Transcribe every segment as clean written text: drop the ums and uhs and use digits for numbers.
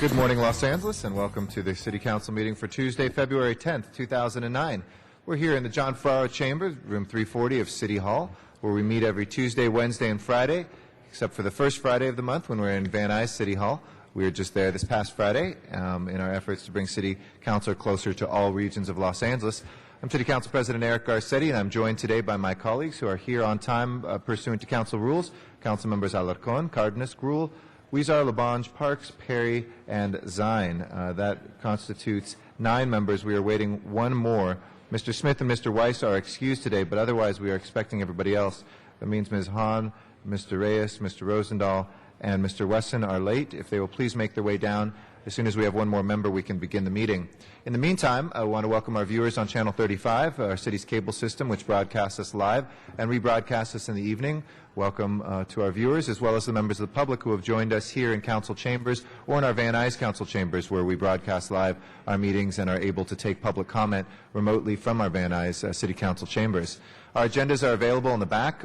Good morning, Los Angeles, and welcome to the City Council meeting for Tuesday, February 10th, 2009. We're here in the John Ferraro Chambers, room 340 of City Hall, where we meet every Tuesday, Wednesday, and Friday, except for the first Friday of the month when we're in Van Nuys City Hall. We were just there this past Friday in our efforts to bring City Council closer to all regions of Los Angeles. I'm City Council President Eric Garcetti, and I'm joined today by my colleagues who are here on time pursuant to Council rules. Council members Alarcon, Cardenas, Gruhl, Huizar, Labange, Parks, Perry, and Zine. That constitutes 9 members. We are waiting one more. Mr. Smith and Mr. Weiss are excused today, but otherwise we are expecting everybody else. That means Ms. Hahn, Mr. Reyes, Mr. Rosendahl, and Mr. Wesson are late. If they will please make their way down. As soon as we have one more member, we can begin the meeting. In the meantime, I want to welcome our viewers on Channel 35, our city's cable system, which broadcasts us live and rebroadcasts us in the evening. Welcome to our viewers, as well as the members of the public who have joined us here in Council Chambers or in our Van Nuys Council Chambers, where we broadcast live our meetings and are able to take public comment remotely from our Van Nuys City Council Chambers. Our agendas are available in the back,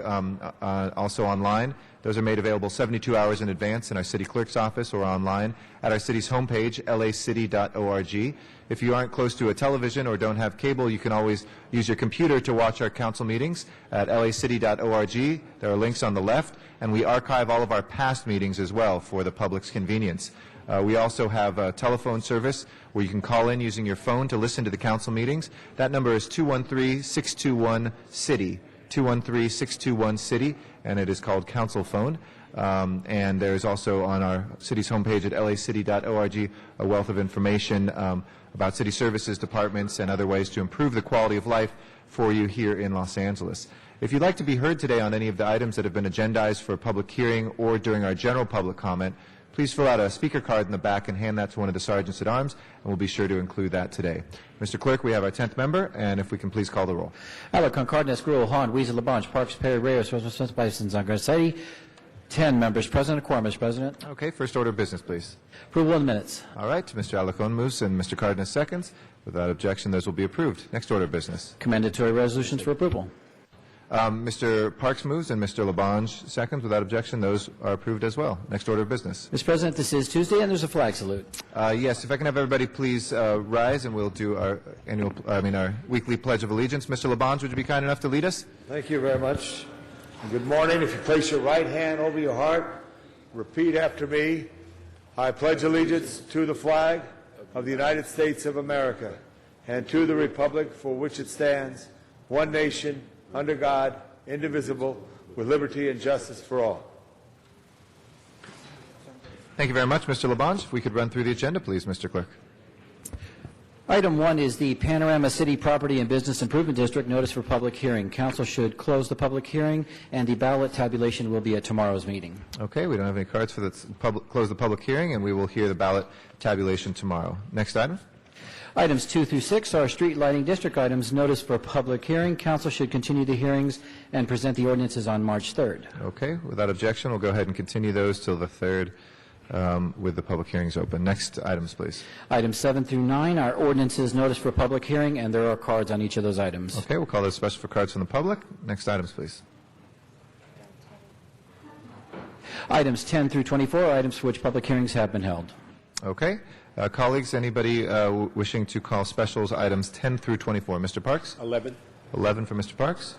also online. Those are made available 72 hours in advance in our city clerk's office or online at our city's homepage, lacity.org. If you aren't close to a television or don't have cable, you can always use your computer to watch our council meetings at lacity.org. There are links on the left, and we archive all of our past meetings as well for the public's convenience. We also have a telephone service where you can call in using your phone to listen to the council meetings. That number is 213-621-CITY, 213-621-CITY, and it is called Council Phone. And there is also on our city's homepage at lacity.org a wealth of information about city services, departments, and other ways to improve the quality of life for you here in Los Angeles. If you'd like to be heard today on any of the items that have been agendized for a public hearing or during our general public comment, please fill out a speaker card in the back and hand that to one of the sergeants at arms, and we'll be sure to include that today. Mr. Clerk, we have our 10th member, and if we can please call the roll. Alarcon, Cardenas, Gruhl, Hahn, Huizar, Labange, Parks, Perry, Reyes, Rosendahl, Bison, Garcetti. 10 members present. A quorum, Mr. President. Okay, first order of business, please. Approval of the minutes. All right, Mr. Alarcon moves and Mr. Cardenas seconds. Without objection, those will be approved. Next order of business. Commendatory resolutions for approval. Mr. Parks moves and Mr. Labange seconds. Without objection, those are approved as well. Next order of business. Mr. President, this is Tuesday, and there's a flag salute. Yes, if I can have everybody please rise, and we'll do our our weekly Pledge of Allegiance. Mr. Labange, would you be kind enough to lead us? Thank you very much. Good morning. If you place your right hand over your heart, repeat after me. I pledge allegiance to the flag of the United States of America and to the republic for which it stands, one nation, under God, indivisible, with liberty and justice for all. Thank you very much, Mr. Labange. If we could run through the agenda, please, Mr. Clerk. Item 1 is the Panorama City Property and Business Improvement District notice for public hearing. Council should close the public hearing, and the ballot tabulation will be at tomorrow's meeting. Okay, we don't have any cards for the close the public hearing, and we will hear the ballot tabulation tomorrow. Next item. Items 2 through 6 are street lighting district items. Notice for public hearing. Council should continue the hearings and present the ordinances on March 3rd. Okay, without objection, we'll go ahead and continue those till the 3rd with the public hearings open. Next items, please. Items 7 through 9 are ordinances notice for public hearing, and there are cards on each of those items. Okay, we'll call those special for cards from the public. Next items, please. Items 10 through 24 are items for which public hearings have been held. Okay. Colleagues, anybody wishing to call specials items 10 through 24? Mr. Parks? 11. 11 for Mr. Parks.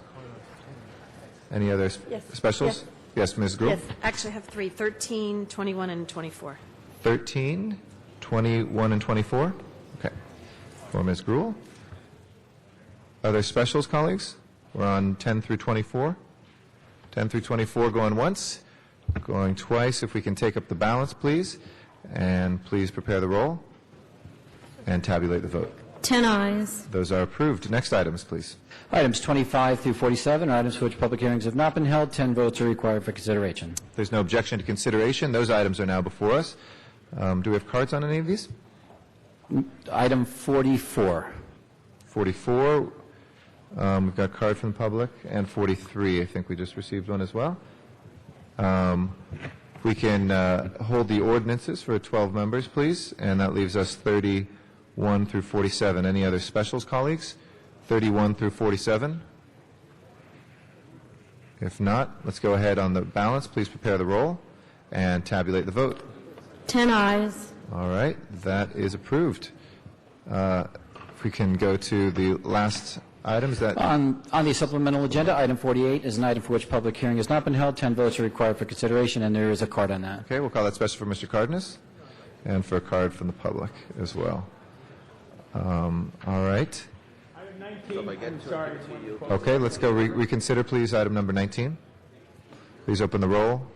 Any other specials? Yes, Ms. Gruhl? Yes, actually I have 3, 13, 21, and 24. 13, 21, and 24? Okay. For Ms. Gruhl. Other specials, colleagues? We're on 10 through 24. 10 through 24 going once, going twice. If we can take up the balance, please. And please prepare the roll and tabulate the vote. 10 ayes. Those are approved. Next items, please. Items 25 through 47 are items for which public hearings have not been held. 10 votes are required for consideration. If there's no objection to consideration, those items are now before us. Do we have cards on any of these? Item 44. 44. We've got a card from the public. And 43. I think we just received one as well. We can hold the ordinances for 12 members, please. And that leaves us 31 through 47. Any other specials, colleagues? 31 through 47? If not, let's go ahead on the balance. Please prepare the roll and tabulate the vote. 10 ayes. All right, that is approved. If we can go to the last items that... On the supplemental agenda, item 48 is an item for which public hearing has not been held. 10 votes are required for consideration, and there is a card on that. Okay, we'll call that special for Mr. Cardenas and for a card from the public as well. All right. Item 19, I'm sorry. Okay, let's go reconsider, please, item number 19. Please open the roll,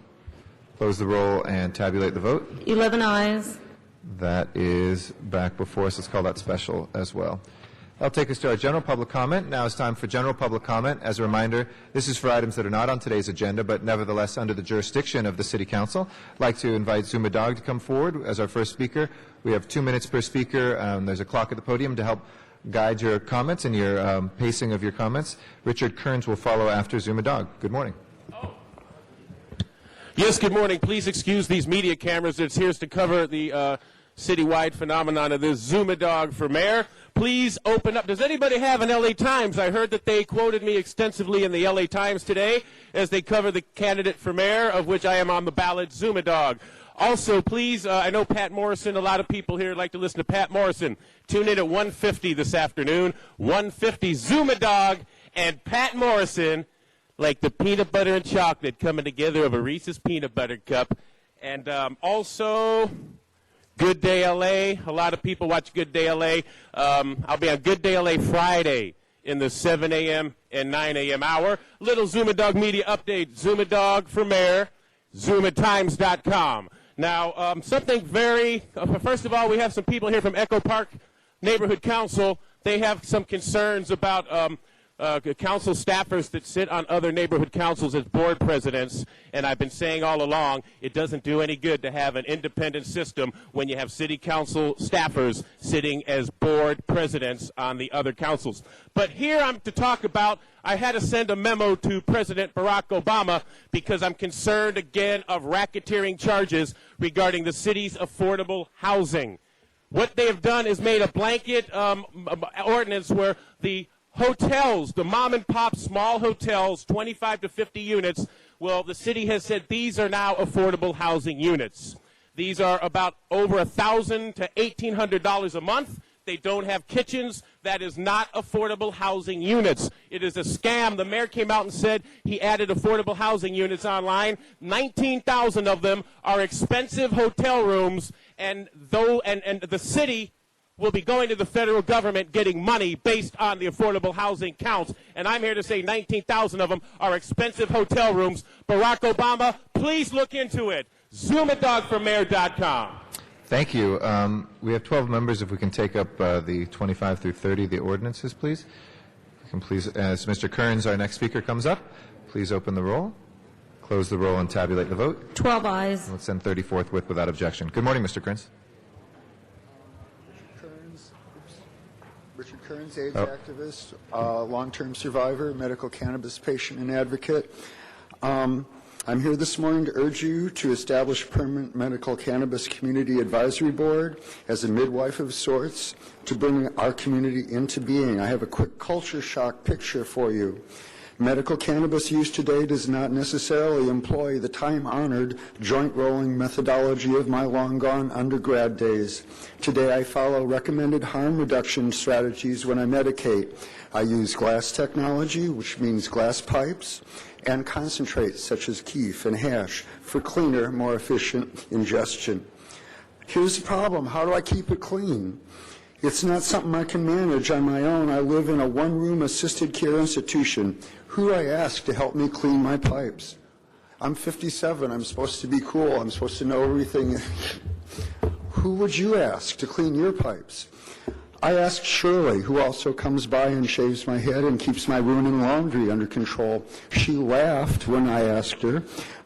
close the roll, and tabulate the vote. 11 ayes. That is back before us. Let's call that special as well. That'll take us to our general public comment. Now it's time for general public comment. As a reminder, this is for items that are not on today's agenda, but nevertheless under the jurisdiction of the City Council. I'd like to invite Zuma Dog to come forward as our first speaker. We have 2 minutes per speaker. There's a clock at the podium to help guide your comments and your pacing of your comments. Richard Kearns will follow after Zuma Dog. Good morning. Yes, good morning. Please excuse these media cameras. It's here to cover the citywide phenomenon of this Zuma Dog for mayor. Please open up. Does anybody have an LA Times? I heard that they quoted me extensively in the LA Times today as they cover the candidate for mayor, of which I am on the ballot, Zuma Dog. Also, please, I know Pat Morrison, a lot of people here like to listen to Pat Morrison. Tune in at 1:50 this afternoon. 1:50, Zuma Dog and Pat Morrison, like the peanut butter and chocolate coming together of a Reese's peanut butter cup. And also, Good Day LA. A lot of people watch Good Day LA. I'll be on Good Day LA Friday in the 7 a.m. and 9 a.m. hour. Little Zuma Dog media update. Zuma Dog for mayor, ZumaTimes.com. Now, something very, first of all, we have some people here from Echo Park Neighborhood Council. They have some concerns about council staffers that sit on other neighborhood councils as board presidents, and I've been saying all along, it doesn't do any good to have an independent system when you have city council staffers sitting as board presidents on the other councils. But here I'm to talk about, I had to send a memo to President Barack Obama because I'm concerned again of racketeering charges regarding the city's affordable housing. What they have done is made a blanket ordinance where the hotels, the mom and pop small hotels, 25 to 50 units, well, the city has said these are now affordable housing units. These are about over $1,000 to $1,800 a month. They don't have kitchens. That is not affordable housing units. It is a scam. The mayor came out and said he added affordable housing units online. 19,000 of them are expensive hotel rooms, and the city will be going to the federal government getting money based on the affordable housing counts. And I'm here to say 19,000 of them are expensive hotel rooms. Barack Obama, please look into it. ZumaDogForMayor.com. Thank you. We have 12 members. If we can take up the 25 through 30, the ordinances, please. You can please, as Mr. Kearns, our next speaker, comes up, please open the roll, close the roll, and tabulate the vote. 12 ayes. Let's send 30 forthwith without objection. Good morning, Mr. Kearns. Richard Kearns, AIDS activist, long-term survivor, medical cannabis patient and advocate. I'm here this morning to urge you to establish permanent medical cannabis community advisory board as a midwife of sorts to bring our community into being. I have a quick culture shock picture for you. Medical cannabis use today does not necessarily employ the time-honored joint-rolling methodology of my long-gone undergrad days. Today I follow recommended harm reduction strategies when I medicate. I use glass technology, which means glass pipes, and concentrates such as keef and hash for cleaner, more efficient ingestion. Here's the problem. How do I keep it clean? It's not something I can manage on my own. I live in a one-room assisted care institution. Who do I ask to help me clean my pipes? I'm 57. I'm supposed to be cool. I'm supposed to know everything. Who would you ask to clean your pipes? I asked Shirley, who also comes by and shaves my head and keeps my room and laundry under control. She laughed when I asked her.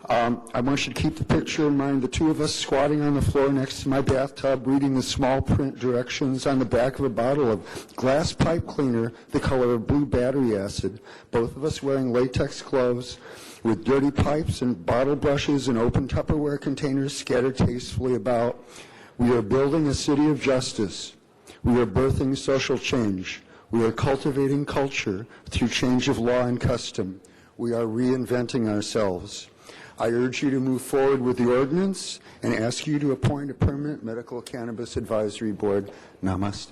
I want you to keep the picture in mind, the two of us squatting on the floor next to my bathtub, reading the small print directions on the back of a bottle of glass pipe cleaner the color of blue battery acid, both of us wearing latex gloves with dirty pipes and bottle brushes and open Tupperware containers scattered tastefully about. We are building a city of justice. We are birthing social change. We are cultivating culture through change of law and custom. We are reinventing ourselves. I urge you to move forward with the ordinance and ask you to appoint a permanent medical cannabis advisory board. Namaste.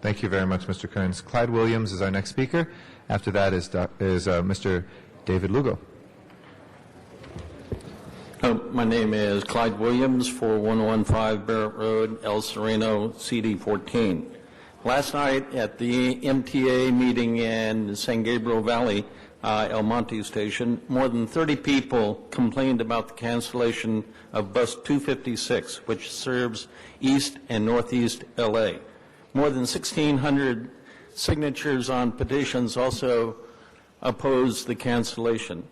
Thank you very much, Mr. Kearns. Clyde Williams is our next speaker. After that is Mr. David Lugo. My name is Clyde Williams, 4115 Barrett Road, El Sereno, CD14. Last night at the MTA meeting in San Gabriel Valley, El Monte Station, more than 30 people complained about the cancellation of Bus 256, which serves East and Northeast LA. More than 1,600 signatures on petitions also oppose the cancellation.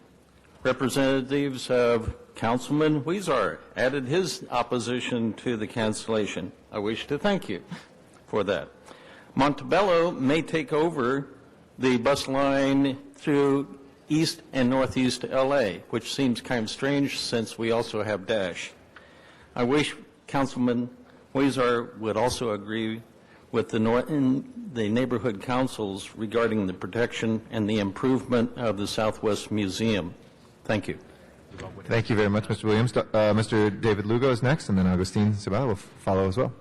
Representatives of Councilman Huizar added his opposition to the cancellation. I wish to thank you for that. Montebello may take over the bus line through East and Northeast LA, which seems kind of strange since we also have Dash. I wish Councilman Huizar would also agree with the neighborhood councils regarding the protection and the improvement of the Southwest Museum. Thank you. Thank you very much, Mr. Williams. Mr. David Lugo is next, and then Agustin Zavala will follow as well.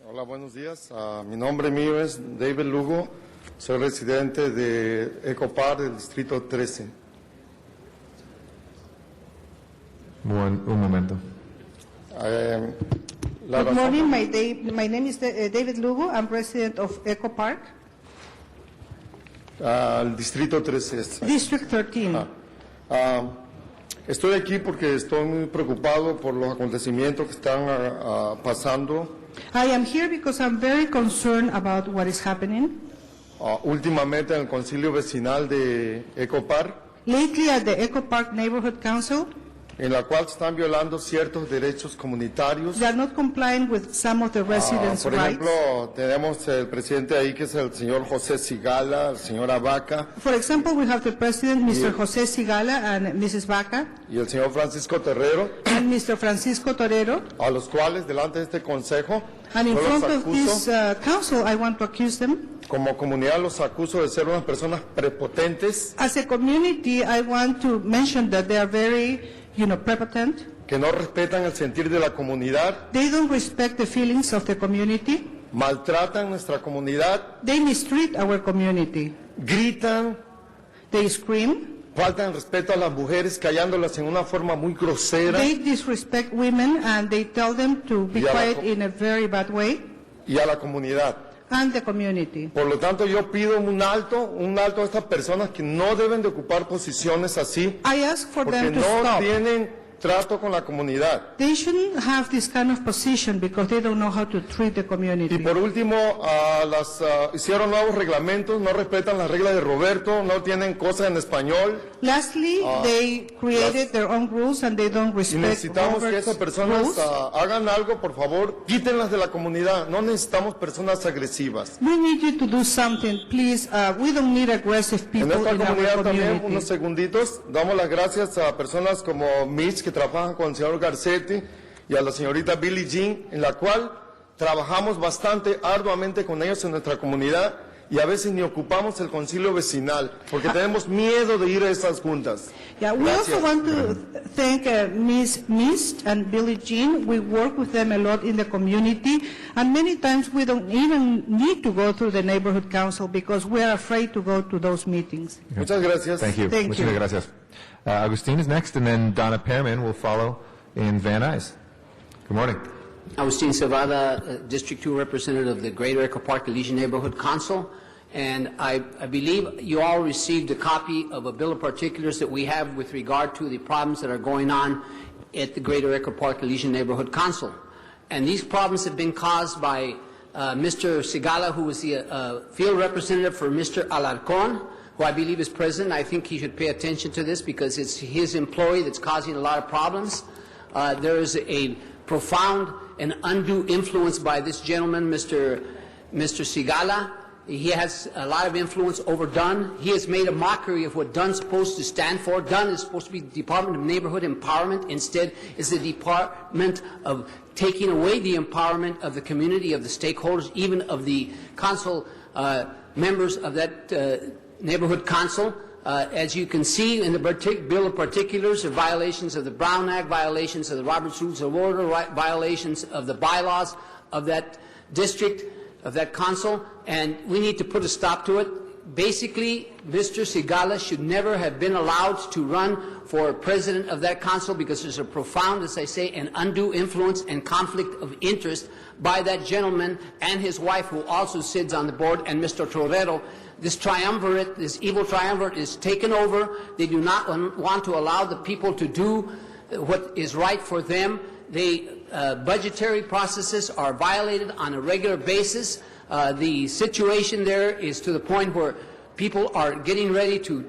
Hola, buenos días. Mi nombre mío es David Lugo. Soy residente de Eco Park del Distrito 13. Un momento. Good morning. My name is David Lugo. I'm resident of Eco Park, El Distrito 13. District 13. Estoy aquí porque estoy muy preocupado por los acontecimientos que están pasando. I am here because I'm very concerned about what is happening. Últimamente en el Concilio Vecinal de Eco Park, Lately at the Eco Park Neighborhood Council, en la cual se están violando ciertos derechos comunitarios. they are not complying with some of the residents' Por rights. ejemplo, tenemos el presidente ahí que es el señor José Sigala, el señor Abaca For example, we have the president, Mr. José Sigala, and Mrs. Vaca, y el señor Francisco Terrero, and Mr. Francisco Torero. a los cuales delante de este consejo And in yo los front of this council, I want to accuse them. como comunidad los acuso de ser unas personas prepotentes As a community, I want to mention that they are very, prepotent. que no respetan el sentir de la comunidad, They don't respect the feelings of the community. maltratan nuestra comunidad, They mistreat our community. gritan, They scream. faltan respeto a las mujeres callándolas en una forma muy grosera They disrespect women and they tell them to be Y a la quiet co- in a very bad way, y a la comunidad. and the community. Por lo tanto, yo pido un alto a estas personas que no deben de ocupar posiciones así I ask for porque them to no stop. tienen trato con la comunidad. They shouldn't have this kind of position because they don't know how to treat the Y community. por último, hicieron nuevos reglamentos, no respetan las reglas de Roberto, no tienen cosas en español. Lastly, they created their own rules and they don't Y respect necesitamos que Robert's esas personas rules. hagan algo, por favor, quítenlas de la comunidad. No necesitamos personas agresivas. We need you to do something, please. We don't need aggressive En people esta in our comunidad también, unos community. segunditos, damos las gracias a personas como Mitch, que trabajan con el señor Garcetti, y a la señorita Billie Jean, en la cual trabajamos bastante arduamente con ellos en nuestra comunidad, y a veces ni ocupamos el concilio vecinal, porque tenemos miedo de ir a esas juntas. Yeah, we Gracias. also want to thank Ms. Mist and Billie Jean. We work with them a lot in the community, and many times we don't even need to go through the neighborhood council because we are afraid to go to those meetings. Muchas gracias. Thank you. Thank Muchas you. gracias. Agustin is next, and then Donna Pearman will follow in Van Nuys. Good morning. Agustin Cevada, District 2 representative of the Greater Echo Park Elysian Neighborhood Council. And I believe you all received a copy of a bill of particulars that we have with regard to the problems that are going on at the Greater Echo Park Elysian Neighborhood Council. And these problems have been caused by Mr. Sigala, who was the field representative for Mr. Alarcon, who I believe is president. I think he should pay attention to this because it's his employee that's causing a lot of problems. There is a profound and undue influence by this gentleman, Mr. Sigala. He has a lot of influence over Dunn. He has made a mockery of what Dunn's supposed to stand for. Dunn is supposed to be the Department of Neighborhood Empowerment. Instead, it's the Department of taking away the empowerment of the community, of the stakeholders, even of the council members of that neighborhood council. As you can see in the bill of particulars, there are violations of the Brown Act, violations of the Robert's Rules of Order, violations of the bylaws of that district, of that council, and we need to put a stop to it. Basically, Mr. Sigala should never have been allowed to run for president of that council because there's a profound, as I say, and undue influence and conflict of interest by that gentleman and his wife, who also sits on the board, and Mr. Torero. This triumvirate, this evil triumvirate is taken over. They do not want to allow the people to do what is right for them. The budgetary processes are violated on a regular basis. The situation there is to the point where people are getting ready to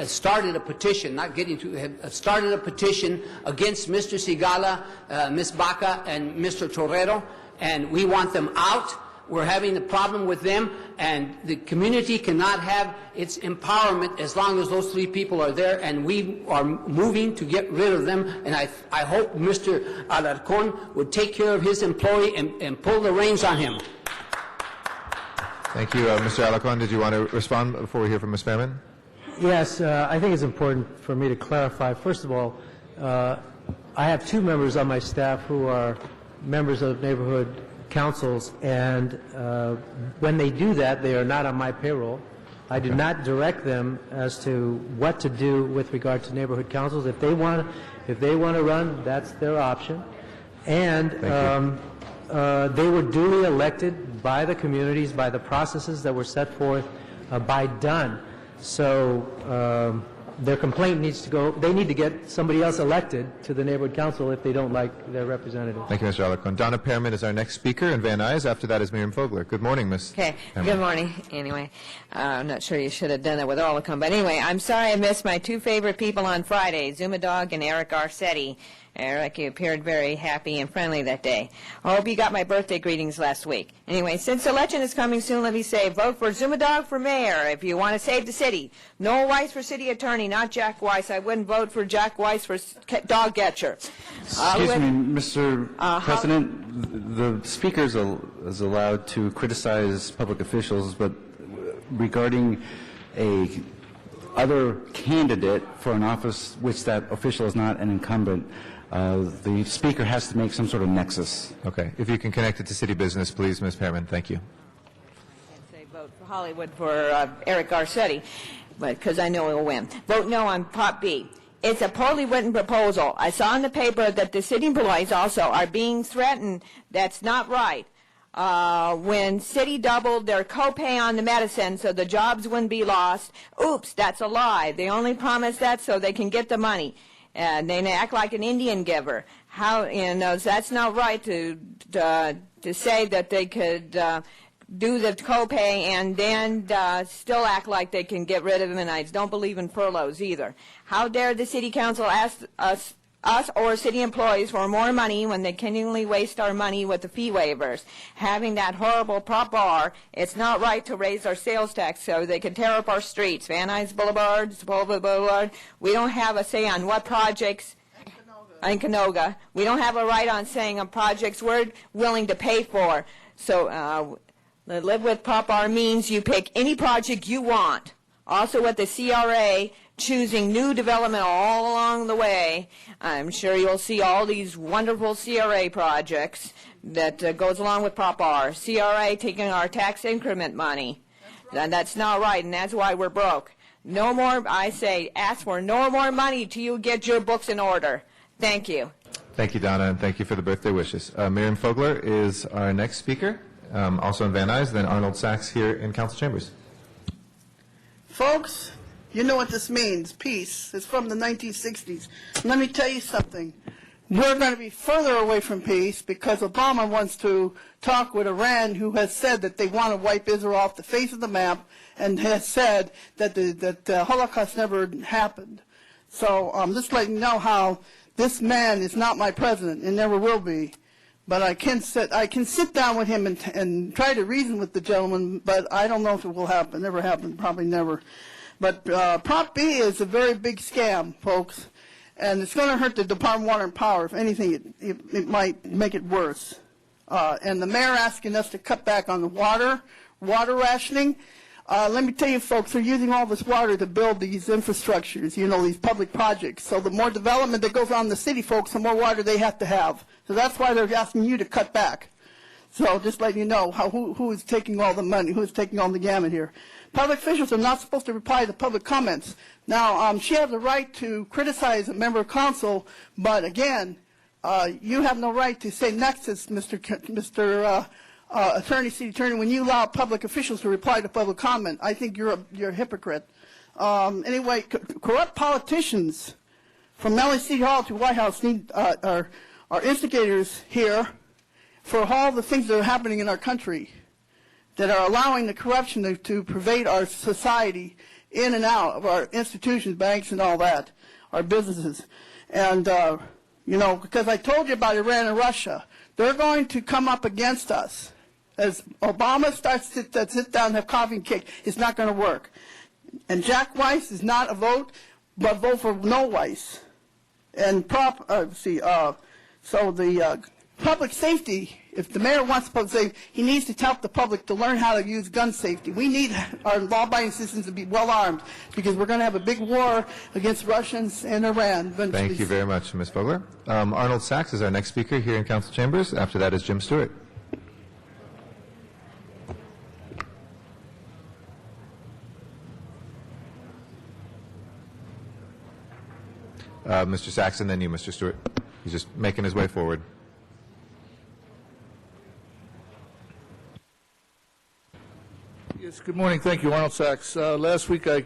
started a petition, not getting to have started a petition against Mr. Sigala, Ms. Baca, and Mr. Torero, and we want them out. We're having a problem with them, and the community cannot have its empowerment as long as those three people are there, and we are moving to get rid of them, and I hope Mr. Alarcon would take care of his employee and pull the reins on him. Thank you. Mr. Alarcon, did you want to respond before we hear from Ms. Fairman? Yes, I think it's important for me to clarify. First of all, I have two members on my staff who are members of neighborhood councils, and when they do that, they are not on my payroll. I do not direct them as to what to do with regard to neighborhood councils. If they want to run, that's their option. And they were duly elected by the communities, by the processes that were set forth by Dunn. So their complaint needs to go, they need to get somebody else elected to the neighborhood council if they don't like their representative. Thank you, Mr. Alarcon. Donna Pearman is our next speaker, and Van Nuys. After that is Miriam Fogler. Good morning, Ms. Okay. Pearman. Good morning. Anyway, I'm not sure you should have done that with Olicum, but anyway, I'm sorry I missed my two favorite people on Friday, Zuma Dog and Eric Garcetti. Eric, you appeared very happy and friendly that day. I hope you got my birthday greetings last week. Anyway, since election is coming soon, let me say, vote for Zuma Dog for mayor if you want to save the city. Noel Weiss for city attorney, not Jack Weiss. I wouldn't vote for Jack Weiss for dog catcher. Excuse me, Mr. President. The Speaker is allowed to criticize public officials, but regarding a other candidate for an office which that official is not an incumbent, the Speaker has to make some sort of nexus. Okay. If you can connect it to city business, please, Ms. Pearman. Thank you. I'd say vote for Hollywood for Eric Garcetti, because I know he'll win. Vote no on Prop B. It's a poorly written proposal. I saw in the paper that the city employees also are being threatened. That's not right. When city doubled their copay on the medicine so the jobs wouldn't be lost, oops, that's a lie. They only promised that so they can get the money. And they act like an Indian giver. That's not right to say that they could do the copay and then still act like they can get rid of them. And I don't believe in furloughs either. How dare the city council ask us or city employees for more money when they continually waste our money with the fee waivers? Having that horrible Prop R, it's not right to raise our sales tax so they can tear up our streets. Van Nuys Boulevard, Sepulveda Boulevard. We don't have a say on what projects. In Canoga. We don't have a right on saying on projects we're willing to pay for. So live with Prop R means you pick any project you want. Also with the CRA choosing new development all along the way, I'm sure you'll see all these wonderful CRA projects that goes along with Prop R. CRA taking our tax increment money. And that's not right, and that's why we're broke. No more, I say, ask for no more money till you get your books in order. Thank you. Thank you, Donna, and thank you for the birthday wishes. Miriam Fogler is our next speaker, also in Van Nuys, then Arnold Sachs here in Council Chambers. Folks, you know what this means, peace. It's from the 1960s. Let me tell you something. We're going to be further away from peace because Obama wants to talk with Iran, who has said that they want to wipe Israel off the face of the map and has said that the Holocaust never happened. So just letting you know how this man is not my president and never will be. But I can sit down with him and try to reason with the gentleman, but I don't know if it will happen. Never happen, probably never. But Prop B is a very big scam, folks, and it's going to hurt the Department of Water and Power. If anything, it might make it worse. And the mayor asking us to cut back on the water rationing. Let me tell you, folks, they're using all this water to build these infrastructures, these public projects. So the more development that goes on in the city, folks, the more water they have to have. So that's why they're asking you to cut back. So just letting you know who is taking all the money, who is taking all the gamut here. Public officials are not supposed to reply to public comments. Now, she has the right to criticize a member of council, but again, you have no right to say nexus, Mr. City Attorney, when you allow public officials to reply to public comment. I think you're a hypocrite. Anyway, corrupt politicians from LA City Hall to White House are instigators here for all the things that are happening in our country that are allowing the corruption to pervade our society in and out of our institutions, banks and all that, our businesses. And, because I told you about Iran and Russia, they're going to come up against us. As Obama starts to sit down and have coffee and cake, it's not going to work. And Jack Weiss is not a vote, but vote for no Weiss. And so the public safety, if the mayor wants public safety, he needs to tell the public to learn how to use gun safety. We need our law-abiding citizens to be well-armed because we're going to have a big war against Russians and Iran eventually. Thank you very much, Ms. Vogler. Arnold Sachs is our next speaker here in Council Chambers. After that is Jim Stewart. Mr. Sachs and then you, Mr. Stewart. He's just making his way forward. Yes, good morning. Thank you, Arnold Sachs. Last week I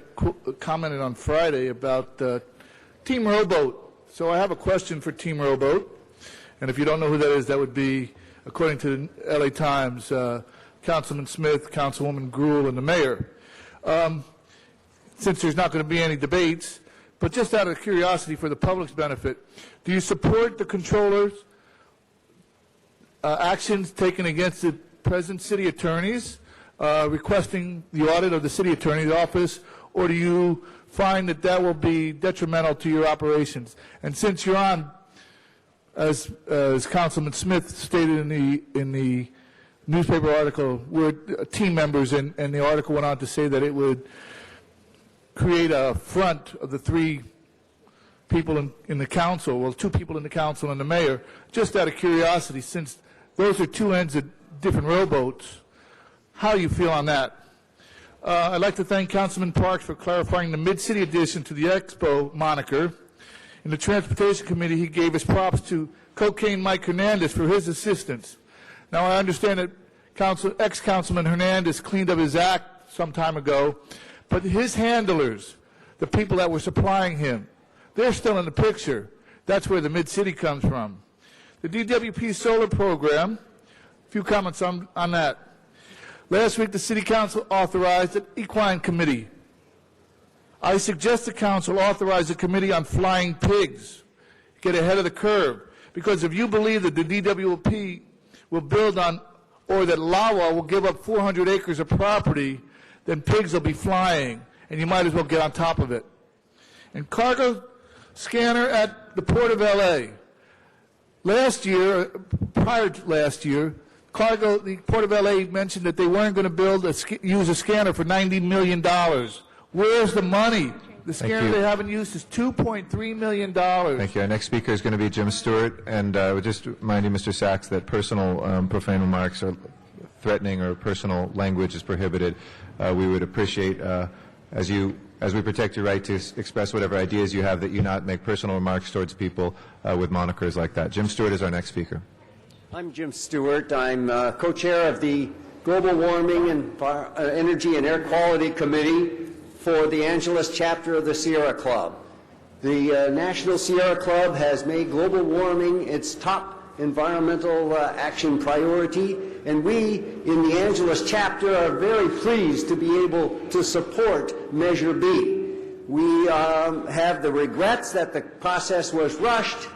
commented on Friday about Team Rowboat. So I have a question for Team Rowboat. And if you don't know who that is, that would be, according to the LA Times, Councilman Smith, Councilwoman Gruhl, and the mayor. Since there's not going to be any debates, but just out of curiosity for the public's benefit, do you support the controller's actions taken against the present city attorneys, requesting the audit of the city attorney's office, or do you find that that will be detrimental to your operations? And since you're on, as Councilman Smith stated in the newspaper article, we're team members, and the article went on to say that it would create a front of the three people in the council, well, two people in the council and the mayor. Just out of curiosity, since those are two ends of different rowboats, how do you feel on that? I'd like to thank Councilman Parks for clarifying the Mid-City addition to the Expo moniker. In the Transportation Committee, he gave his props to Cocaine Mike Hernandez for his assistance. Now, I understand that ex-Councilman Hernandez cleaned up his act some time ago, but his handlers, the people that were supplying him, they're still in the picture. That's where the Mid-City comes from. The DWP solar program, a few comments on that. Last week, the City Council authorized an equine committee. I suggest the Council authorize a committee on flying pigs, get ahead of the curve, because if you believe that the DWP will build on, or that LAWA will give up 400 acres of property, then pigs will be flying, and you might as well get on top of it. And cargo scanner at the Port of L.A. Last year, prior to last year, the Port of L.A. mentioned that they weren't going to use a scanner for $90 million. Where's the money? The scanner they haven't used is $2.3 million. Thank you. Our next speaker is going to be Jim Stewart. And I would just remind you, Mr. Sachs, that personal profane remarks or threatening or personal language is prohibited. We would appreciate, as we protect your right to express whatever ideas you have, that you not make personal remarks towards people with monikers like that. Jim Stewart is our next speaker. I'm Jim Stewart. I'm co-chair of the Global Warming and Energy and Air Quality Committee for the Angeles chapter of the Sierra Club. The National Sierra Club has made global warming its top environmental action priority, and we in the Angeles chapter are very pleased to be able to support Measure B. We have the regrets that the process was rushed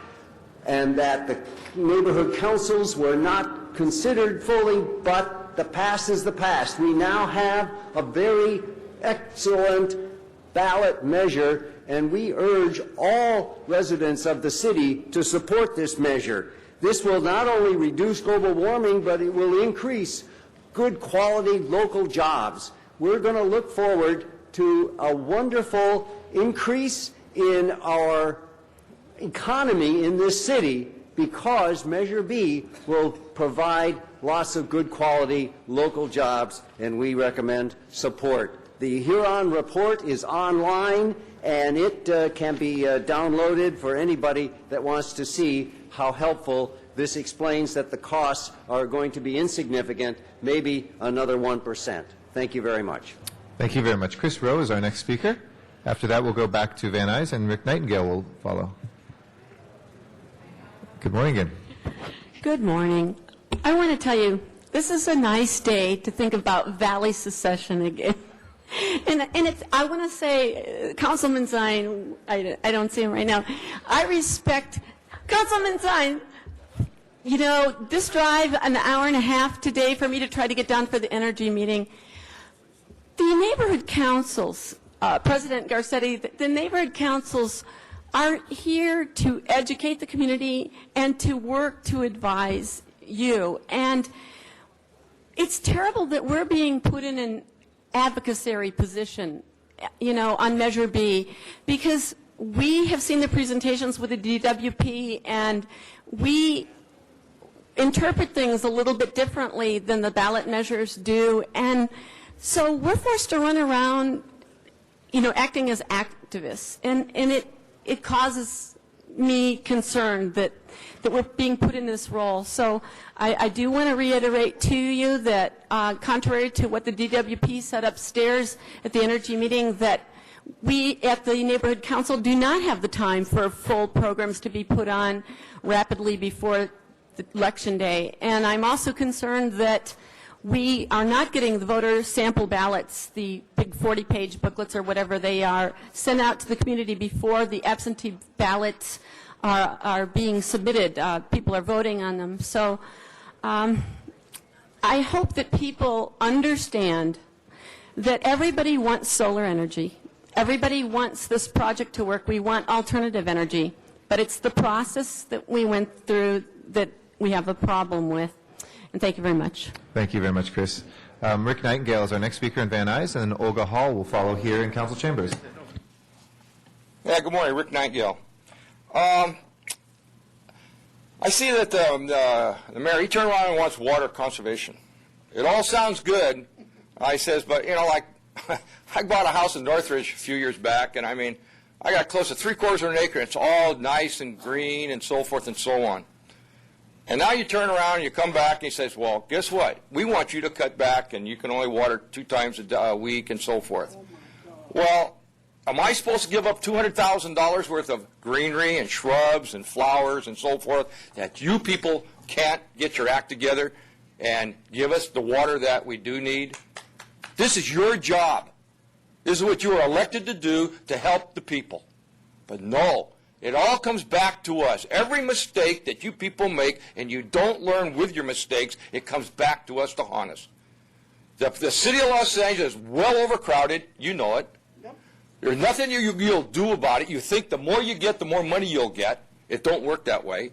and that the neighborhood councils were not considered fully, but the past is the past. We now have a very excellent ballot measure, and we urge all residents of the city to support this measure. This will not only reduce global warming, but it will increase good quality local jobs. we're going to look forward to a wonderful increase in our economy in this city because Measure B will provide lots of good quality local jobs, and we recommend support. The Huron report is online, and it can be downloaded for anybody that wants to see how helpful this explains that the costs are going to be insignificant, maybe another 1%. Thank you very much. Thank you very much. Chris Rowe is our next speaker. After that, we'll go back to Van Nuys, and Rick Nightingale will follow. Good morning again. Good morning. I want to tell you, this is a nice day to think about Valley secession again. And it's, I want to say, Councilman Zine, I don't see him right now. I respect Councilman Zine. You know, this drive, an hour and a half today for me to try to get down for the energy meeting. The neighborhood councils, President Garcetti, the neighborhood councils are here to educate the community and to work to advise you. And it's terrible that we're being put in an advocacy position, you know, on Measure B, because we have seen the presentations with the DWP and we interpret things a little bit differently than the ballot measures do. And so we're forced to run around, you know, acting as activists. And it causes me concern that we're being put in this role. So I do want to reiterate to you that contrary to what the DWP said upstairs at the energy meeting, that we at the neighborhood council do not have the time for full programs to be put on rapidly before the election day. And I'm also concerned that we are not getting the voter sample ballots, the big 40-page booklets or whatever they are, sent out to the community before the absentee ballots are being submitted. People are voting on them. So I hope that people understand that everybody wants solar energy. Everybody wants this project to work. We want alternative energy. But it's the process that we went through that we have a problem with. And thank you very much. Thank you very much, Chris. Rick Nightingale is our next speaker in Van Nuys, and then Olga Hall will follow here in Council Chambers. Yeah, good morning, Rick Nightingale. I see that the mayor, he turned around and wants water conservation. It all sounds good, I says, but, you know, like, I bought a house in Northridge a few years back, and I mean, I got close to 3/4 of an acre, and it's all nice and green and so forth and so on. And now you turn around and you come back and he says, well, guess what? We want you to cut back and you can only water 2 times a week and so forth. Well, am I supposed to give up $200,000 worth of greenery and shrubs and flowers and so forth that you people can't get your act together and give us the water that we do need? This is your job. This is what you are elected to do to help the people. But no. It all comes back to us. Every mistake that you people make and you don't learn with your mistakes, it comes back to us to haunt us. The city of Los Angeles is well overcrowded. You know it. Yep. There's nothing you'll do about it. You think the more you get, the more money you'll get. It don't work that way.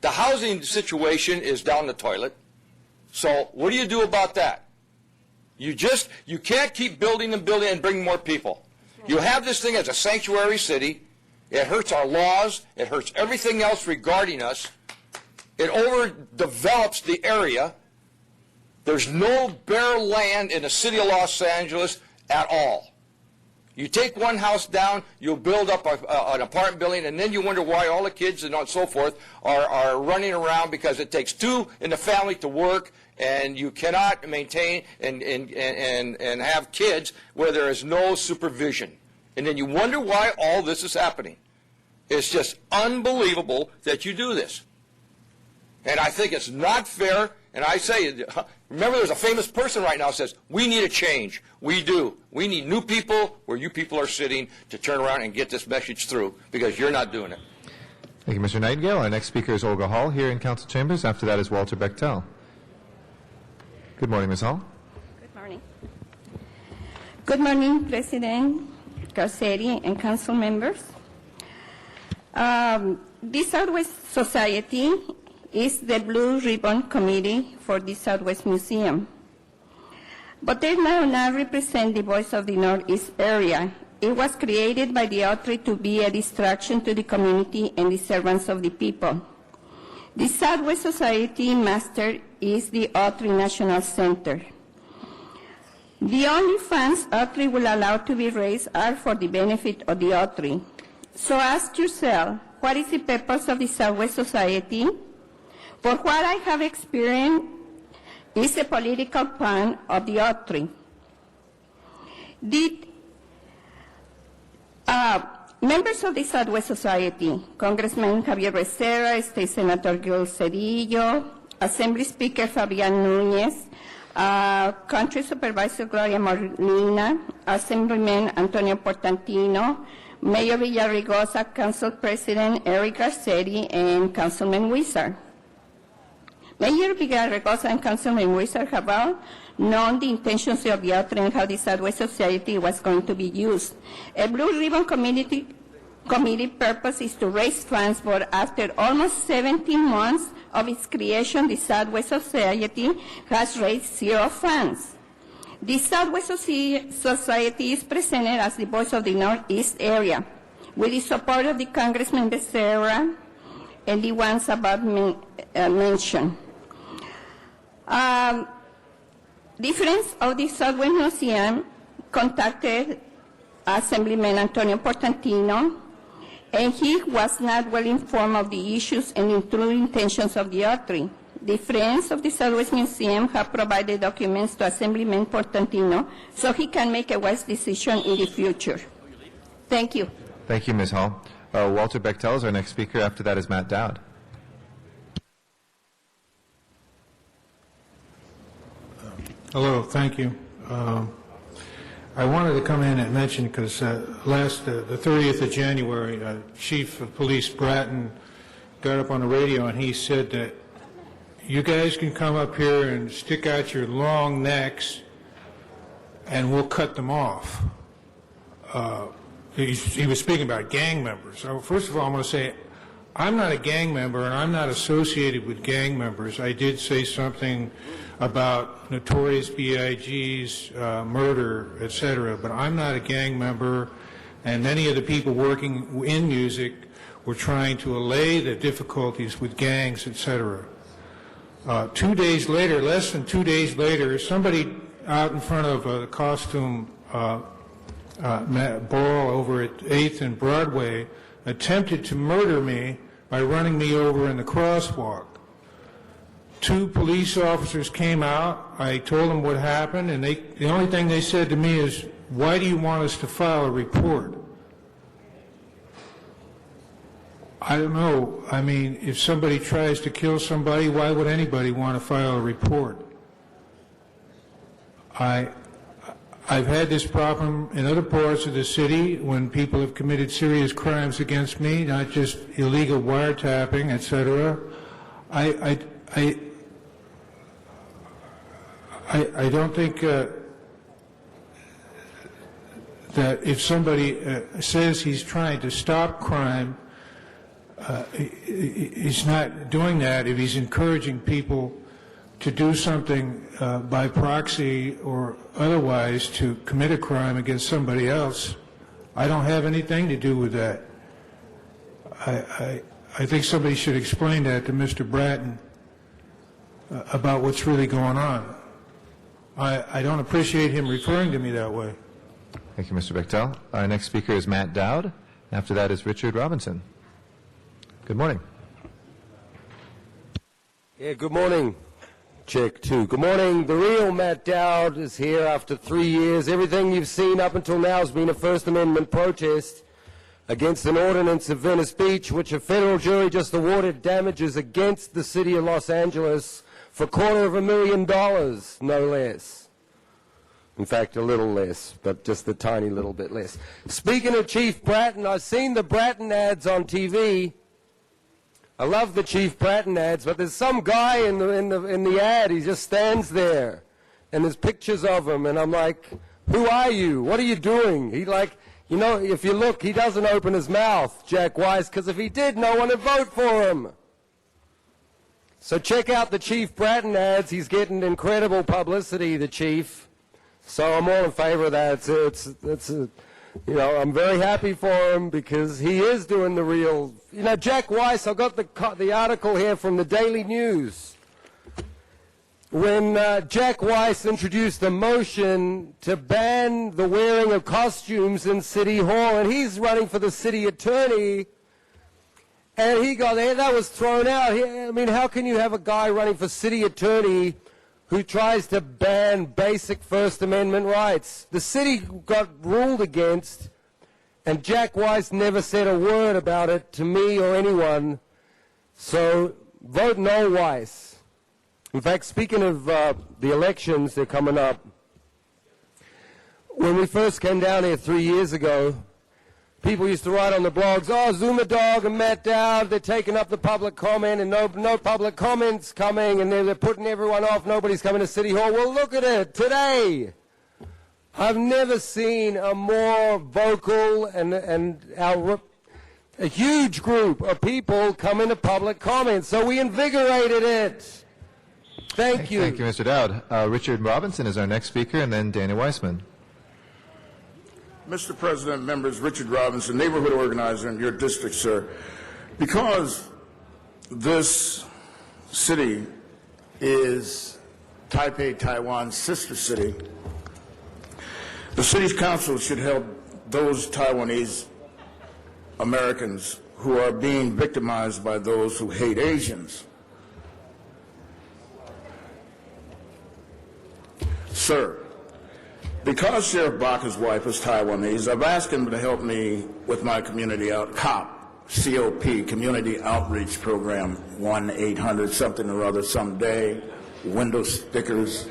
The housing situation is down the toilet. So what do you do about that? You can't keep building and building and bring more people. You have this thing as a sanctuary city. It hurts our laws. It hurts everything else regarding us. It overdevelops the area. There's no bare land in the city of Los Angeles at all. You take one house down, you'll build up an apartment building, and then you wonder why all the kids and so forth are running around because it takes 2 in the family to work, and you cannot maintain and have kids where there is no supervision. And then you wonder why all this is happening. It's just unbelievable that you do this. And I think it's not fair. And I say, remember there's a famous person right now who says, we need a change. We do. We need new people where you people are sitting to turn around and get this message through because you're not doing it. Thank you, Mr. Nightingale. Our next speaker is Olga Hall here in Council Chambers. After that is Walter Bechtel. Good morning, Ms. Hall. Good morning. Good morning, President Garcetti and council members. The Southwest Society is the Blue Ribbon Committee for the Southwest Museum. but they now not represent the voice of the Northeast area. It was created by the Autry to be a distraction to the community and the servants of the people. The Southwest Society master is the Autry National Center. The only funds Autry will allow to be raised are for the benefit of the Autry. So ask yourself, what is the purpose of the Southwest Society? For what I have experienced is a political plan of the Autry. Members of the Southwest Society, Congressman Javier Becerra, State Senator Gil Cedillo, Assembly Speaker Fabian Núñez, Country Supervisor Gloria Molina, Assemblyman Antonio Portantino, Mayor Villaraigosa, Council President Eric Garcetti, and Councilman Wizard. Mayor Villaraigosa and Councilman Wizard have all known the intentions of the Autry and how the Southwest Society was going to be used. A Blue Ribbon Committee purpose is to raise funds, but after almost 17 months of its creation, the Southwest Society has raised zero funds. The Southwest Society is presented as the voice of the Northeast area, with the support of the Congressman Becerra and the ones above mentioned. The Friends of the Southwest Museum contacted Assemblyman Antonio Portantino, and he was not well informed of the issues and true intentions of the Autry. The Friends of the Southwest Museum have provided documents to Assemblyman Portantino so he can make a wise decision in the future. Thank you. Thank you, Ms. Hall. Walter Bechtel is our next speaker. After that is Matt Dowd. Hello, thank you. I wanted to come in and mention, because the 30th of January, Chief of Police Bratton got up on the radio and he said that you guys can come up here and stick out your long necks and we'll cut them off. He was speaking about gang members. So first of all, I'm going to say I'm not a gang member and I'm not associated with gang members. I did say something about Notorious B.I.G.'s murder, etc., but I'm not a gang member, and many of the people working in music were trying to allay the difficulties with gangs, etc. 2 days later, less than 2 days later, somebody out in front of a costume ball over at 8th and Broadway attempted to murder me by running me over in the crosswalk. 2 police officers came out. I told them what happened, and the only thing they said to me is, "Why do you want us to file a report?" I don't know. I mean, if somebody tries to kill somebody, why would anybody want to file a report? I've had this problem in other parts of the city when people have committed serious crimes against me, not just illegal wiretapping, etc. I don't think that if somebody says he's trying to stop crime, he's not doing that if he's encouraging people to do something by proxy or otherwise to commit a crime against somebody else. I don't have anything to do with that. I think somebody should explain that to Mr. Bratton about what's really going on. I don't appreciate him referring to me that way. Thank you, Mr. Bechtel. Our next speaker is Matt Dowd. After that is Richard Robinson. Good morning. Yeah, good morning. Check 2. Good morning. The real Matt Dowd is here after 3 years. Everything you've seen up until now has been a First Amendment protest against an ordinance of Venice Beach, which a federal jury just awarded damages against the city of Los Angeles for $250,000, no less. In fact, a little less, but just a tiny little bit less. Speaking of Chief Bratton, I've seen the Bratton ads on TV. I love the Chief Bratton ads, but there's some guy in the ad. He just stands there, and there's pictures of him, and I'm like, who are you? What are you doing? He if you look, he doesn't open his mouth, Jack Weiss, because if he did, no one would vote for him. So check out the Chief Bratton ads. He's getting incredible publicity, the Chief. So I'm all in favor of that. I'm very happy for him because he is doing the real. Jack Weiss, I've got the article here from the Daily News. When Jack Weiss introduced the motion to ban the wearing of costumes in City Hall, and he's running for the city attorney, and he got there, that was thrown out. I mean, how can you have a guy running for city attorney who tries to ban basic First Amendment rights? The city got ruled against, and Jack Weiss never said a word about it to me or anyone. So vote no, Weiss. In fact, speaking of the elections, they're coming up. When we first came down here 3 years ago, people used to write on the blogs, oh, Zuma Dog and Matt Dowd, they're taking up the public comment, and no public comments coming, and they're putting everyone off, nobody's coming to City Hall. Well, look at it, today. I've never seen a more vocal and a huge group of people come into public comment, so we invigorated it. Thank you. Thank you, Mr. Dowd. Richard Robinson is our next speaker, and then Danny Weissman. Mr. President, members, Richard Robinson, neighborhood organizer in your district, sir. Because this city is Taipei, Taiwan's sister city, the city's council should help those Taiwanese Americans who are being victimized by those who hate Asians. Sir, because Sheriff Baca's wife is Taiwanese, I've asked him to help me with my community COP, Community Outreach Program, 1-800-something or other someday, window stickers,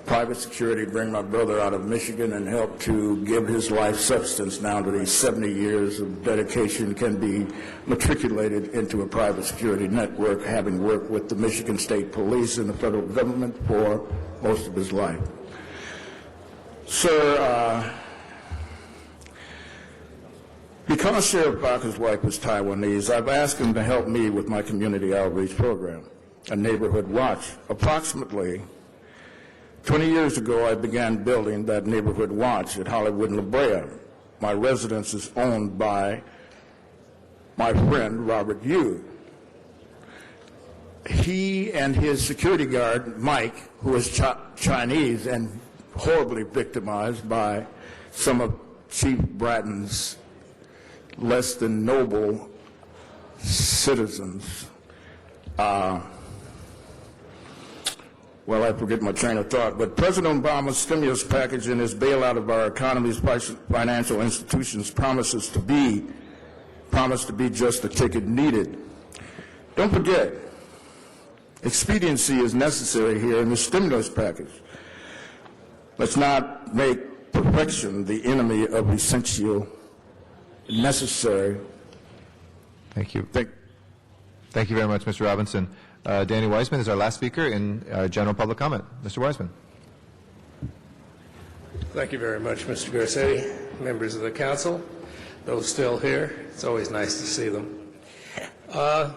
private security, bring my brother out of Michigan and help to give his life substance now that he's 70 years of dedication, can be matriculated into a private security network, having worked with the Michigan State Police and the federal government for most of his life. Sir, because Sheriff Baca's wife is Taiwanese, I've asked him to help me with my community outreach program, a neighborhood watch. Approximately 20 years ago, I began building that neighborhood watch at Hollywood and La Brea. My residence is owned by my friend, Robert Yu. He and his security guard, Mike, who is Chinese and horribly victimized by some of Chief Bratton's less than noble citizens. Well, I forget my train of thought, but President Obama's stimulus package and his bailout of our economy's financial institutions promises to be just the ticket needed. Don't forget, expediency is necessary here in the stimulus package. Let's not make perfection the enemy of essential, necessary. Thank you. Thank you very much, Mr. Robinson. Danny Weissman is our last speaker in general public comment. Mr. Weissman. Thank you very much, Mr. Garcetti, members of the council, those still here. It's always nice to see them.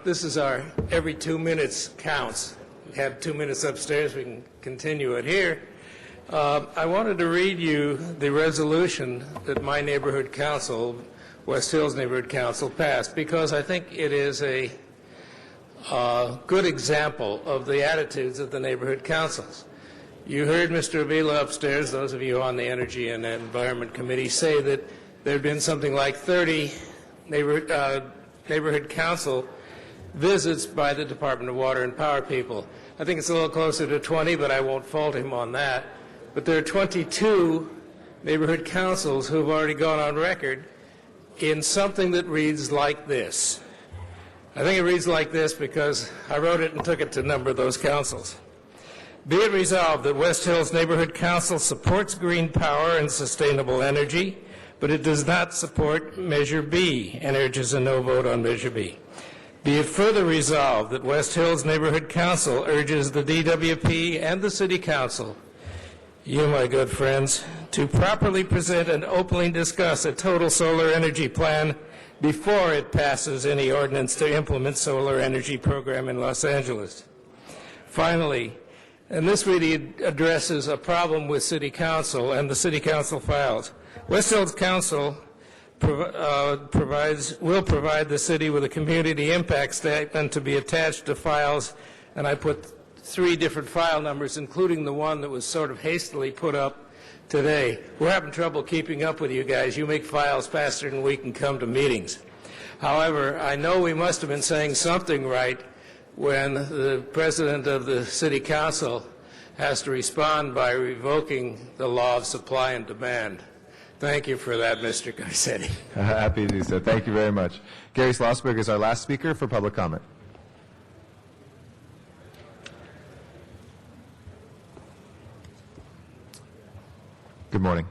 This is our every 2 minutes counts. We have 2 minutes upstairs. We can continue it here. I wanted to read you the resolution that my neighborhood council, West Hills Neighborhood Council, passed because I think it is a good example of the attitudes of the neighborhood councils. You heard Mr. Avila upstairs, those of you on the Energy and Environment Committee, say that there had been something like 30 neighborhood council visits by the Department of Water and Power people. I think it's a little closer to 20, but I won't fault him on that. But there are 22 neighborhood councils who have already gone on record in something that reads like this. I think it reads like this because I wrote it and took it to number those councils. Be it resolved that West Hills Neighborhood Council supports green power and sustainable energy, but it does not support Measure B and urges a no vote on Measure B. Be it further resolved that West Hills Neighborhood Council urges the DWP and the City Council, you, my good friends, to properly present and openly discuss a total solar energy plan before it passes any ordinance to implement solar energy program in Los Angeles. Finally, And this really addresses a problem with City Council and the City Council files. West Hills Council will provide the city with a community impact statement to be attached to files, and I put 3 different file numbers, including the one that was sort of hastily put up today. We're having trouble keeping up with you guys. You make files faster than we can come to meetings. However, I know we must have been saying something right when the president of the City Council has to respond by revoking the law of supply and demand. Thank you for that, Mr. Garcetti. Happy to do so. Thank you very much. Gary Schlossberg is our last speaker for public comment. Good morning.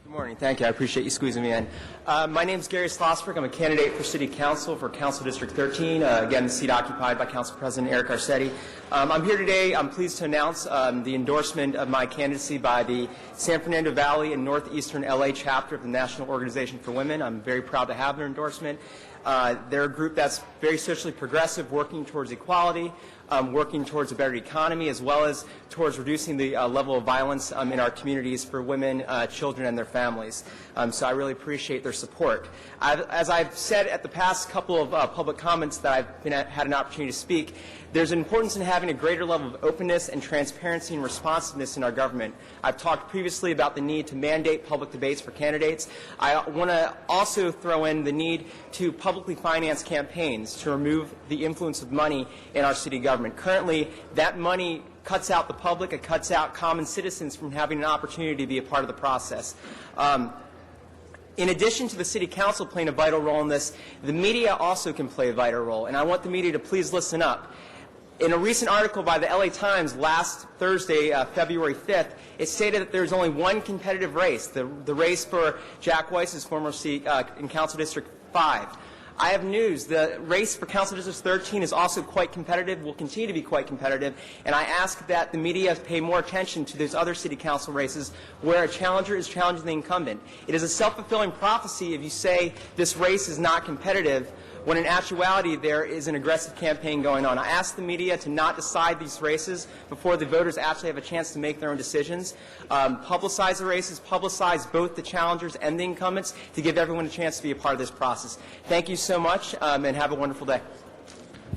Good morning. Thank you. I appreciate you squeezing me in. My name is Gary Schlossberg. I'm a candidate for City Council for Council District 13, again, the seat occupied by Council President Eric Garcetti. I'm here today. I'm pleased to announce the endorsement of my candidacy by the San Fernando Valley and Northeastern LA chapter of the National Organization for Women. I'm very proud to have their endorsement. They're a group that's very socially progressive, working towards equality, working towards a better economy, as well as towards reducing the level of violence in our communities for women, children, and their families. So I really appreciate their support. As I've said at the past couple of public comments that I've had an opportunity to speak, there's an importance in having a greater level of openness and transparency and responsiveness in our government. I've talked previously about the need to mandate public debates for candidates. I want to also throw in the need to publicly finance campaigns to remove the influence of money in our city government. Currently, that money cuts out the public, it cuts out common citizens from having an opportunity to be a part of the process. In addition to the City Council playing a vital role in this, the media also can play a vital role, and I want the media to please listen up. In a recent article by the LA Times last Thursday, February 5th, it stated that there's only one competitive race, the race for Jack Weiss's former seat in Council District 5. I have news. The race for Council District 13 is also quite competitive, will continue to be quite competitive, and I ask that the media pay more attention to those other city council races where a challenger is challenging the incumbent. It is a self-fulfilling prophecy if you say this race is not competitive, when in actuality there is an aggressive campaign going on. I ask the media to not decide these races before the voters actually have a chance to make their own decisions. Publicize the races, publicize both the challengers and the incumbents to give everyone a chance to be a part of this process. Thank you so much, and have a wonderful day.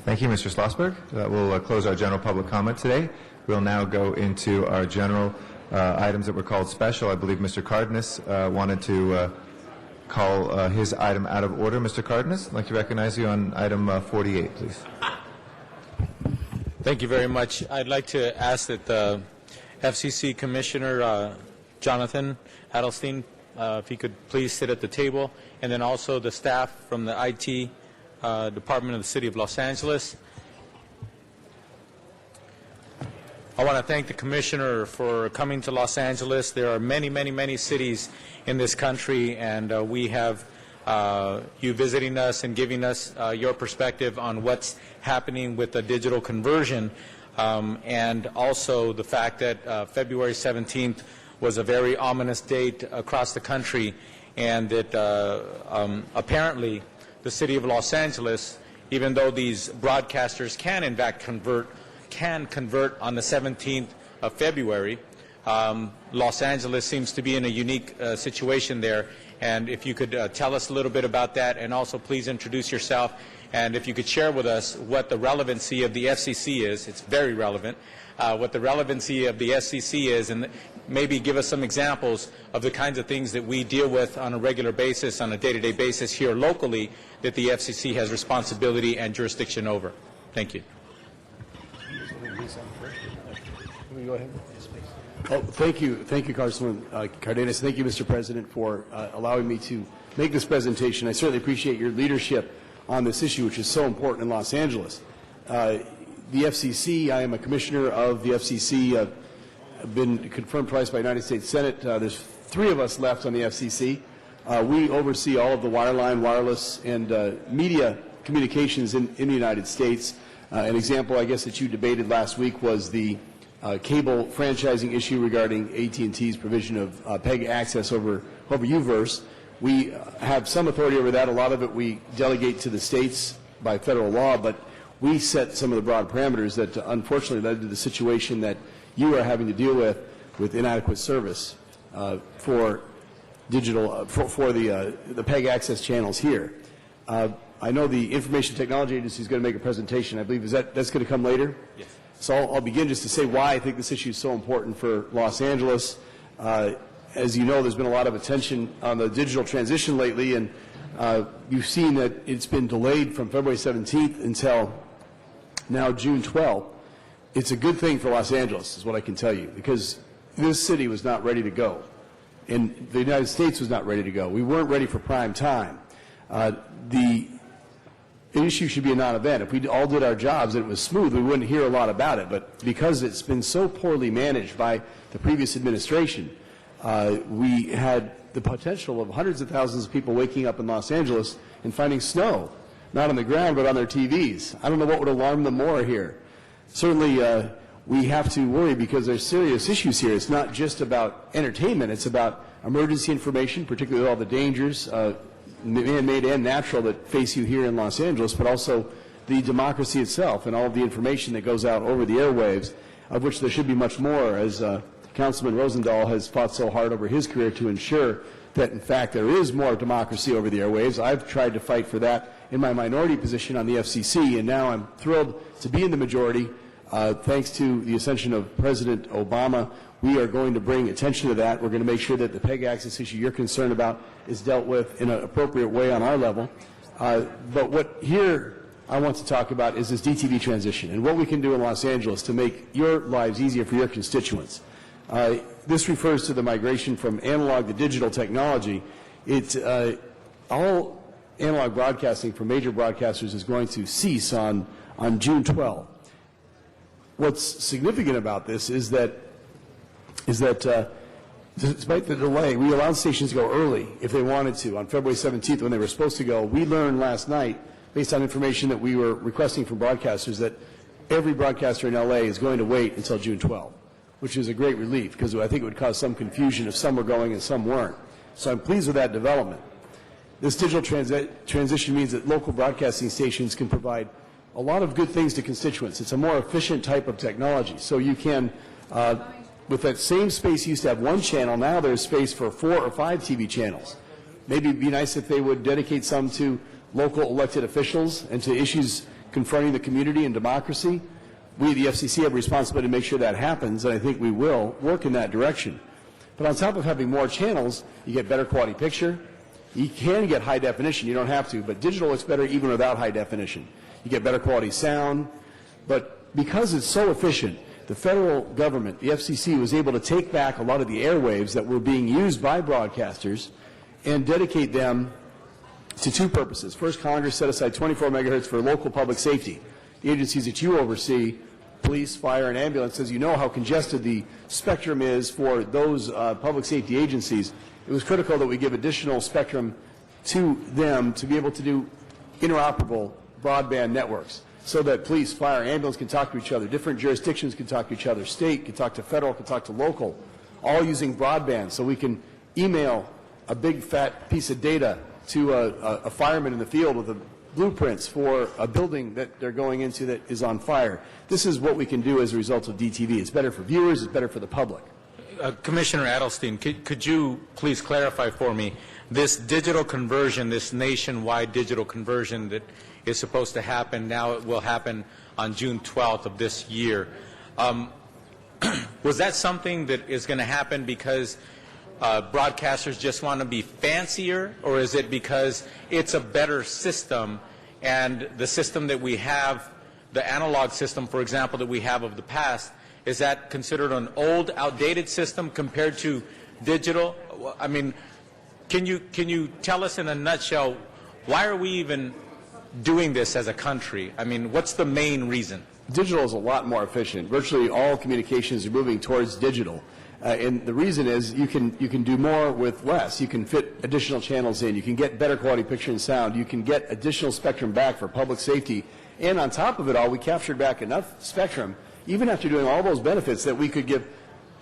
Thank you, Mr. Schlossberg. That will close our general public comment today. We'll now go into our general items that were called special. I believe Mr. Cardenas wanted to call his item out of order. Mr. Cardenas, I'd like to recognize you on item 48, please. Thank you very much. I'd like to ask that the FCC Commissioner Jonathan Adelstein, if he could please sit at the table, and then also the staff from the IT Department of the City of Los Angeles. I want to thank the Commissioner for coming to Los Angeles. There are many, many, many cities in this country, and we have you visiting us and giving us your perspective on what's happening with the digital conversion, and also the fact that February 17th was a very ominous date across the country, and that apparently the City of Los Angeles, even though these broadcasters can in fact convert on the 17th of February. Los Angeles seems to be in a unique situation there, and if you could tell us a little bit about that, and also please introduce yourself, and if you could share with us what the relevancy of the FCC is. It's very relevant, what the relevancy of the FCC is, and maybe give us some examples of the kinds of things that we deal with on a regular basis, on a day-to-day basis here locally, that the FCC has responsibility and jurisdiction over. Thank you. Go ahead. Oh, thank you, Congressman Cardenas. Thank you, Mr. President, for allowing me to make this presentation. I certainly appreciate your leadership on this issue, which is so important in Los Angeles. The FCC, I am a commissioner of the FCC. I've been confirmed twice by the United States Senate. There's 3 of us left on the FCC. We oversee all of the wireline, wireless, and media communications in the United States. An example, I guess, that you debated last week was the cable franchising issue regarding AT&T's provision of PEG access over UVerse. We have some authority over that. A lot of it we delegate to the states by federal law, but we set some of the broad parameters that unfortunately led to the situation that you are having to deal with inadequate service for digital, for the PEG access channels here. I know the Information Technology Agency is going to make a presentation. I believe that's going to come later? Yes. So I'll begin just to say why I think this issue is so important for Los Angeles. As you know, there's been a lot of attention on the digital transition lately, and you've seen that it's been delayed from February 17th until now June 12th. It's a good thing for Los Angeles, is what I can tell you, because this city was not ready to go, and the United States was not ready to go. We weren't ready for prime time. The issue should be a non-event. If we all did our jobs and it was smooth, we wouldn't hear a lot about it. But because it's been so poorly managed by the previous administration, we had the potential of hundreds of thousands of people waking up in Los Angeles and finding snow, not on the ground but on their TVs. I don't know what would alarm them more here. Certainly, we have to worry because there's serious issues here. It's not just about entertainment. It's about emergency information, particularly all the dangers, man-made and natural, that face you here in Los Angeles, but also the democracy itself and all of the information that goes out over the airwaves, of which there should be much more, as Councilman Rosendahl has fought so hard over his career to ensure that, in fact, there is more democracy over the airwaves. I've tried to fight for that in my minority position on the FCC, and now I'm thrilled to be in the majority. Thanks to the ascension of President Obama, we are going to bring attention to that. We're going to make sure that the PEG access issue you're concerned about is dealt with in an appropriate way on our level. But what here I want to talk about is this DTV transition and what we can do in Los Angeles to make your lives easier for your constituents. This refers to the migration from analog to digital technology. All analog broadcasting from major broadcasters is going to cease on June 12th. What's significant about this is that despite the delay, we allowed stations to go early if they wanted to. On February 17th, when they were supposed to go, we learned last night, based on information that we were requesting from broadcasters, that every broadcaster in LA is going to wait until June 12th, which is a great relief, because I think it would cause some confusion if some were going and some weren't. So I'm pleased with that development. This digital transition means that local broadcasting stations can provide a lot of good things to constituents. It's a more efficient type of technology. So you can, with that same space you used to have one channel, now there's space for 4 or 5 TV channels. Maybe it'd be nice if they would dedicate some to local elected officials and to issues confronting the community and democracy. We, the FCC, have a responsibility to make sure that happens, and I think we will work in that direction. But on top of having more channels, you get better quality picture. You can get high definition. You don't have to, but digital looks better even without high definition. You get better quality sound. But because it's so efficient, the federal government, the FCC, was able to take back a lot of the airwaves that were being used by broadcasters and dedicate them to 2 purposes. First, Congress set aside 24 megahertz for local public safety. The agencies that you oversee, police, fire, and ambulance, as you know how congested the spectrum is for those public safety agencies, it was critical that we give additional spectrum to them to be able to do interoperable broadband networks so that police, fire, ambulance can talk to each other, different jurisdictions can talk to each other, state can talk to federal, can talk to local, all using broadband, so we can email a big fat piece of data to a fireman in the field with the blueprints for a building that they're going into that is on fire. This is what we can do as a result of DTV. It's better for viewers, it's better for the public. Commissioner Adelstein, could you please clarify for me this digital conversion, this nationwide digital conversion that is supposed to happen, now it will happen on June 12th of this year. Was that something that is going to happen because broadcasters just want to be fancier, or is it because it's a better system and the system that we have, the analog system, for example, that we have of the past, is that considered an old, outdated system compared to digital? I mean, can you tell us in a nutshell, why are we even doing this as a country? I mean, what's the main reason? Digital is a lot more efficient. Virtually all communications are moving towards digital. And the reason is you can do more with less. You can fit additional channels in. You can get better quality picture and sound. You can get additional spectrum back for public safety. And on top of it all, we captured back enough spectrum, even after doing all those benefits, that we could give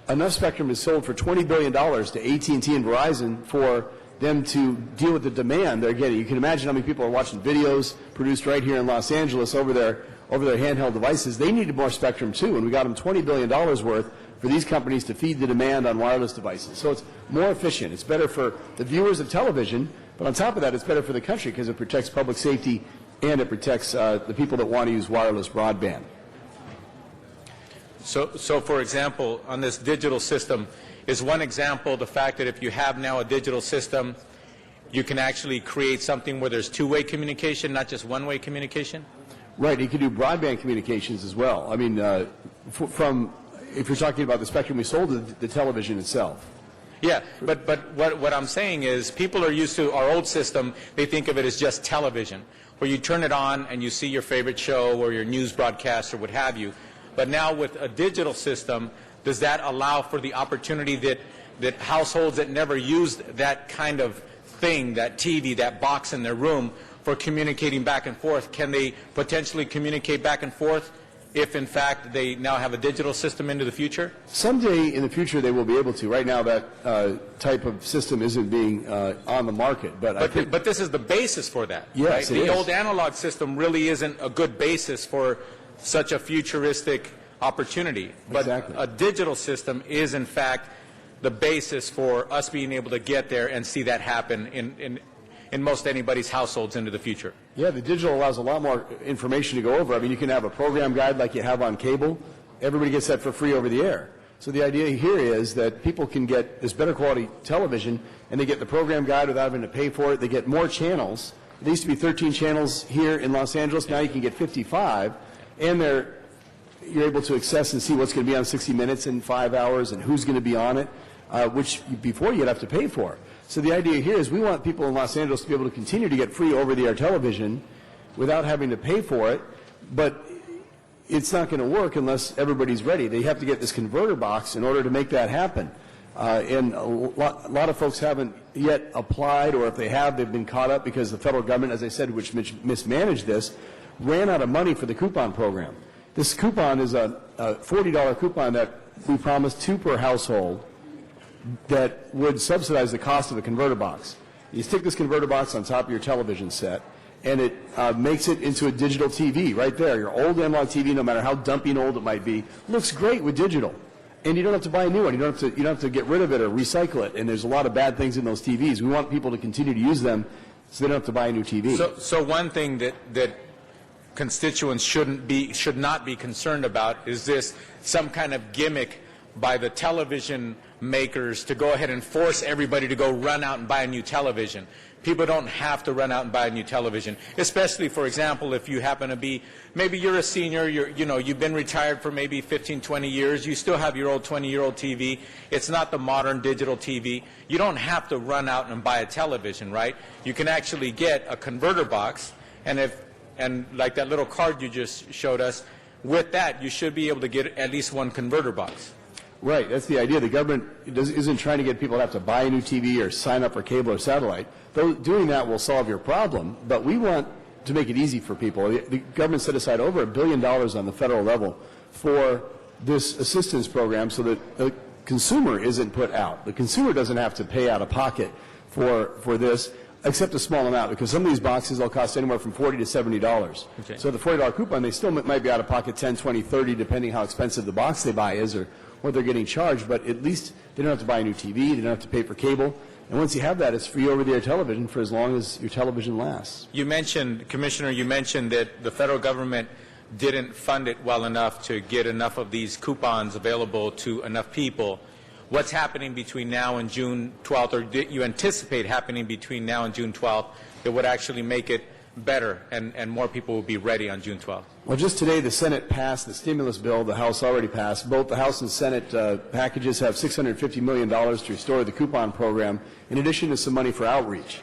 enough spectrum is sold for $20 billion to AT&T and Verizon for them to deal with the demand they're getting. You can imagine how many people are watching videos produced right here in Los Angeles over their over their handheld devices, they needed more spectrum too, and we got them $20 billion worth for these companies to feed the demand on wireless devices. So it's more efficient. It's better for the viewers of television, but on top of that, it's better for the country because it protects public safety and it protects the people that want to use wireless broadband. So, for example, on this digital system, is one example the fact that if you have now a digital system, you can actually create something where there's two-way communication, not just one-way communication? Right. You can do broadband communications as well. I mean, if you're talking about the spectrum we sold to the television itself. Yeah, but what I'm saying is people are used to our old system. They think of it as just television, where you turn it on and you see your favorite show or your news broadcast or what have you. But now with a digital system, does that allow for the opportunity that households that never used that kind of thing, that TV, that box in their room, for communicating back and forth, can they potentially communicate back and forth if, in fact, they now have a digital system into the future? Someday in the future they will be able to. Right now that type of system isn't being on the market. But this is the basis for that, yes, right? The is. old analog system really isn't a good basis for such a futuristic opportunity. But exactly. A digital system is, in fact, the basis for us being able to get there and see that happen in most anybody's households into the future. Yeah, the digital allows a lot more information to go over. I mean, you can have a program guide like you have on cable. Everybody gets that for free over the air. So the idea here is that people can get this better quality television, and they get the program guide without having to pay for it. They get more channels. There used to be 13 channels here in Los Angeles. Now you can get 55, and you're able to access and see what's going to be on 60 Minutes in 5 hours and who's going to be on it, which before you'd have to pay for. So the idea here is we want people in Los Angeles to be able to continue to get free over-the-air television without having to pay for it, but it's not going to work unless everybody's ready. They have to get this converter box in order to make that happen. And a lot of folks haven't yet applied, or if they have, they've been caught up because the federal government, as I said, which mismanaged this, ran out of money for the coupon program. This coupon is a $40 coupon that we promised 2 per household that would subsidize the cost of a converter box. You stick this converter box on top of your television set, and it makes it into a digital TV right there. Your old analog TV, no matter how dumpy and old it might be, looks great with digital. And you don't have to buy a new one. You don't have to get rid of it or recycle it. And there's a lot of bad things in those TVs. We want people to continue to use them so they don't have to buy a new TV. So one thing that constituents should not be concerned about is this some kind of gimmick by the television makers to go ahead and force everybody to go run out and buy a new television. People don't have to run out and buy a new television, especially, for example, if you happen to be, maybe you're a senior, you've been retired for maybe 15, 20 years, you still have your old 20-year-old TV. It's not the modern digital TV. You don't have to run out and buy a television, right? You can actually get a converter box, and like that little card you just showed us, with that you should be able to get at least one converter box. Right, that's the idea. The government isn't trying to get people to have to buy a new TV or sign up for cable or satellite. Though doing that will solve your problem, but we want to make it easy for people. The government set aside over $1 billion on the federal level for this assistance program so that the consumer isn't put out. The consumer doesn't have to pay out of pocket for this, except a small amount, because some of these boxes will cost anywhere from $40 to $70. Okay. So the $40 coupon, they still might be out of pocket 10, 20, 30, depending how expensive the box they buy is or what they're getting charged, but at least they don't have to buy a new TV, they don't have to pay for cable. And once you have that, it's free over-the-air television for as long as your television lasts. You mentioned, Commissioner, that the federal government didn't fund it well enough to get enough of these coupons available to enough people. What's happening between now and June 12th, or do you anticipate happening between now and June 12th that would actually make it better and more people will be ready on June 12th? Well, just today the Senate passed the stimulus bill. The House already passed. Both the House and Senate packages have $650 million to restore the coupon program, in addition to some money for outreach.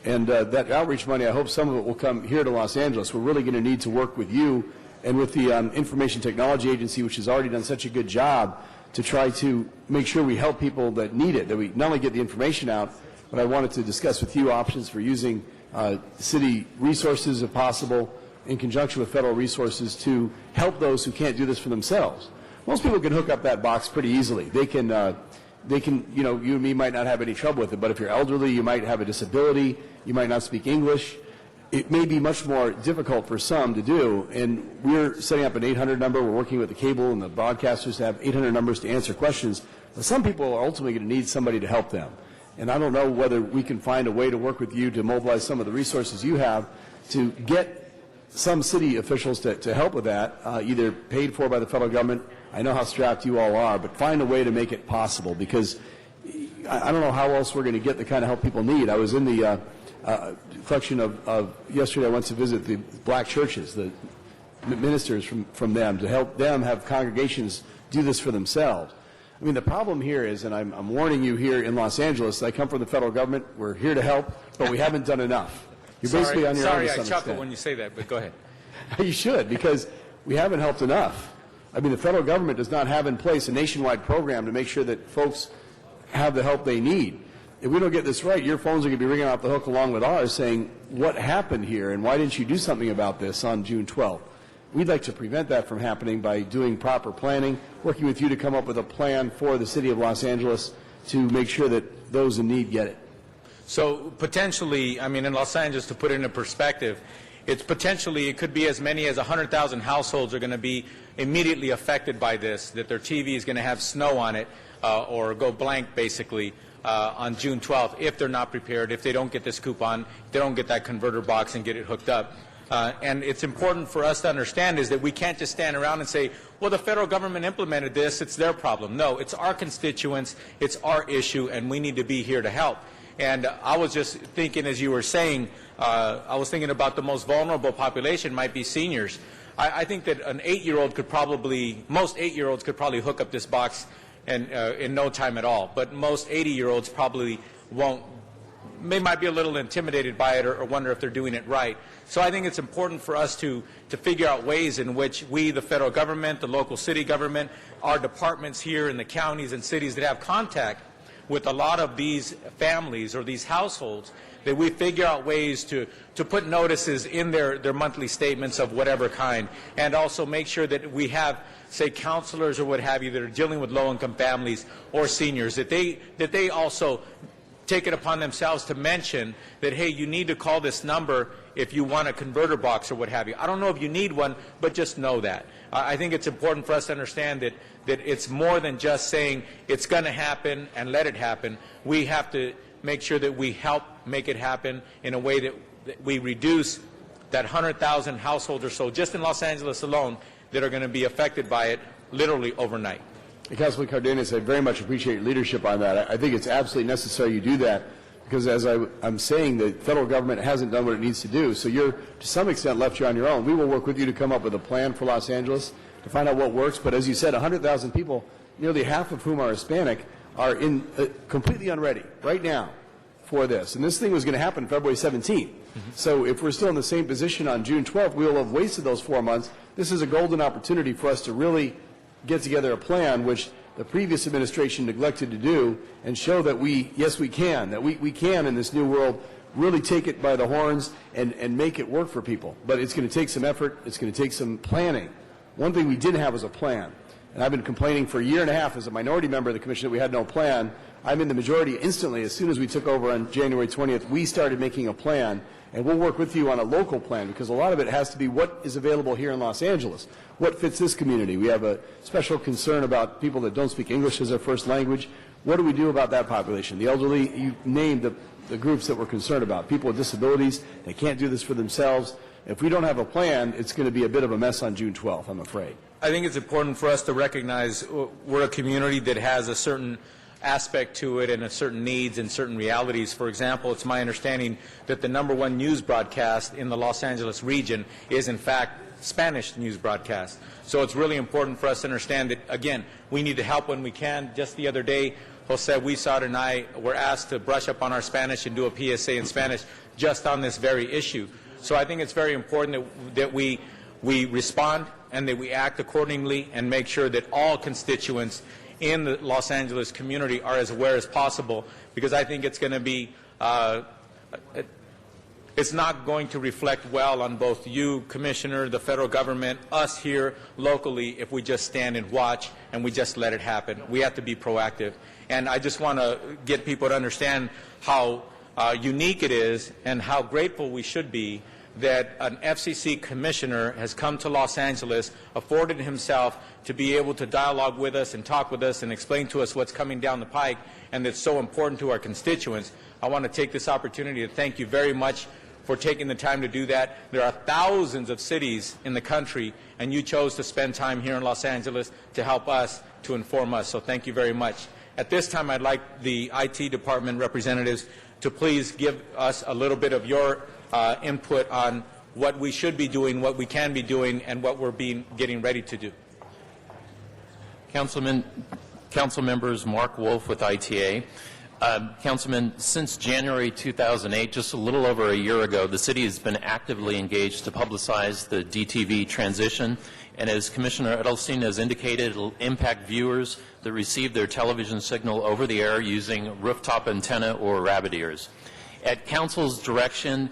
And that outreach money, I hope some of it will come here to Los Angeles. We're really going to need to work with you and with the Information Technology Agency, which has already done such a good job to try to make sure we help people that need it, that we not only get the information out, but I wanted to discuss with you options for using city resources, if possible, in conjunction with federal resources to help those who can't do this for themselves. Most people can hook up that box pretty easily. They can, you and me might not have any trouble with it, but if you're elderly, you might have a disability, you might not speak English, it may be much more difficult for some to do, and we're setting up an 800 number. We're working with the cable and the broadcasters to have 800 numbers to answer questions. But some people are ultimately going to need somebody to help them. And I don't know whether we can find a way to work with you to mobilize some of the resources you have to get some city officials to help with that, either paid for by the federal government. I know how strapped you all are, but find a way to make it possible, because I don't know how else we're going to get the kind of help people need. I was in the collection of yesterday. I went to visit the black churches, the ministers from them, to help them have congregations do this for themselves. I mean, the problem here is, and I'm warning you here in Los Angeles, I come from the federal government. We're here to help, but we haven't done enough. You're basically on your own to some Sorry, I chuckle extent. when you say that, but go ahead. You should, because we haven't helped enough. I mean, the federal government does not have in place a nationwide program to make sure that folks have the help they need. If we don't get this right, your phones are going to be ringing off the hook along with ours saying, what happened here, and why didn't you do something about this on June 12th? We'd like to prevent that from happening by doing proper planning, working with you to come up with a plan for the city of Los Angeles to make sure that those in need get it. So potentially, I mean, in Los Angeles, to put it into perspective, it could be as many as 100,000 households are going to be immediately affected by this, that their TV is going to have snow on it or go blank, basically, on June 12th, if they're not prepared, if they don't get this coupon, if they don't get that converter box and get it hooked up. And it's important for us to understand is that we can't just stand around and say, well, the federal government implemented this, it's their problem. No, it's our constituents, it's our issue, and we need to be here to help. And I was just thinking, as you were saying, I was thinking about the most vulnerable population might be seniors. I think that an 8-year-old could probably, most 8-year-olds could probably hook up this box in no time at all. But most 80-year-olds probably won't. They might be a little intimidated by it or wonder if they're doing it right. So I think it's important for us to figure out ways in which we, the federal government, the local city government, our departments here in the counties and cities that have contact with a lot of these families or these households, that we figure out ways to put notices in their monthly statements of whatever kind, and also make sure that we have, say, counselors or what have you that are dealing with low-income families or seniors, that they also take it upon themselves to mention that, hey, you need to call this number if you want a converter box or what have you. I don't know if you need one, but just know that. I think it's important for us to understand that it's more than just saying it's going to happen and let it happen. We have to make sure that we help make it happen in a way that we reduce that 100,000 households or so, just in Los Angeles alone, that are going to be affected by it literally overnight. Councilman Cardenas, I very much appreciate your leadership on that. I think it's absolutely necessary you do that, because as I'm saying, the federal government hasn't done what it needs to do. So you're, to some extent, left here on your own. We will work with you to come up with a plan for Los Angeles to find out what works. But as you said, 100,000 people, nearly half of whom are Hispanic, are completely unready right now for this. And this thing was going to happen February 17th. So if we're still in the same position on June 12th, we will have wasted those 4 months. This is a golden opportunity for us to really get together a plan, which the previous administration neglected to do, and show that yes, we can, that we can in this new world really take it by the horns and make it work for people. But it's going to take some effort. It's going to take some planning. One thing we didn't have was a plan. And I've been complaining for a year and a half as a minority member of the commission that we had no plan. I'm in the majority instantly. As soon as we took over on January 20th, we started making a plan. And we'll work with you on a local plan, because a lot of it has to be what is available here in Los Angeles. What fits this community? We have a special concern about people that don't speak English as their first language. What do we do about that population? The elderly, you named the groups that we're concerned about. People with disabilities, they can't do this for themselves. If we don't have a plan, it's going to be a bit of a mess on June 12th, I'm afraid. I think it's important for us to recognize we're a community that has a certain aspect to it and a certain needs and certain realities. For example, it's my understanding that the #1 news broadcast in the Los Angeles region is in fact Spanish news broadcast. So it's really important for us to understand that, again, we need to help when we can. Just the other day, Jose Huizar and I were asked to brush up on our Spanish and do a PSA in Spanish just on this very issue. So I think it's very important that we respond and that we act accordingly and make sure that all constituents in the Los Angeles community are as aware as possible, because I think it's going to be, it's not going to reflect well on both you, Commissioner, the federal government, us here locally, if we just stand and watch and we just let it happen. We have to be proactive. And I just want to get people to understand how unique it is and how grateful we should be that an FCC commissioner has come to Los Angeles, afforded himself to be able to dialogue with us and talk with us and explain to us what's coming down the pike and that's so important to our constituents. I want to take this opportunity to thank you very much for taking the time to do that. There are thousands of cities in the country, and you chose to spend time here in Los Angeles to help us, to inform us, so thank you very much. At this time, I'd like the IT department representatives to please give us a little bit of your input on what we should be doing, what we can be doing, and what we're getting ready to do. Council members, Mark Wolf with ITA. Councilman, since January 2008, just a little over a year ago, the city has been actively engaged to publicize the DTV transition, and as Commissioner Edelstein has indicated, it will impact viewers that receive their television signal over the air using rooftop antenna or rabbit ears. At Council's direction,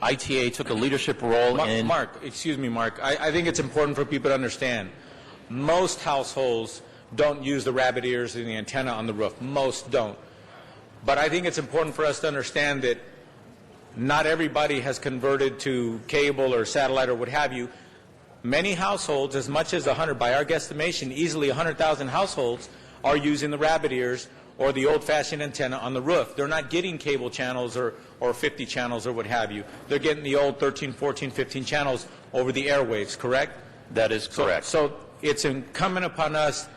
ITA took a leadership role in... Mark, I think it's important for people to understand. Most households don't use the rabbit ears and the antenna on the roof. Most don't. But I think it's important for us to understand that not everybody has converted to cable or satellite or what have you. Many households, as much as 100, by our guesstimation, easily 100,000 households are using the rabbit ears or the old-fashioned antenna on the roof. They're not getting cable channels or 50 channels or what have you. They're getting the old 13, 14, 15 channels over the airwaves, correct? That is correct. So it's incumbent upon us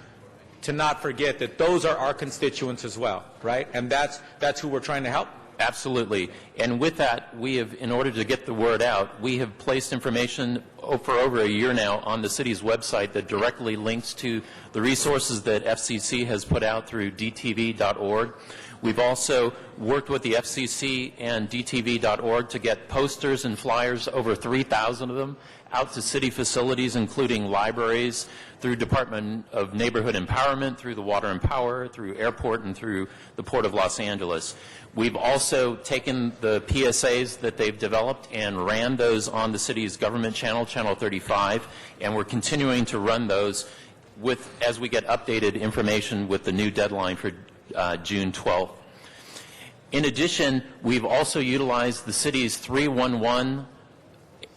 to not forget that those are our constituents as well, right? And that's who we're trying to help. Absolutely. And with that, we have, in order to get the word out, we have placed information for over a year now on the city's website that directly links to the resources that FCC has put out through dtv.org. We've also worked with the FCC and dtv.org to get posters and flyers, over 3,000 of them, out to city facilities, including libraries, through Department of Neighborhood Empowerment, through the Water and Power, through Airport, and through the Port of Los Angeles. We've also taken the PSAs that they've developed and ran those on the city's government channel, Channel 35, and we're continuing to run those as we get updated information with the new deadline for June 12th. In addition, we've also utilized the city's 311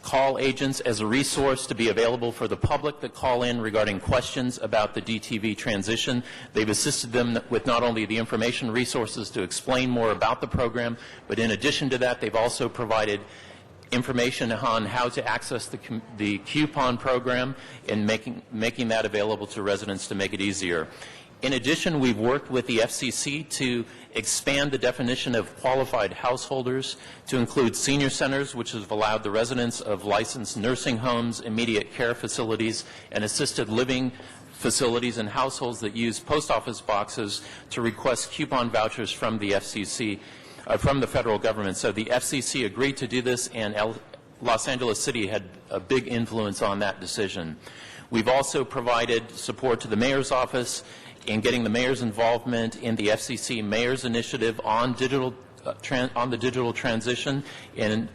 call agents as a resource to be available for the public that call in regarding questions about the DTV transition. They've assisted them with not only the information resources to explain more about the program, but in addition to that, they've also provided information on how to access the coupon program and making that available to residents to make it easier. In addition, we've worked with the FCC to expand the definition of qualified householders to include senior centers, which have allowed the residents of licensed nursing homes, immediate care facilities, and assisted living facilities and households that use post office boxes to request coupon vouchers from the FCC, from the federal government. So the FCC agreed to do this, and Los Angeles City had a big influence on that decision. We've also provided support to the mayor's office in getting the mayor's involvement in the FCC Mayor's Initiative on the digital transition. And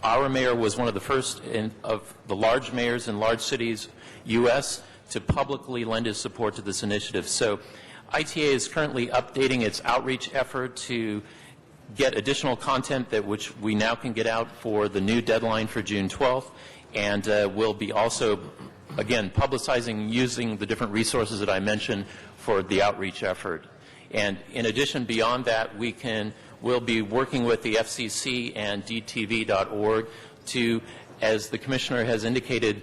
our mayor was one of the first of the large mayors in large cities, U.S., to publicly lend his support to this initiative. So ITA is currently updating its outreach effort to get additional content which we now can get out for the new deadline for June 12th, and we'll be also, again, publicizing using the different resources that I mentioned for the outreach effort. And in addition, beyond that, we'll be working with the FCC and DTV.org to, as the Commissioner has indicated,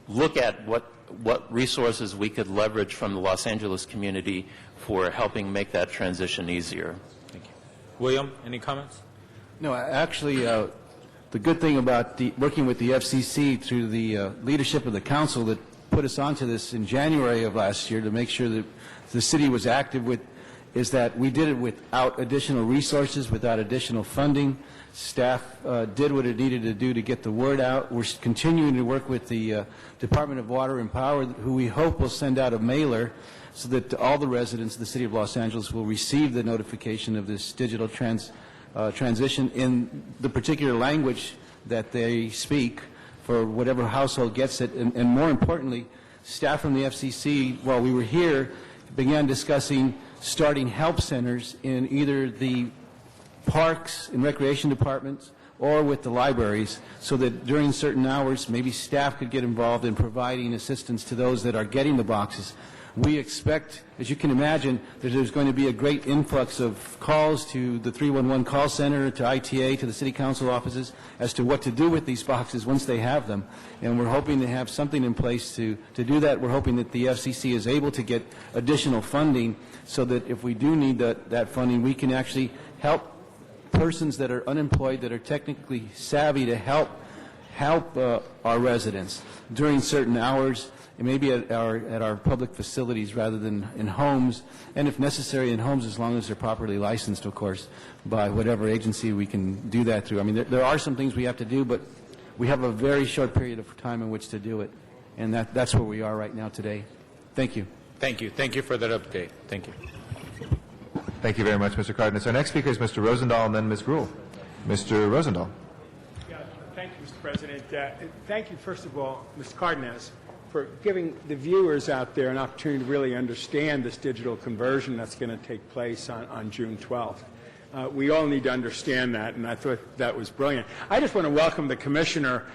look at what resources we could leverage from the Los Angeles community for helping make that transition easier. Thank you. William, any comments? No, actually, the good thing about working with the FCC through the leadership of the council that put us onto this in January of last year to make sure that the city was active with is that we did it without additional resources, without additional funding. Staff did what it needed to do to get the word out. We're continuing to work with the Department of Water and Power, who we hope will send out a mailer so that all the residents of the city of Los Angeles will receive the notification of this digital transition in the particular language that they speak for whatever household gets it. And more importantly, staff from the FCC, while we were here, began discussing starting help centers in either the parks and recreation departments or with the libraries, so that during certain hours, maybe staff could get involved in providing assistance to those that are getting the boxes. We expect, as you can imagine, that there's going to be a great influx of calls to the 311 call center, to ITA, to the city council offices, as to what to do with these boxes once they have them. And we're hoping to have something in place to do that. We're hoping that the FCC is able to get additional funding so that if we do need that funding, we can actually help persons that are unemployed, that are technically savvy, to help our residents during certain hours, and maybe at our public facilities rather than in homes, and if necessary in homes, as long as they're properly licensed, of course, by whatever agency we can do that through. I mean, there are some things we have to do, but we have a very short period of time in which to do it, and that's where we are right now today. Thank you. Thank you. Thank you for that update. Thank you. Thank you very much, Mr. Cardenas. Our next speaker is Mr. Rosendahl and then Ms. Gruhl. Mr. Rosendahl. Yeah, thank you, Mr. President. Thank you, first of all, Mr. Cardenas, for giving the viewers out there an opportunity to really understand this digital conversion that's going to take place on June 12th. We all need to understand that, and I thought that was brilliant. I just want to welcome the Commissioner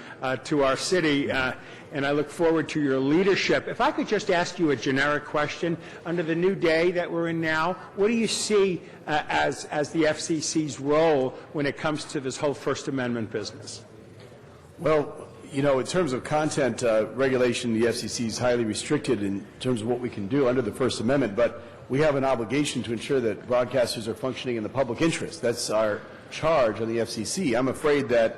to our city, and I look forward to your leadership. If I could just ask you a generic question, under the new day that we're in now, what do you see as the FCC's role when it comes to this whole First Amendment business? Well, you know, in terms of content regulation, the FCC is highly restricted in terms of what we can do under the First Amendment, but we have an obligation to ensure that broadcasters are functioning in the public interest. That's our charge on the FCC. I'm afraid that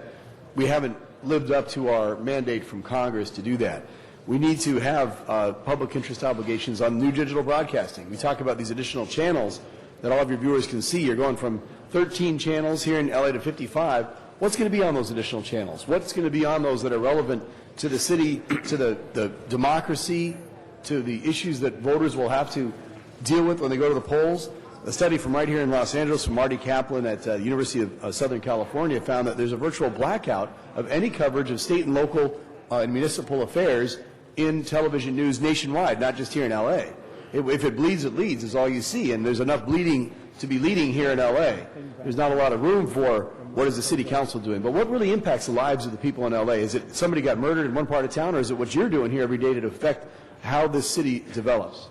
we haven't lived up to our mandate from Congress to do that. We need to have public interest obligations on new digital broadcasting. We talk about these additional channels that all of your viewers can see. You're going from 13 channels here in LA to 55. What's going to be on those additional channels? What's going to be on those that are relevant to the city, to the democracy, to the issues that voters will have to deal with when they go to the polls? A study from right here in Los Angeles from Marty Kaplan at the University of Southern California found that there's a virtual blackout of any coverage of state and local and municipal affairs in television news nationwide, not just here in L.A. If it bleeds, it leads is all you see, and there's enough bleeding to be leading here in L.A. There's not a lot of room for what is the city council doing. But what really impacts the lives of the people in L.A.? Is it somebody got murdered in one part of town, or is it what you're doing here every day to affect how this city develops?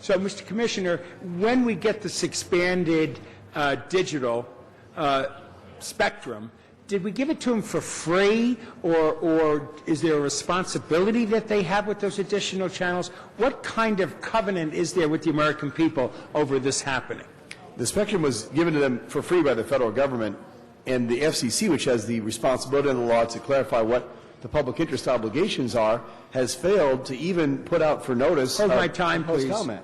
So, Mr. Commissioner, when we get this expanded digital spectrum, did we give it to them for free, or is there a responsibility that they have with those additional channels? What kind of covenant is there with the American people over this happening? The spectrum was given to them for free by the federal government, and the FCC, which has the responsibility under the law to clarify what the public interest obligations are, has failed to even put out for notice. Hold my time, please. Comment.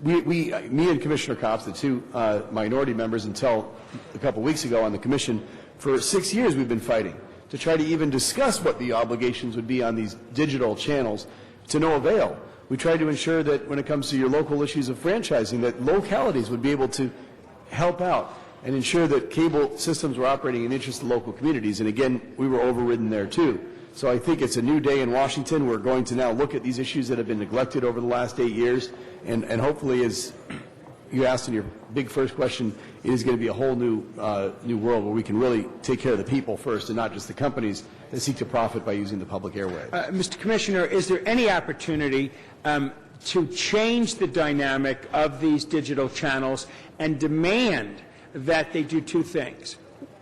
Me and Commissioner Copps, the two minority members, until a couple weeks ago on the commission, for 6 years we've been fighting to try to even discuss what the obligations would be on these digital channels, to no avail. We tried to ensure that when it comes to your local issues of franchising, that localities would be able to help out and ensure that cable systems were operating in the interest of local communities. And again, we were overridden there too. So I think it's a new day in Washington. We're going to now look at these issues that have been neglected over the last 8 years, and hopefully, as you asked in your big first question, it is going to be a whole new world where we can really take care of the people first and not just the companies that seek to profit by using the public airwaves. Mr. Commissioner, is there any opportunity to change the dynamic of these digital channels and demand that they do two things?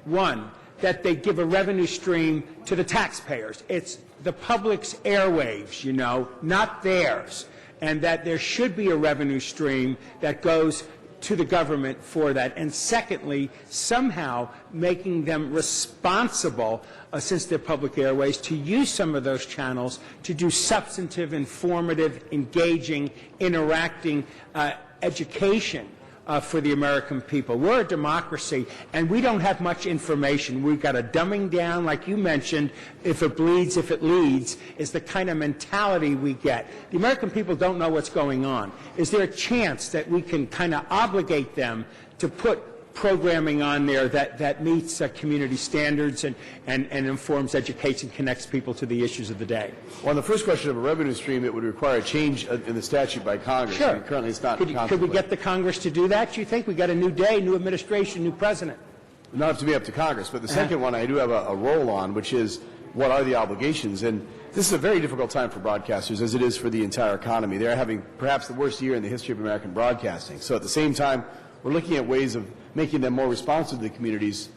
One, that they give a revenue stream to the taxpayers. It's the public's airwaves, you know, not theirs. And that there should be a revenue stream that goes to the government for that. And secondly, somehow making them responsible, since they're public airways, to use some of those channels to do substantive, informative, engaging, interacting education for the American people. We're a democracy, and we don't have much information. We've got a dumbing down, like you mentioned, if it bleeds, if it leads, is the kind of mentality we get. The American people don't know what's going on. Is there a chance that we can kind of obligate them to put programming on there that meets community standards and informs, educates, and connects people to the issues of the day? Well, on the first question of a revenue stream, it would require a change in the statute by Congress. Sure. I mean, currently, it's not Could we get the Congress to do that, do you think? We got a new day, new administration, new president. not to be up to Congress, but the second one I do have a role on, which is what are the obligations? And this is a very difficult time for broadcasters, as it is for the entire economy. They're having perhaps the worst year in the history of American broadcasting. So at the same time, we're looking at ways of making them more responsive to the communities.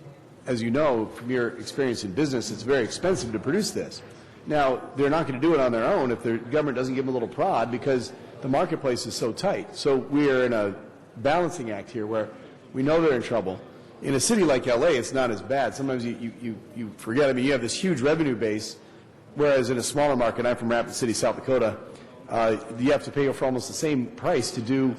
As you know, from your experience in business, it's very expensive to produce this. Now, they're not going to do it on their own if the government doesn't give them a little prod, because the marketplace is so tight. So we are in a balancing act here where we know they're in trouble. In a city like LA, it's not as bad. Sometimes you forget. I mean, you have this huge revenue base, whereas in a smaller market, I'm from Rapid City, South Dakota, you have to pay for almost the same price to do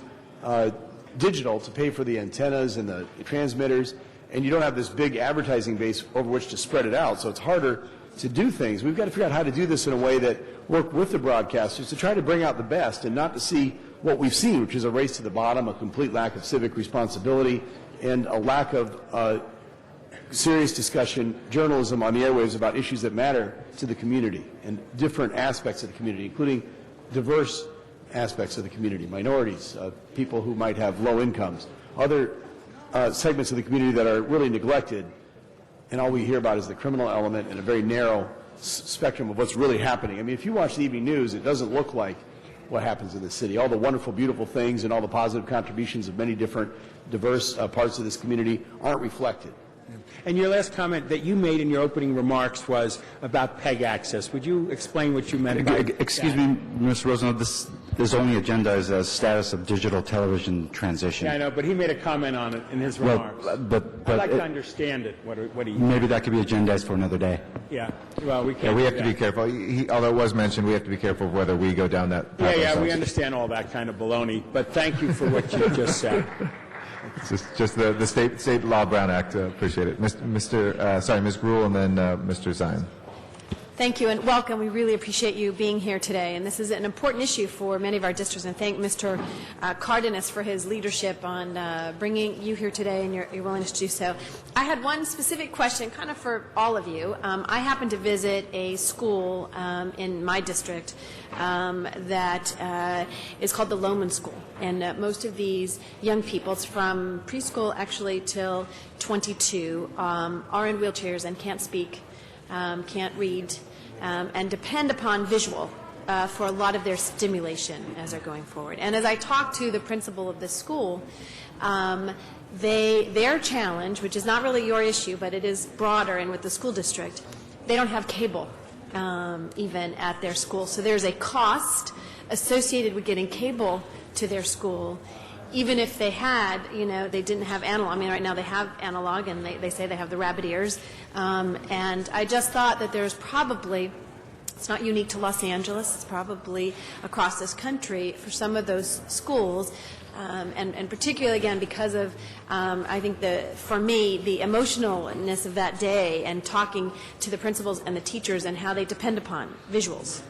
digital, to pay for the antennas and the transmitters, and you don't have this big advertising base over which to spread it out, so it's harder to do things. We've got to figure out how to do this in a way that work with the broadcasters to try to bring out the best and not to see what we've seen, which is a race to the bottom, a complete lack of civic responsibility, and a lack of serious discussion, journalism on the airwaves about issues that matter to the community and different aspects of the community, including diverse aspects of the community, minorities, people who might have low incomes, other segments of the community that are really neglected, and all we hear about is the criminal element and a very narrow spectrum of what's really happening. I mean, if you watch the evening news, it doesn't look like what happens in the city. All the wonderful, beautiful things and all the positive contributions of many different diverse parts of this community aren't reflected. And your last comment that you made in your opening remarks was about PEG access. Would you explain what you meant by Excuse me, Mr. Rosenthal, this is only agendized as status of digital television transition. Yeah, I know, but he made a comment on it in his remarks. But I'd like to understand it, what he... Maybe that could be agendized for another day. Yeah, well, we can't Yeah, we have do to that. be careful. Although it was mentioned, we have to be careful of whether we go down that path Yeah, ourselves. we understand all that kind of baloney, but thank you for what you just said. It's just the State Law Brown Act. Appreciate it. Ms. Gruhl, and then Mr. Zion. Thank you and welcome. We really appreciate you being here today. And this is an important issue for many of our districts. And thank Mr. Cardenas for his leadership on bringing you here today and your willingness to do so. I had one specific question kind of for all of you. I happened to visit a school in my district that is called the Lohman School. And most of these young people, it's from preschool actually till 22, are in wheelchairs and can't speak, can't read, and depend upon visual for a lot of their stimulation as they're going forward. And as I talked to the principal of this school, their challenge, which is not really your issue, but it is broader and with the school district, they don't have cable even at their school. So there's a cost associated with getting cable to their school. Even if they had, they didn't have analog. I mean, right now they have analog, and they say they have the rabbit ears. And I just thought that there's probably, it's not unique to Los Angeles, it's probably across this country for some of those schools, and particularly, again, because of, I think, for me, the emotionalness of that day and talking to the principals and the teachers and how they depend upon visuals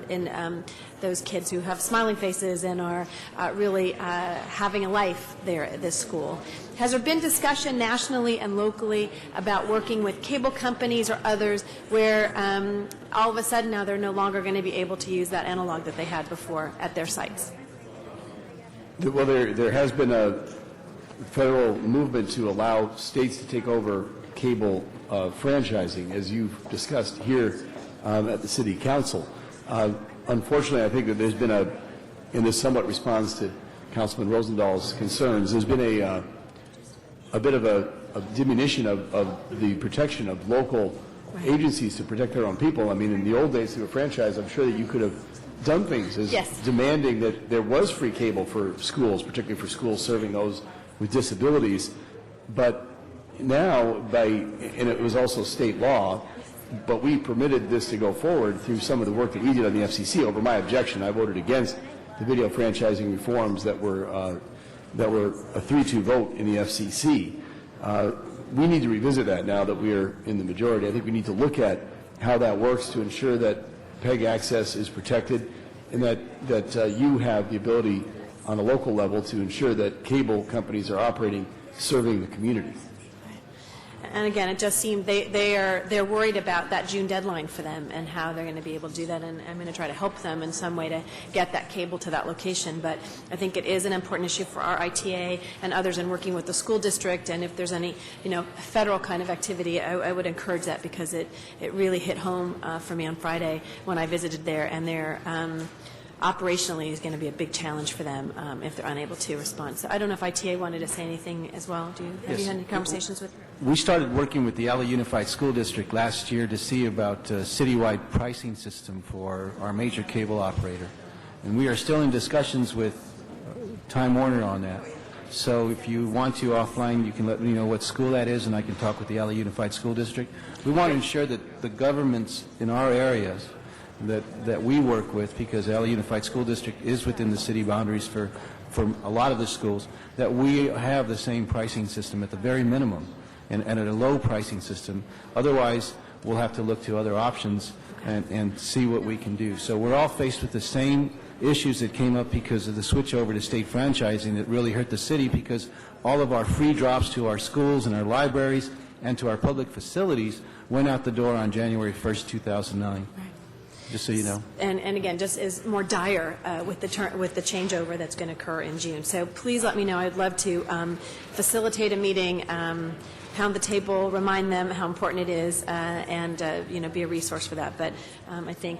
in those kids who have smiling faces and are really having a life there at this school. Has there been discussion nationally and locally about working with cable companies or others where all of a sudden now they're no longer going to be able to use that analog that they had before at their sites? Well, there has been a federal movement to allow states to take over cable franchising, as you've discussed here at the City Council. Unfortunately, I think that there's been in this somewhat response to Councilman Rosenthal's concerns, there's been a bit of a diminution of the protection of local agencies to protect their own people. I mean, in the old days through a franchise, I'm sure that you could have done things as demanding that there was free cable for schools, particularly for schools serving those with disabilities. But now, and it was also state law, but we permitted this to go forward through some of the work that we did on the FCC. Over my objection, I voted against the video franchising reforms that were a 3-2 vote in the FCC. We need to revisit that now that we are in the majority. I think we need to look at how that works to ensure that PEG access is protected and that you have the ability on a local level to ensure that cable companies are operating, serving the community. And again, it just seemed they're worried about that June deadline for them and how they're going to be able to do that. And I'm going to try to help them in some way to get that cable to that location. But I think it is an important issue for our ITA and others in working with the school district. And if there's any, federal kind of activity, I would encourage that, because it really hit home for me on Friday when I visited there. And they're operationally is going to be a big challenge for them if they're unable to respond. So I don't know if ITA wanted to say anything as well. Have you had any conversations with? We started working with the LA Unified School District last year to see about a citywide pricing system for our major cable operator. And we are still in discussions with Time Warner on that. So if you want to offline, you can let me know what school that is, and I can talk with the LA Unified School District. We want to ensure that the governments in our areas that we work with, because LA Unified School District is within the city boundaries for a lot of the schools, that we have the same pricing system at the very minimum and at a low pricing system. Otherwise, we'll have to look to other options and see what we can do. So we're all faced with the same issues that came up because of the switch over to state franchising that really hurt the city, because all of our free drops to our schools and our libraries and to our public facilities went out the door on January 1st, 2009. Just so you know. And again, just is more dire with the changeover that's going to occur in June. So please let me know. I'd love to facilitate a meeting, pound the table, remind them how important it is, and be a resource for that. But I think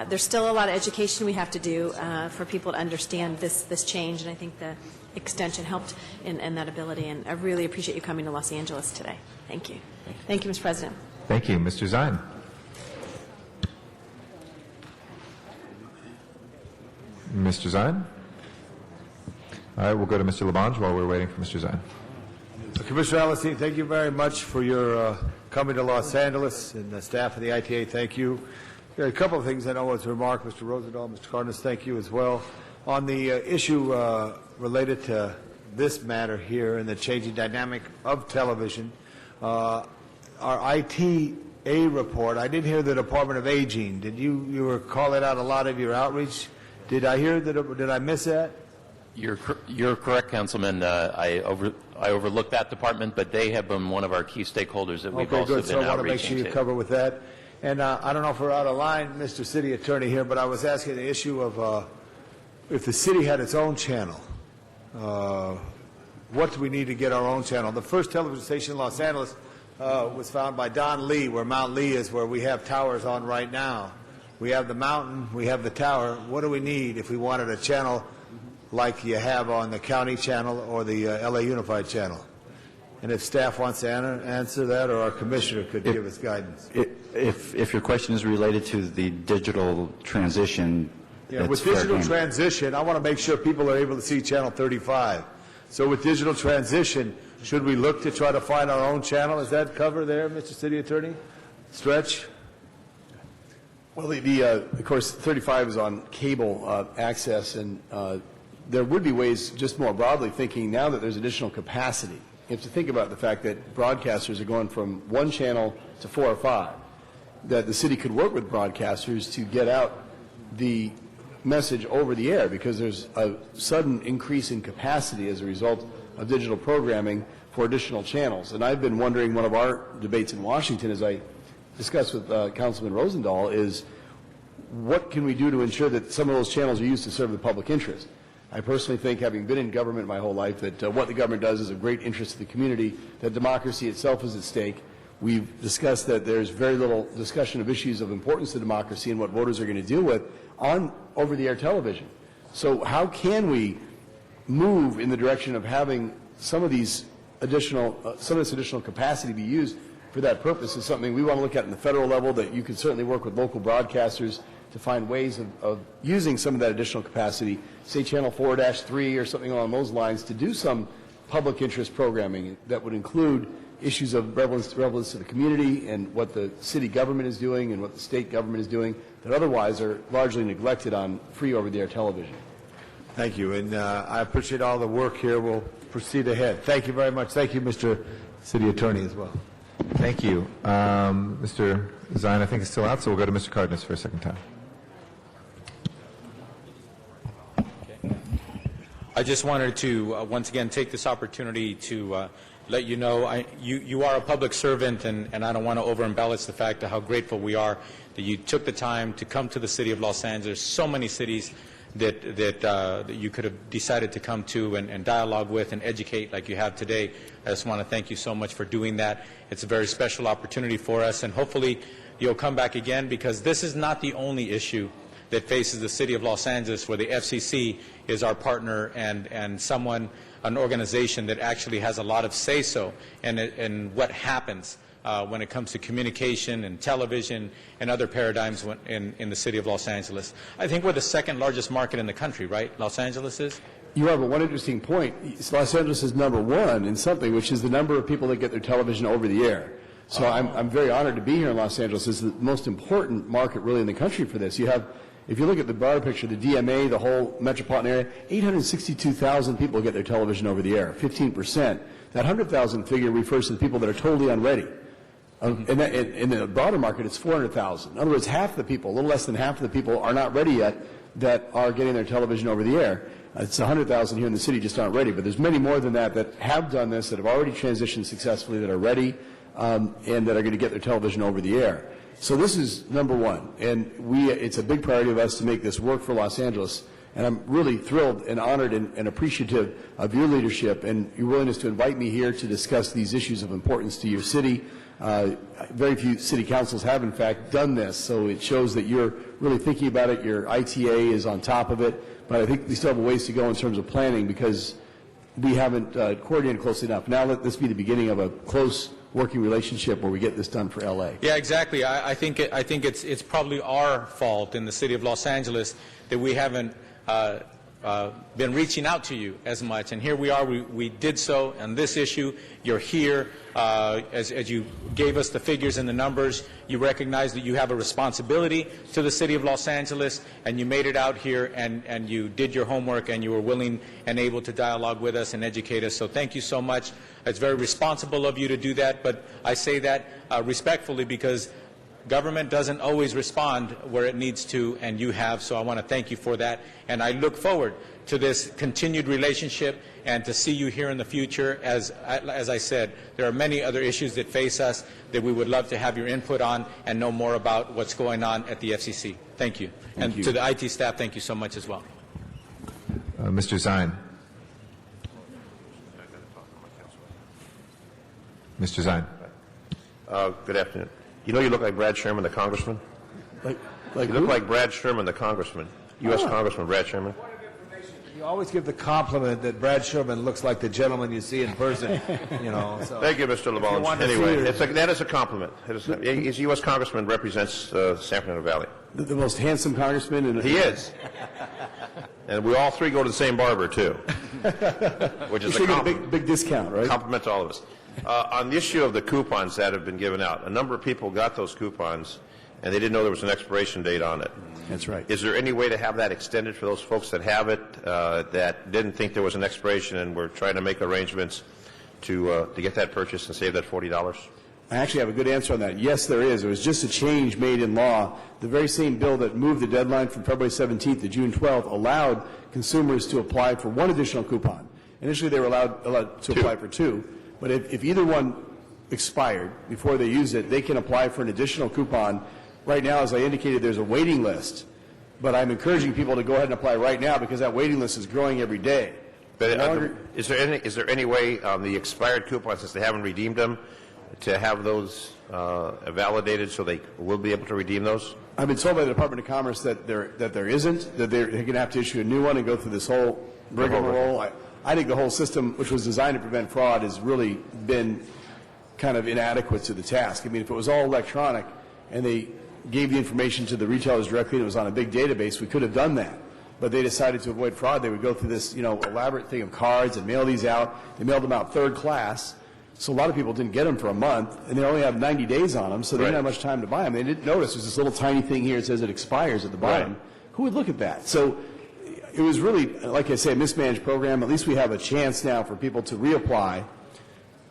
there's still a lot of education we have to do for people to understand this change, and I think the extension helped in that ability. And I really appreciate you coming to Los Angeles today. Thank you. Thank you, Mr. President. Thank you. Mr. Zine. Mr. Zine? All right, we'll go to Mr. Labange while we're waiting for Mr. Zine. Commissioner Allenstein, thank you very much for your coming to Los Angeles, and the staff of the ITA, thank you. There are a couple of things I know to remark. Mr. Rosendahl, Mr. Cardenas, thank you as well. On the issue related to this matter here and the changing dynamic of television, our ITA report, I did hear the Department of Aging. Did you were calling out a lot of your outreach? Did I hear that? Did I miss that? You're correct, Councilman. I overlooked that department, but they have been one of our key stakeholders that we've also good. been So I want to make outreaching sure you cover with that. And I don't know if we're out of line, Mr. City Attorney here, but I was asking the issue of if the city had its own channel, what do we need to get our own channel? The first television station in Los Angeles was found by Don Lee, where Mount Lee is, where we have towers on right now. We have the mountain, we have the tower. What do we need if we wanted a channel like you have on the county channel or the LA Unified channel? And if staff wants to answer that, or our commissioner could give us guidance. If your question is related to the digital transition, yeah, with digital transition, I want to make sure people are able to see Channel 35. So with digital transition, should we look to try to find our own channel? Is that covered there, Mr. City Attorney? Stretch? Well, of course, 35 is on cable access, and there would be ways, just more broadly thinking, now that there's additional capacity. You have to think about the fact that broadcasters are going from one channel to 4 or 5, that the city could work with broadcasters to get out the message over the air, because there's a sudden increase in capacity as a result of digital programming for additional channels. And I've been wondering, one of our debates in Washington, as I discussed with Councilman Rosendahl, is what can we do to ensure that some of those channels are used to serve the public interest? I personally think, having been in government my whole life, that what the government does is of great interest to the community, that democracy itself is at stake. We've discussed that there's very little discussion of issues of importance to democracy and what voters are going to deal with on over-the-air television. So how can we move in the direction of having some of these additional, some of this additional capacity be used for that purpose? Is something we want to look at in the federal level, that you can certainly work with local broadcasters to find ways of using some of that additional capacity, say Channel 4-3 or something along those lines, to do some public interest programming that would include issues of relevance to the community and what the city government is doing and what the state government is doing that otherwise are largely neglected on free over-the-air television. Thank you, and I appreciate all the work here. We'll proceed ahead. Thank you very much. Thank you, Mr. City Attorney, as well. Thank you. Mr. Zine, I think, is still out, so we'll go to Mr. Cardenas for a second time. I just wanted to once again take this opportunity to let you know, you are a public servant, and I don't want to over-embellish the fact of how grateful we are that you took the time to come to the city of Los Angeles. So many cities that you could have decided to come to and dialogue with and educate like you have today. I just want to thank you so much for doing that. It's a very special opportunity for us, and hopefully you'll come back again, because this is not the only issue that faces the city of Los Angeles, where the FCC is our partner and an organization that actually has a lot of say-so in what happens when it comes to communication and television and other paradigms in the city of Los Angeles. I think we're the second largest market in the country, right? Los Angeles is? You are, but one interesting point, Los Angeles is number one in something, which is the number of people that get their television over the air. So I'm very honored to be here in Los Angeles. It's the most important market really in the country for this. You have, if you look at the broader picture, the DMA, the whole metropolitan area, 862,000 people get their television over the air, 15%. That 100,000 figure refers to the people that are totally unready. In the broader market, it's 400,000. In other words, half the people, a little less than half of the people are not ready yet that are getting their television over the air. It's 100,000 here in the city just aren't ready, but there's many more than that that have done this, that have already transitioned successfully, that are ready, and that are going to get their television over the air. So this is number one, and it's a big priority of us to make this work for Los Angeles. And I'm really thrilled and honored and appreciative of your leadership and your willingness to invite me here to discuss these issues of importance to your city. Very few city councils have, in fact, done this, so it shows that you're really thinking about it. Your ITA is on top of it, but I think we still have a ways to go in terms of planning because we haven't coordinated closely enough. Now let this be the beginning of a close working relationship where we get this done for LA. Yeah, exactly. I think it's probably our fault in the city of Los Angeles that we haven't been reaching out to you as much, and here we are. We did so on this issue. You're here. As you gave us the figures and the numbers, you recognize that you have a responsibility to the city of Los Angeles, and you made it out here, and you did your homework, and you were willing and able to dialogue with us and educate us. So thank you so much. It's very responsible of you to do that, but I say that respectfully because government doesn't always respond where it needs to, and you have, so I want to thank you for that. And I look forward to this continued relationship and to see you here in the future. As I said, there are many other issues that face us that we would love to have your input on and know more about what's going on at the FCC. Thank you. Thank you. To the IT staff, thank you so much as well. Mr. Zine. Mr. Zine. Good afternoon. You know you look like Brad Sherman, the congressman? Like you look like Brad Sherman, the congressman. U.S. Congressman Brad Sherman. You always give the compliment that Brad Sherman looks like the gentleman you see in person, you know. So. Thank you, Mr. LeBon. Anyway, that is a compliment. He's a U.S. Congressman, represents San Fernando Valley. The most handsome congressman. He is. And we all three go to the same barber, too. Which is a big discount, right? Compliment to all of us. On the issue of the coupons that have been given out, a number of people got those coupons, and they didn't know there was an expiration date on it. That's right. Is there any way to have that extended for those folks that have it, that didn't think there was an expiration and were trying to make arrangements to get that purchase and save that $40? I actually have a good answer on that. Yes, there is. It was just a change made in law. The very same bill that moved the deadline from February 17th to June 12th allowed consumers to apply for one additional coupon. Initially, they were allowed to apply for two. But if either one expired before they use it, they can apply for an additional coupon. Right now, as I indicated, there's a waiting list. But I'm encouraging people to go ahead and apply right now because that waiting list is growing every day. But is there any way on the expired coupons, since they haven't redeemed them, to have those validated so they will be able to redeem those? I've been told by the Department of Commerce that there isn't, that they're going to have to issue a new one and go through this whole rigmarole. I think the whole system, which was designed to prevent fraud, has really been kind of inadequate to the task. I mean, if it was all electronic and they gave the information to the retailers directly and it was on a big database, we could have done that. But they decided to avoid fraud. They would go through this, elaborate thing of cards and mail these out. They mailed them out third class. So a lot of people didn't get them for a month, and they only have 90 days on them, so they didn't have much time to buy them. They didn't notice there's this little tiny thing here that says it expires at the bottom. Right. Who would look at that? So it was really, like I say, a mismanaged program. At least we have a chance now for people to reapply.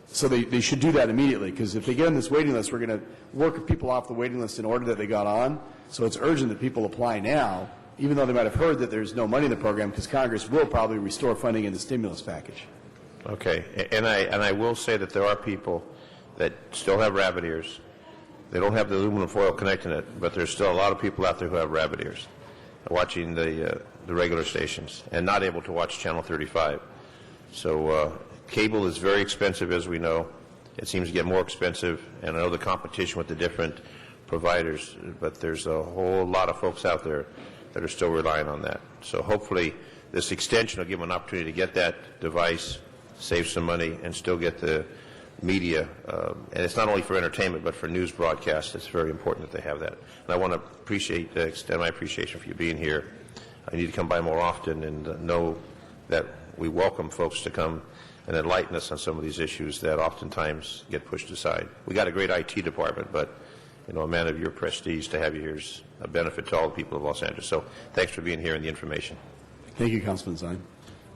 So they should do that immediately, because if they get on this waiting list, we're going to work people off the waiting list in order that they got on. So it's urgent that people apply now, even though they might have heard that there's no money in the program, because Congress will probably restore funding in the stimulus package. Okay, and I will say that there are people that still have rabbit ears. They don't have the aluminum foil connecting it, but there's still a lot of people out there who have rabbit ears watching the regular stations and not able to watch Channel 35. So cable is very expensive, as we know. It seems to get more expensive, and I know the competition with the different providers, but there's a whole lot of folks out there that are still relying on that. So hopefully this extension will give them an opportunity to get that device, save some money, and still get the media. And it's not only for entertainment, but for news broadcasts. It's very important that they have that. And I want to extend my appreciation for you being here. I need to come by more often and know that we welcome folks to come and enlighten us on some of these issues that oftentimes get pushed aside. We got a great IT department, but you know, a man of your prestige, to have you here is a benefit to all the people of Los Angeles. So thanks for being here and the information. Thank you, Councilman Zine.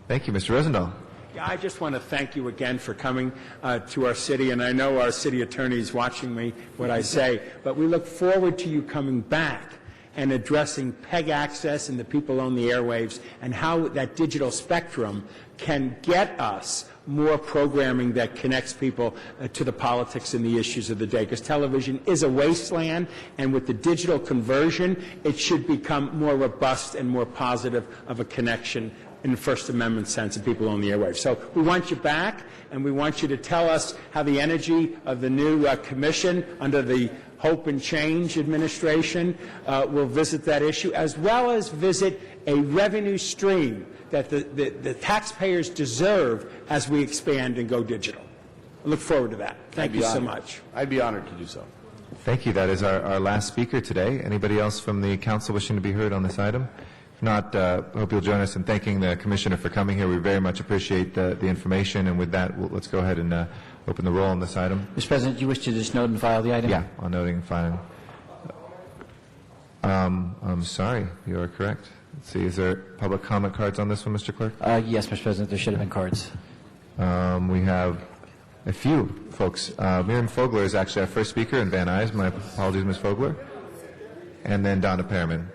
Thank you, Mr. Rosendahl. Yeah, I just want to thank you again for coming to our city, and I know our city attorney is watching me, what I say, but we look forward to you coming back and addressing PEG access and the people on the airwaves and how that digital spectrum can get us more programming that connects people to the politics and the issues of the day. Because television is a wasteland, and with the digital conversion, it should become more robust and more positive of a connection in the First Amendment sense of people on the airwaves. So we want you back, and we want you to tell us how the energy of the new commission under the Hope and Change administration will visit that issue, as well as visit a revenue stream that the taxpayers deserve as we expand and go digital. I look forward to that. Thank you so much. I'd be honored to do so. Thank you. That is our last speaker today. Anybody else from the council wishing to be heard on this item? If not, I hope you'll join us in thanking the Commissioner for coming here. We very much appreciate the information, and with that, let's go ahead and open the roll on this item. Mr. President, you wish to just note and file the item? Yeah, on noting and filing. I'm sorry, you are correct. Let's see, is there public comment cards on this one, Mr. Clerk? Yes, Mr. President, there should have been cards. We have a few folks. Miriam Fogler is actually our first speaker, and Van Nuys. My apologies, Ms. Fogler. And then Donna Pearman.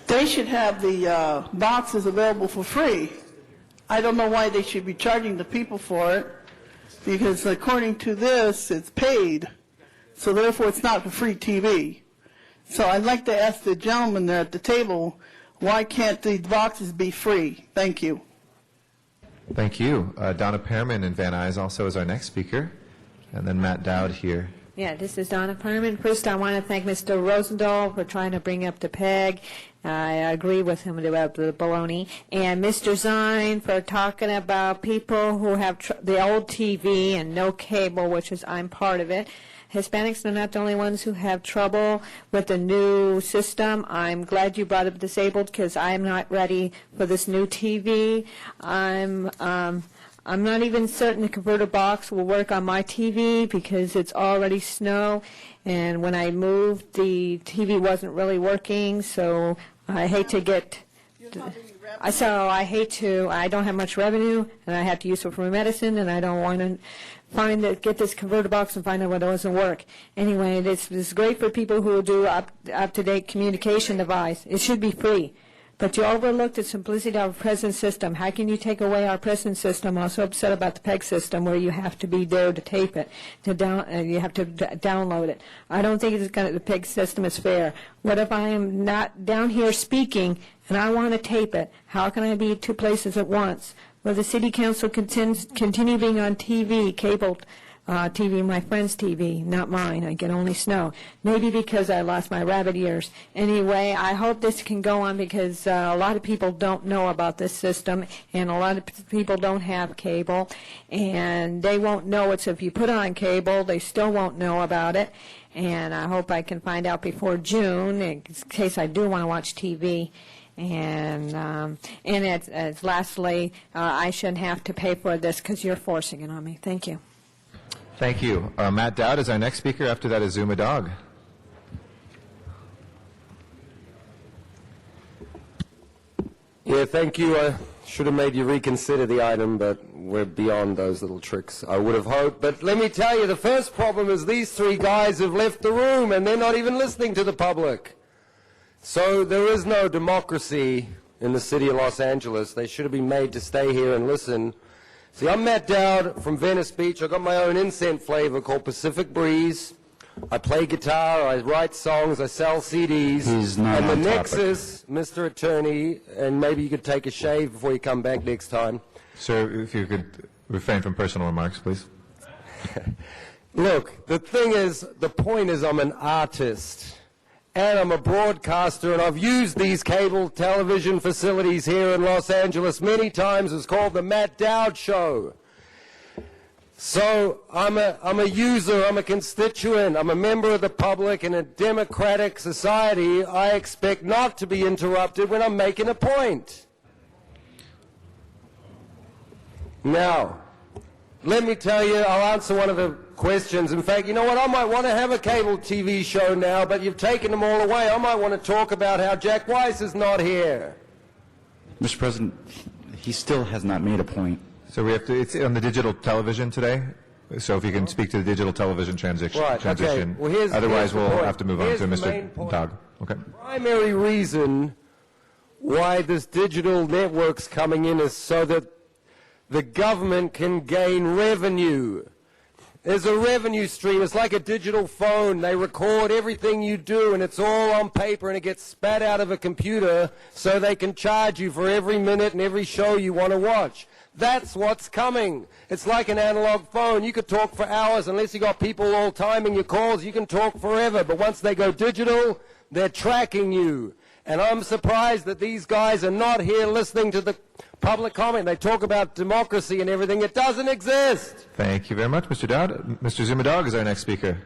They should have the boxes available for free. I don't know why they should be charging the people for it, because according to this, it's paid. So therefore, it's not for free TV. So I'd like to ask the gentleman there at the table, why can't the boxes be free? Thank you. Thank you. Donna Pearman and Van Nuys also is our next speaker. And then Matt Dowd here. Yeah, this is Donna Pearman. First, I want to thank Mr. Rosendahl for trying to bring up the PEG. I agree with him about the baloney. And Mr. Zine for talking about people who have the old TV and no cable, which is I'm part of it. Hispanics are not the only ones who have trouble with the new system. I'm glad you brought up disabled because I'm not ready for this new TV. I'm not even certain the converter box will work on my TV because it's already snow, and when I moved, the TV wasn't really working, so I hate to get... I don't have much revenue, and I have to use it for my medicine, and I don't want to get this converter box and find out what doesn't work. Anyway, this is great for people who will do up-to-date communication device. It should be free. But you overlooked the simplicity of our present system. How can you take away our present system? I'm so upset about the PEG system where you have to be there to tape it, you have to download it. I don't think the PEG system is fair. What if I am not down here speaking and I want to tape it? How can I be at two places at once? Will the city council continue being on TV, cable TV, my friend's TV, not mine? I get only snow. Maybe because I lost my rabbit ears. Anyway, I hope this can go on because a lot of people don't know about this system, and a lot of people don't have cable, and they won't know it. So if you put on cable, they still won't know about it. And I hope I can find out before June in case I do want to watch TV. And as lastly, I shouldn't have to pay for this because you're forcing it on me. Thank you. Thank you. Matt Dowd is our next speaker. After that is Zuma Dog. Yeah, thank you. I should have made you reconsider the item, but we're beyond those little tricks, I would have hoped. But let me tell you, the first problem is these three guys have left the room, and they're not even listening to the public. So there is no democracy in the city of Los Angeles. They should have been made to stay here and listen. See, I'm Matt Dowd from Venice Beach. I've got my own incense flavor called Pacific Breeze. I play guitar, I write songs, I sell CDs. He's not and the on topic. Nexus, Mr. Attorney, and maybe you could take a shave before you come back next time. Sir, if you could refrain from personal remarks, please. Look, the thing is, the point is I'm an artist, and I'm a broadcaster, and I've used these cable television facilities here in Los Angeles many times. It's called the Matt Dowd Show. So I'm a user, I'm a constituent, I'm a member of the public. In a democratic society, I expect not to be interrupted when I'm making a point. Now, let me tell you, I'll answer one of the questions. In fact, you know what, I might want to have a cable TV show now, but you've taken them all away. I might want to talk about how Jack Weiss is not here. Mr. President, he still has not made a point. So we have to, it's on the digital television today, so if you can speak to the digital television transition. Right, okay. Well, here's Otherwise, the we'll point. have to move Here's on to the main Mr. point. Dog. Okay. Primary reason why this digital network's coming in is so that the government can gain revenue. There's a revenue stream. It's like a digital phone. They record everything you do, and it's all on paper, and it gets spat out of a computer so they can charge you for every minute and every show you want to watch. That's what's coming. It's like an analog phone. You could talk for hours unless you got people all timing your calls. You can talk forever, but once they go digital, they're tracking you. And I'm surprised that these guys are not here listening to the public comment. They talk about democracy and everything. It doesn't exist. Thank you very much, Mr. Dowd. Mr. Zumadog is our next speaker.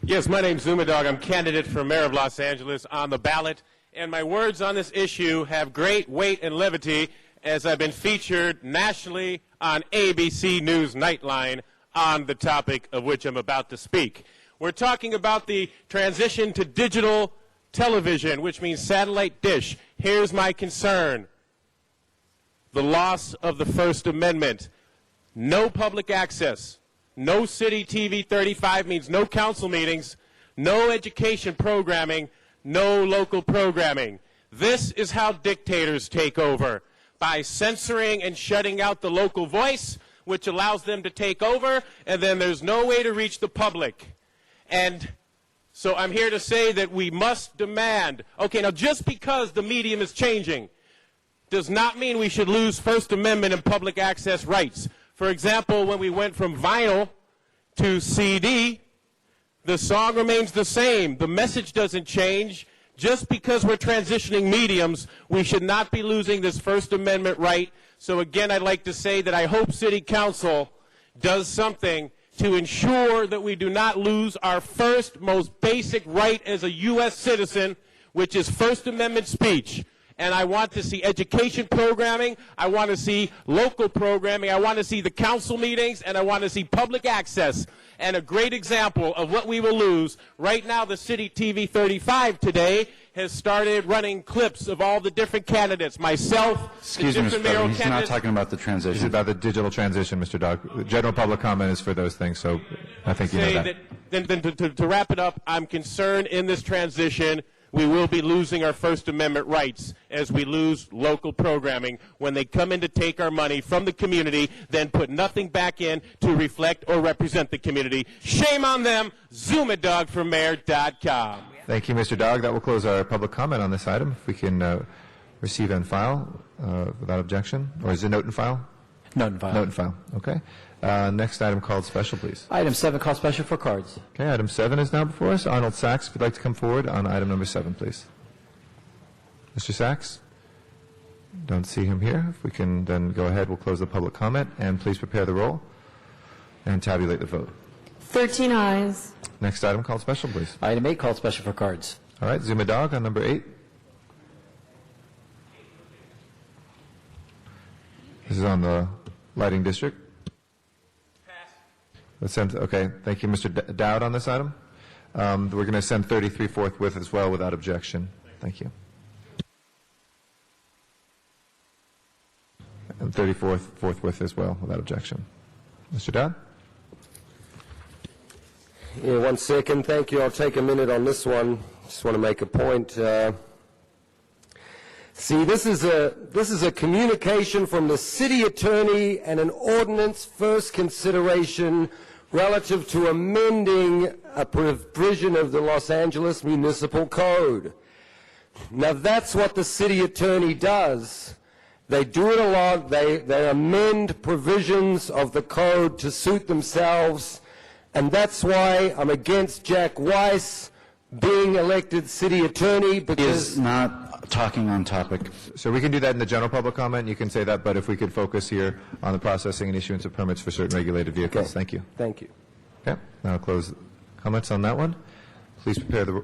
Yes, my name's Zumadog. I'm candidate for mayor of Los Angeles on the ballot, and my words on this issue have great weight and levity as I've been featured nationally on ABC News Nightline on the topic of which I'm about to speak. We're talking about the transition to digital television, which means satellite dish. Here's my concern: the loss of the First Amendment. No public access. No city TV 35 means no council meetings, no education programming, no local programming. This is how dictators take over, by censoring and shutting out the local voice, which allows them to take over, and then there's no way to reach the public. And so I'm here to say that we must demand, okay, now just because the medium is changing does not mean we should lose First Amendment and public access rights. For example, when we went from vinyl to CD, the song remains the same. The message doesn't change. Just because we're transitioning mediums, we should not be losing this First Amendment right. So again, I'd like to say that I hope City Council does something to ensure that we do not lose our first, most basic right as a U.S. citizen, which is First Amendment speech. And I want to see education programming, I want to see local programming, I want to see the council meetings, and I want to see public access. And a great example of what we will lose, right now the City TV 35 today has started running clips of all the different candidates, myself, Excuse the me, Mr. different mayoral President, he's not candidates. talking about the transition. This is about the digital transition, Mr. Dog. The general public comment is for those things, so I think you know Say that. to wrap it up, I'm concerned in this transition we will be losing our First Amendment rights as we lose local programming when they come in to take our money from the community, then put nothing back in to reflect or represent the community. Shame on them. Zumadog4mayor.com. Thank you, Mr. Dog. That will close our public comment on this item. If we can receive and file without objection. Or is it note and file? Note and file. Note and file. Okay. Next item called special, please. Item 7, call special for cards. Okay, item 7 is now before us. Arnold Sachs, if you'd like to come forward on item number 7, please. Mr. Sachs? Don't see him here. If we can then go ahead, we'll close the public comment, and please prepare the roll and tabulate the vote. 13 ayes. Next item called special, please. Item 8, called special for cards. All right, Zumadog on number 8. This is on the lighting district. Let's send, okay, thank you, Mr. Dowd on this item. We're going to send 33 forthwith as well without objection. Thank you. And 34 forthwith as well without objection. Mr. Dowd? Yeah, 1 second. Thank you. I'll take a minute on this one. just want to make a point. See, this is a communication from the city attorney and an ordinance first consideration relative to amending a provision of the Los Angeles Municipal Code. Now, that's what the city attorney does. They do it a lot. They amend provisions of the code to suit themselves, and that's why I'm against Jack Weiss being elected city attorney, because... Is not talking on topic. So we can do that in the general public comment. You can say that, but if we could focus here on the processing and issuance of permits for certain regulated vehicles. Okay. Thank you. Thank you. Okay, now I'll close comments on that one. Please prepare the...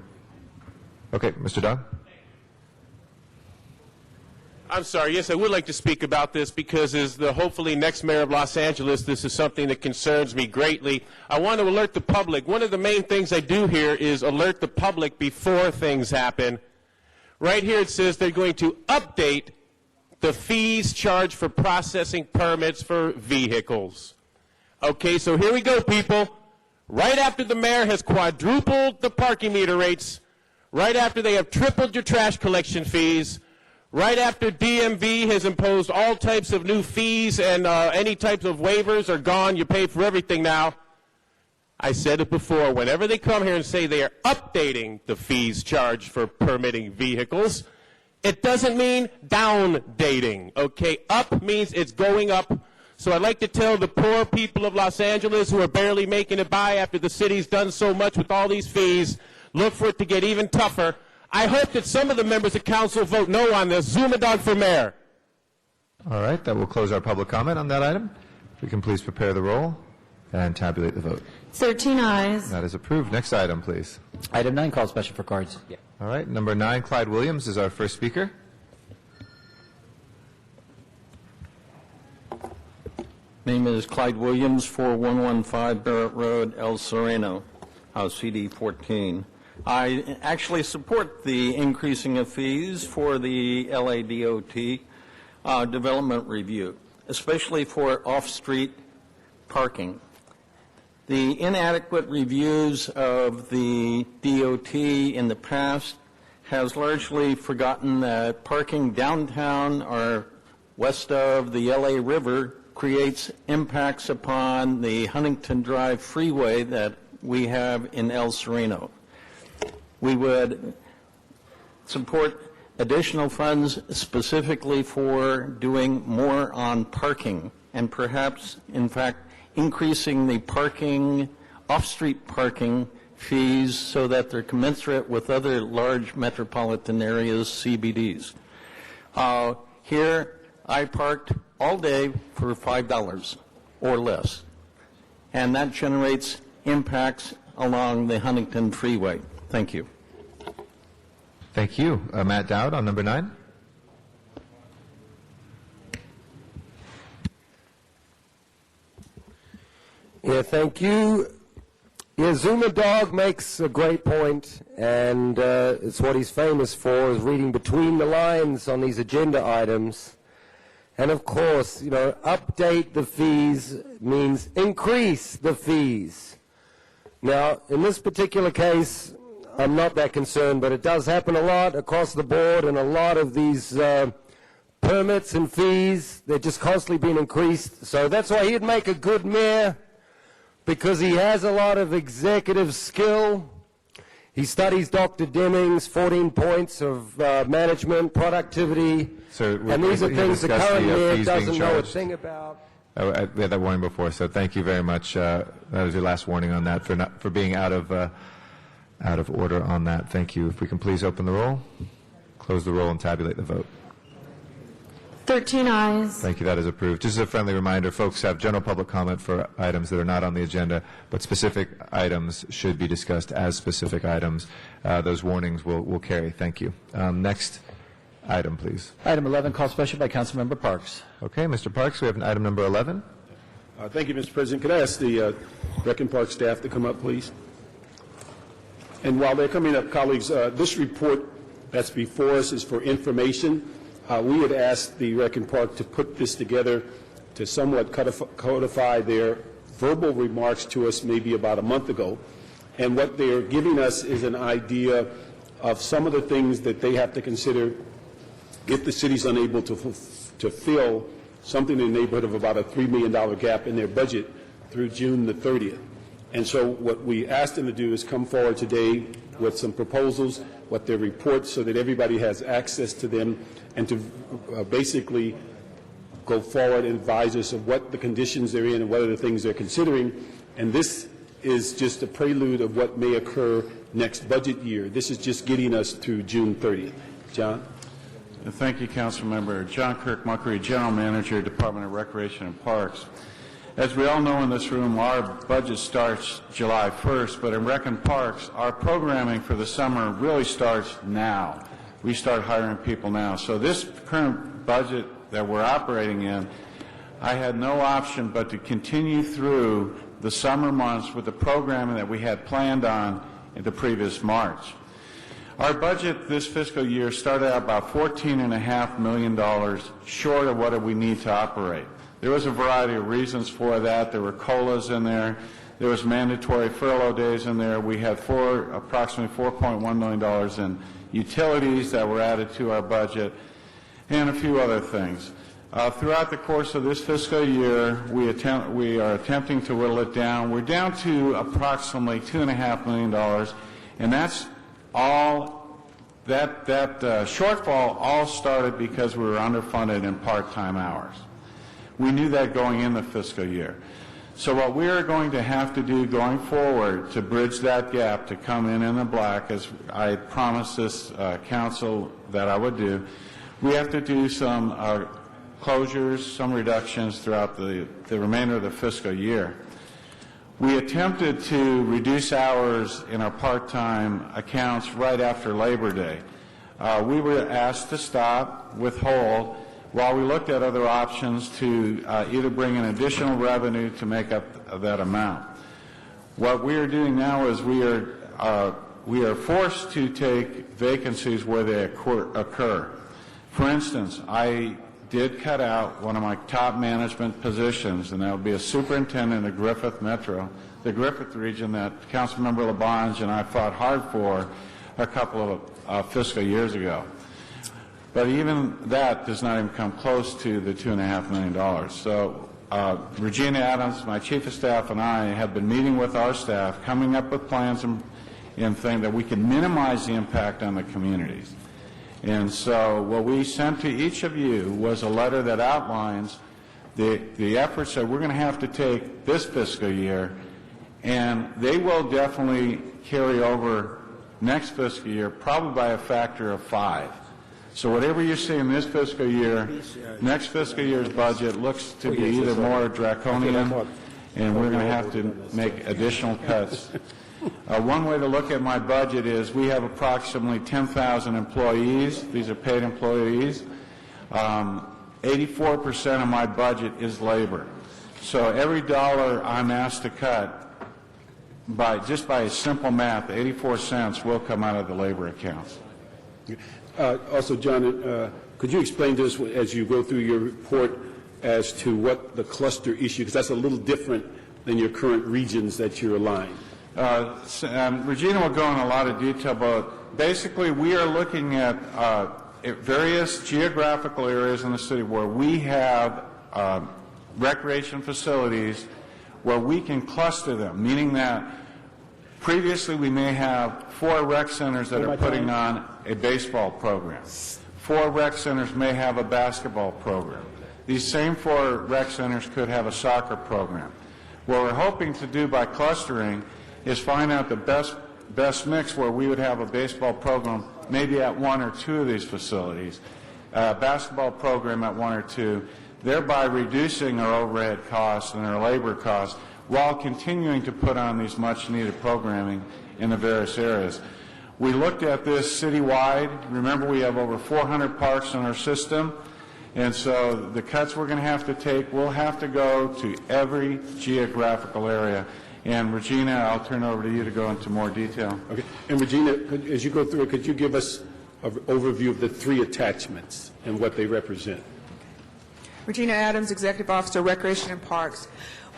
Okay, Mr. Dong? I'm sorry. Yes, I would like to speak about this because as the hopefully next mayor of Los Angeles, this is something that concerns me greatly. I want to alert the public. One of the main things I do here is alert the public before things happen. Right here it says they're going to update the fees charged for processing permits for vehicles. Okay, so here we go, people. Right after the mayor has quadrupled the parking meter rates, right after they have tripled your trash collection fees, right after DMV has imposed all types of new fees and any types of waivers are gone, you pay for everything now. I said it before, whenever they come here and say they are updating the fees charged for permitting vehicles, it doesn't mean down dating, okay? Up means it's going up. So I'd like to tell the poor people of Los Angeles who are barely making it by after the city's done so much with all these fees, look for it to get even tougher. I hope that some of the members of council vote no on this. Zuma Dog for mayor. All right, that will close our public comment on that item. If we can please prepare the roll and tabulate the vote. 13 ayes. That is approved. Next item, please. Item 9, call special for cards. Yeah. All right, number 9, Clyde Williams is our first speaker. Name is Clyde Williams, 4115 Barrett Road, El Sereno, House CD 14. I actually support the increasing of fees for the LADOT development review, especially for off-street parking. The inadequate reviews of the DOT in the past has largely forgotten that parking downtown or west of the LA River creates impacts upon the Huntington Drive freeway that we have in El Sereno. We would support additional funds specifically for doing more on parking and perhaps, in fact, increasing the parking, off-street parking fees so that they're commensurate with other large metropolitan areas, CBDs. Here, I parked all day for $5 or less, and that generates impacts along the Huntington Freeway. Thank you. Thank you. Matt Dowd on number 9. Yeah, thank you. Yeah, Zuma Dog makes a great point, and it's what he's famous for, is reading between the lines on these agenda items. And of course, you know, update the fees means increase the fees. Now, in this particular case, I'm not that concerned, but it does happen a lot across the board, and a lot of these permits and fees, they're just constantly being increased. So that's why he'd make a good mayor, because he has a lot of executive skill. He studies Dr. Deming's 14 points of management, productivity, and these are things the current mayor doesn't know a thing about. We had that warning before, so thank you very much. That was your last warning on that for being out of order on that. Thank you. If we can please open the roll, close the roll, and tabulate the vote. 13 ayes. Thank you. That is approved. Just as a friendly reminder, folks have general public comment for items that are not on the agenda, but specific items should be discussed as specific items. Those warnings will carry. Thank you. Next item, please. Item 11, call special by Councilmember Parks. Okay, Mr. Parks, we have item number 11. Thank you, Mr. President. Could I ask the Rec and Park staff to come up, please? And while they're coming up, colleagues, this report that's before us is for information. We had asked the Rec and Park to put this together to somewhat codify their verbal remarks to us maybe about a month ago. And what they're giving us is an idea of some of the things that they have to consider if the city's unable to fill something in the neighborhood of about a $3 million gap in their budget through June the 30th. And so what we asked them to do is come forward today with some proposals, what their reports, so that everybody has access to them, and to basically go forward and advise us of what the conditions they're in and what are the things they're considering. And this is just a prelude of what may occur next budget year. This is just getting us through June 30th. John? Thank you, Councilmember. John Kirk Muckery, General Manager, Department of Recreation and Parks. As we all know in this room, our budget starts July 1st, but in Rec and Parks, our programming for the summer really starts now. We start hiring people now. So this current budget that we're operating in, I had no option but to continue through the summer months with the programming that we had planned on in the previous March. Our budget this fiscal year started out about $14.5 million short of what we need to operate. There was a variety of reasons for that. There were COLAs in there. There was mandatory furlough days in there. We had approximately $4.1 million in utilities that were added to our budget, and a few other things. Throughout the course of this fiscal year, we are attempting to whittle it down. We're down to approximately $2.5 million, and that's all. That shortfall all started because we were underfunded in part-time hours. We knew that going in the fiscal year. So what we are going to have to do going forward to bridge that gap, to come in the black, as I promised this council that I would do, we have to do some closures, some reductions throughout the remainder of the fiscal year. We attempted to reduce hours in our part-time accounts right after Labor Day. We were asked to stop, withhold, while we looked at other options to either bring in additional revenue to make up that amount. What we are doing now is we are forced to take vacancies where they occur. For instance, I did cut out one of my top management positions, and that would be a superintendent of Griffith Metro, the Griffith region that Councilmember Labange and I fought hard for a couple of fiscal years ago. But even that does not even come close to the $2.5 million. So Regina Adams, my chief of staff, and I have been meeting with our staff, coming up with plans and things that we can minimize the impact on the communities. And so what we sent to each of you was a letter that outlines the efforts that we're going to have to take this fiscal year, and they will definitely carry over next fiscal year, probably by a factor of 5. So whatever you see in this fiscal year, next fiscal year's budget looks to be either more draconian, and we're going to have to make additional cuts. One way to look at my budget is we have approximately 10,000 employees. These are paid employees. 84% of my budget is labor. So every dollar I'm asked to cut, just by simple math, 84 cents will come out of the labor accounts. Also, John, could you explain to us as you go through your report as to what the cluster issue, because that's a little different than your current regions that you're aligned? Regina will go in a lot of detail, but basically we are looking at various geographical areas in the city where we have recreation facilities where we can cluster them, meaning that previously we may have 4 rec centers that are putting on a baseball program. 4 rec centers may have a basketball program. These same 4 rec centers could have a soccer program. What we're hoping to do by clustering is find out the best mix where we would have a baseball program maybe at 1 or 2 of these facilities, a basketball program at 1 or 2, thereby reducing our overhead costs and our labor costs while continuing to put on these much-needed programming in the various areas. We looked at this citywide. Remember, we have over 400 parks in our system, and so the cuts we're going to have to take will have to go to every geographical area. And Regina, I'll turn it over to you to go into more detail. Okay. And Regina, as you go through it, could you give us an overview of the 3 attachments and what they represent? Regina Adams, Executive Officer, Recreation and Parks.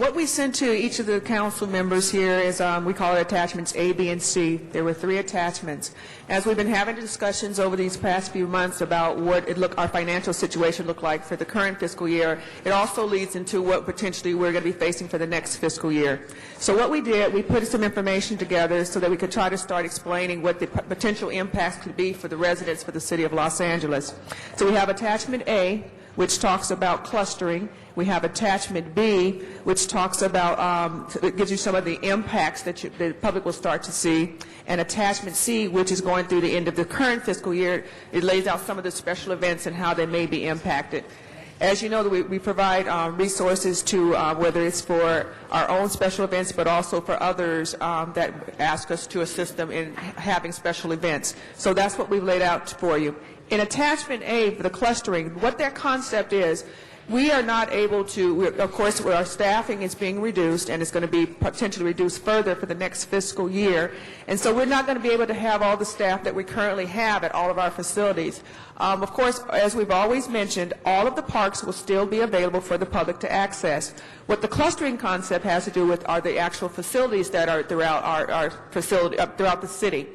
What we sent to each of the council members here is, we call it attachments A, B, and C. There were 3 attachments. As we've been having discussions over these past few months about what our financial situation looked like for the current fiscal year, it also leads into what potentially we're going to be facing for the next fiscal year. So what we did, we put some information together so that we could try to start explaining what the potential impacts could be for the residents for the city of Los Angeles. So we have attachment A, which talks about clustering. We have attachment B, which talks about, it gives you some of the impacts that the public will start to see. And attachment C, which is going through the end of the current fiscal year, it lays out some of the special events and how they may be impacted. As you know, we provide resources to, whether it's for our own special events, but also for others that ask us to assist them in having special events. So that's what we've laid out for you. In attachment A, for the clustering, what their concept is, we are not able to, of course, our staffing is being reduced, and it's going to be potentially reduced further for the next fiscal year. And so we're not going to be able to have all the staff that we currently have at all of our facilities. Of course, as we've always mentioned, all of the parks will still be available for the public to access. What the clustering concept has to do with are the actual facilities that are throughout our facility, throughout the city.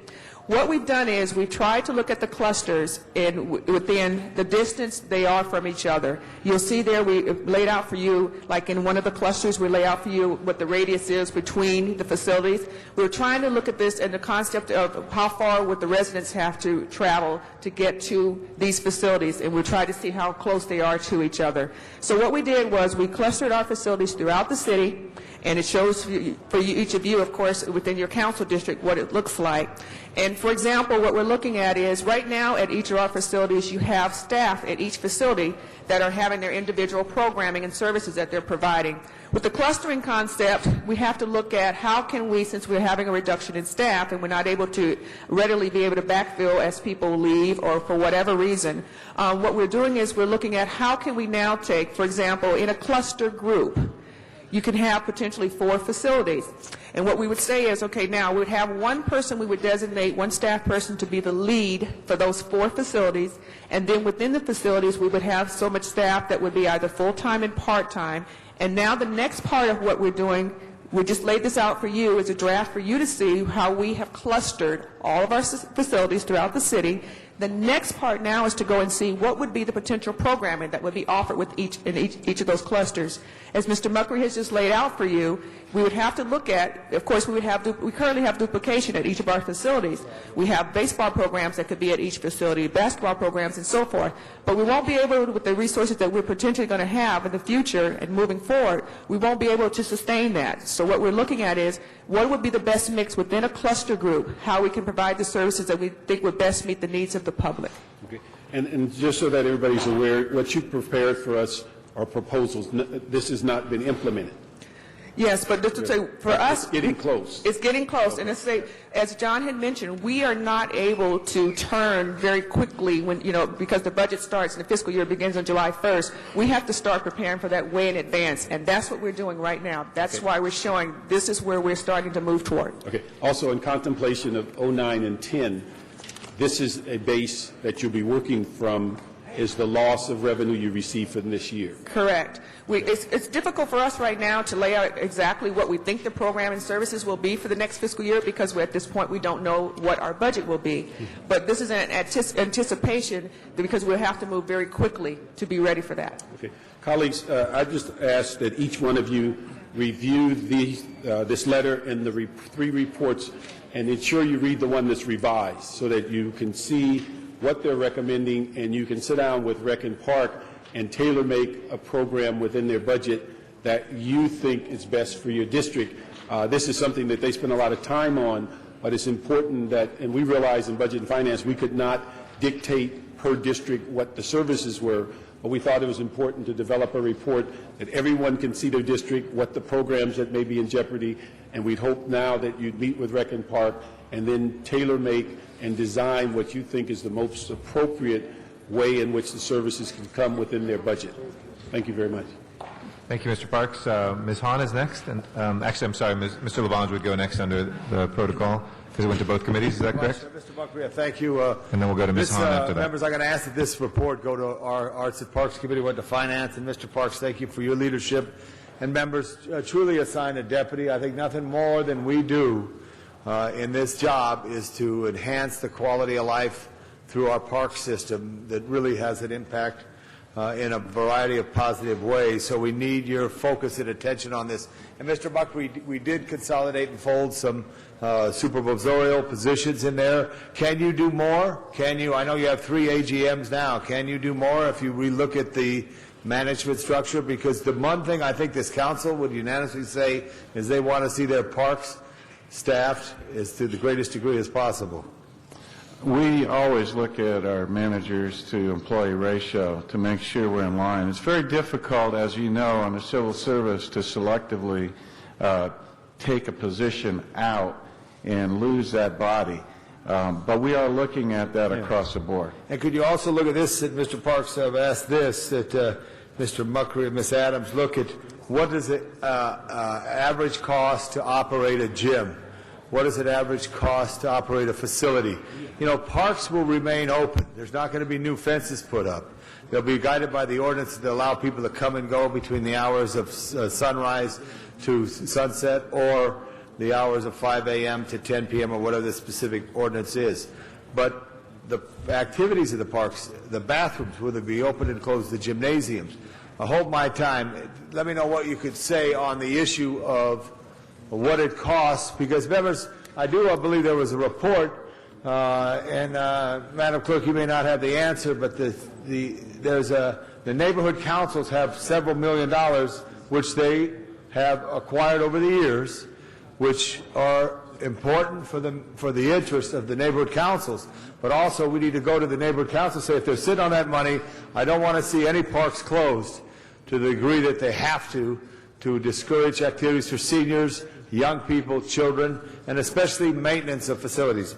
What we've done is we've tried to look at the clusters within the distance they are from each other. You'll see there we laid out for you, like in one of the clusters, we lay out for you what the radius is between the facilities. We're trying to look at this in the concept of how far would the residents have to travel to get to these facilities, and we try to see how close they are to each other. So what we did was we clustered our facilities throughout the city, and it shows for each of you, of course, within your council district, what it looks like. And for example, what we're looking at is right now at each of our facilities, you have staff at each facility that are having their individual programming and services that they're providing. With the clustering concept, we have to look at how can we, since we're having a reduction in staff and we're not able to readily be able to backfill as people leave or for whatever reason, what we're doing is we're looking at how can we now take, for example, in a cluster group, you can have potentially 4 facilities. And what we would say is, okay, now we would have one person, we would designate one staff person to be the lead for those 4 facilities, and then within the facilities we would have so much staff that would be either full-time and part-time. And now the next part of what we're doing, we just laid this out for you as a draft for you to see how we have clustered all of our facilities throughout the city. The next part now is to go and see what would be the potential programming that would be offered with each of those clusters. As Mr. Muckery has just laid out for you, we would have to look at, of course, we currently have duplication at each of our facilities. We have baseball programs that could be at each facility, basketball programs, and so forth. But we won't be able to, with the resources that we're potentially going to have in the future and moving forward, we won't be able to sustain that. So what we're looking at is what would be the best mix within a cluster group, how we can provide the services that we think would best meet the needs of the public. Okay. And just so that everybody's aware, what you prepared for us are proposals. This has not been implemented. Yes, but just to say, for us... It's getting close. It's getting close. And as John had mentioned, we are not able to turn very quickly when, because the budget starts and the fiscal year begins on July 1st. We have to start preparing for that way in advance. And that's what we're doing right now. That's why we're showing this is where we're starting to move toward. Okay. Also, in contemplation of 09 and 10, this is a base that you'll be working from is the loss of revenue you receive from this year. Correct. It's difficult for us right now to lay out exactly what we think the program and services will be for the next fiscal year because at this point we don't know what our budget will be. But this is an anticipation because we'll have to move very quickly to be ready for that. Okay. Colleagues, I just ask that each one of you review this letter and the 3 reports and ensure you read the one that's revised so that you can see what they're recommending, and you can sit down with Rec and Park and tailor-make a program within their budget that you think is best for your district. This is something that they spend a lot of time on, but it's important that, and we realize in Budget and Finance we could not dictate per district what the services were, but we thought it was important to develop a report that everyone can see their district, what the programs that may be in jeopardy, and we'd hope now that you'd meet with Rec and Park and then tailor-make and design what you think is the most appropriate way in which the services can come within their budget. Thank you very much. Thank you, Mr. Parks. Ms. Hahn is next. And actually, I'm sorry, Mr. Lavange would go next under the protocol because it went to both committees. Is that correct? Mr. Buckley, thank you. And then we'll go to Ms. Hahn after that. Members, I'm going to ask that this report go to our Arts and Parks Committee, went to Finance. And Mr. Parks, thank you for your leadership and members truly assign a deputy. I think nothing more than we do in this job is to enhance the quality of life through our park system that really has an impact in a variety of positive ways. So we need your focus and attention on this. And Mr. Buck, we did consolidate and fold some supervisorial positions in there. Can you do more? Can you? I know you have 3 AGMs now. Can you do more if you relook at the management structure? Because the one thing I think this council would unanimously say is they want to see their parks staffed as to the greatest degree as possible. We always look at our managers to employee ratio to make sure we're in line. It's very difficult, as you know, on the civil service to selectively take a position out and lose that body. But we are looking at that across the board. And could you also look at this, that Mr. Parks have asked this, that Mr. Muckery and Ms. Adams look at what is the average cost to operate a gym? What is it average cost to operate a facility? You know, parks will remain open. There's not going to be new fences put up. They'll be guided by the ordinance that allow people to come and go between the hours of sunrise to sunset or the hours of 5 a.m. to 10 p.m. or whatever the specific ordinance is. But the activities of the parks, the bathrooms, will they be open and closed, the gymnasiums? I hold my time. Let me know what you could say on the issue of what it costs, because members, I believe there was a report, and Madam Clerk, you may not have the answer, but the neighborhood councils have several $1 million which they have acquired over the years, which are important for the interest of the neighborhood councils. But also we need to go to the neighborhood council and say, if they're sitting on that money, I don't want to see any parks closed to the degree that they have to discourage activities for seniors, young people, children, and especially maintenance of facilities.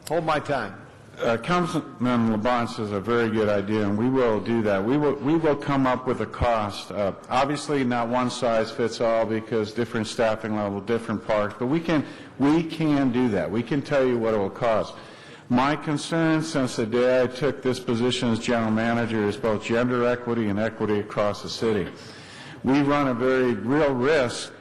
Hold my time. Councilman LeBon says a very good idea, and we will do that. We will come up with a cost. Obviously, not one size fits all because different staffing level, different parks, but we can do that. We can tell you what it will cost. My concern since the day I took this position as general manager is both gender equity and equity across the city. We run a very real risk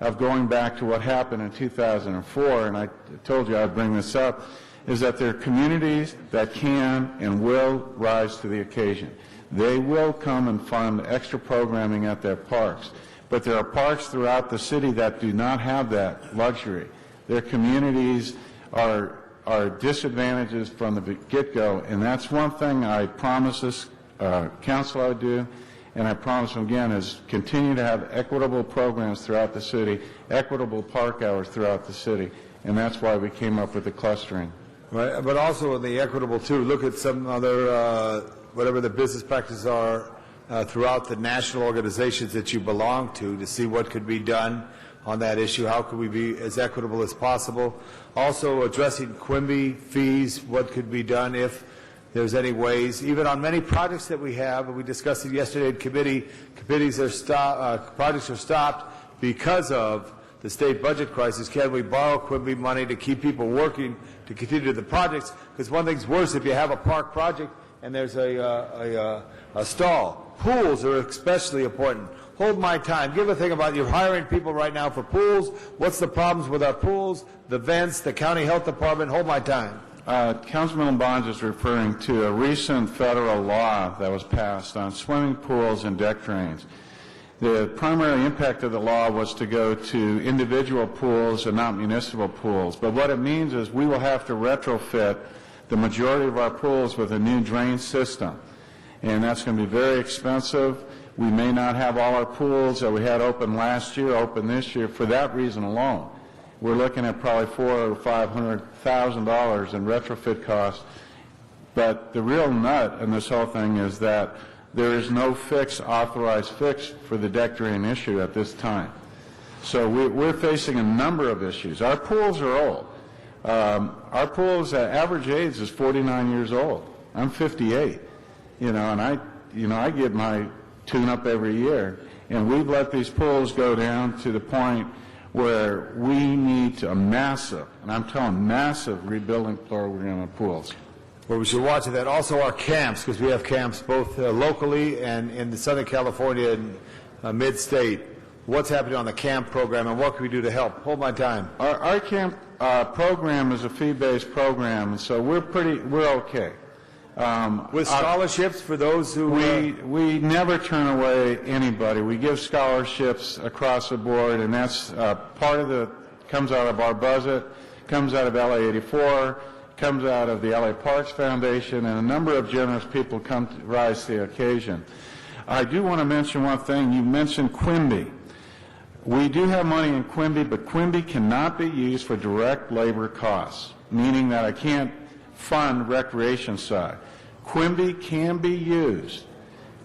of going back to what happened in 2004, and I told you I'd bring this up, is that there are communities that can and will rise to the occasion. They will come and fund extra programming at their parks. But there are parks throughout the city that do not have that luxury. Their communities are disadvantages from the get-go, and that's one thing I promise this council I would do, and I promise them again, is continue to have equitable programs throughout the city, equitable park hours throughout the city, and that's why we came up with the clustering. Right, but also the equitable too. Look at some other, whatever the business practices are throughout the national organizations that you belong to see what could be done on that issue. How could we be as equitable as possible? Also addressing Quimby fees, what could be done if there's any ways. Even on many projects that we have, and we discussed it yesterday in committee, projects are stopped because of the state budget crisis. Can we borrow Quimby money to keep people working to continue the projects? Because one thing's worse, if you have a park project and there's a stall. Pools are especially important. Hold my time. Give a thing about you're hiring people right now for pools. What's the problems with our pools, the vents, the county health department? Hold my time. Councilman Bonds is referring to a recent federal law that was passed on swimming pools and deck drains. The primary impact of the law was to go to individual pools and not municipal pools. But what it means is we will have to retrofit the majority of our pools with a new drain system. And that's going to be very expensive. We may not have all our pools that we had open last year open this year for that reason alone. We're looking at probably $400,000 or $500,000 in retrofit costs. But the real nut in this whole thing is that there is no authorized fix for the deck drain issue at this time. So we're facing a number of issues. Our pools are old. Our pools, average age is 49 years old. I'm 58, and I get my tune-up every year. And we've let these pools go down to the point where we need a massive, and I'm telling massive rebuilding program of pools. Well, we should watch that. Also our camps, because we have camps both locally and in the Southern California and mid-state. what's happening on the camp program, and what can we do to help? Hold my time. Our camp program is a fee-based program, and so we're okay. With scholarships for those who... We never turn away anybody. We give scholarships across the board, and that's part of comes out of our budget, comes out of LA 84, comes out of the LA Parks Foundation, and a number of generous people come to rise to the occasion. I do want to mention one thing. You mentioned Quimby. We do have money in Quimby, but Quimby cannot be used for direct labor costs, meaning that I can't fund recreation side. Quimby can be used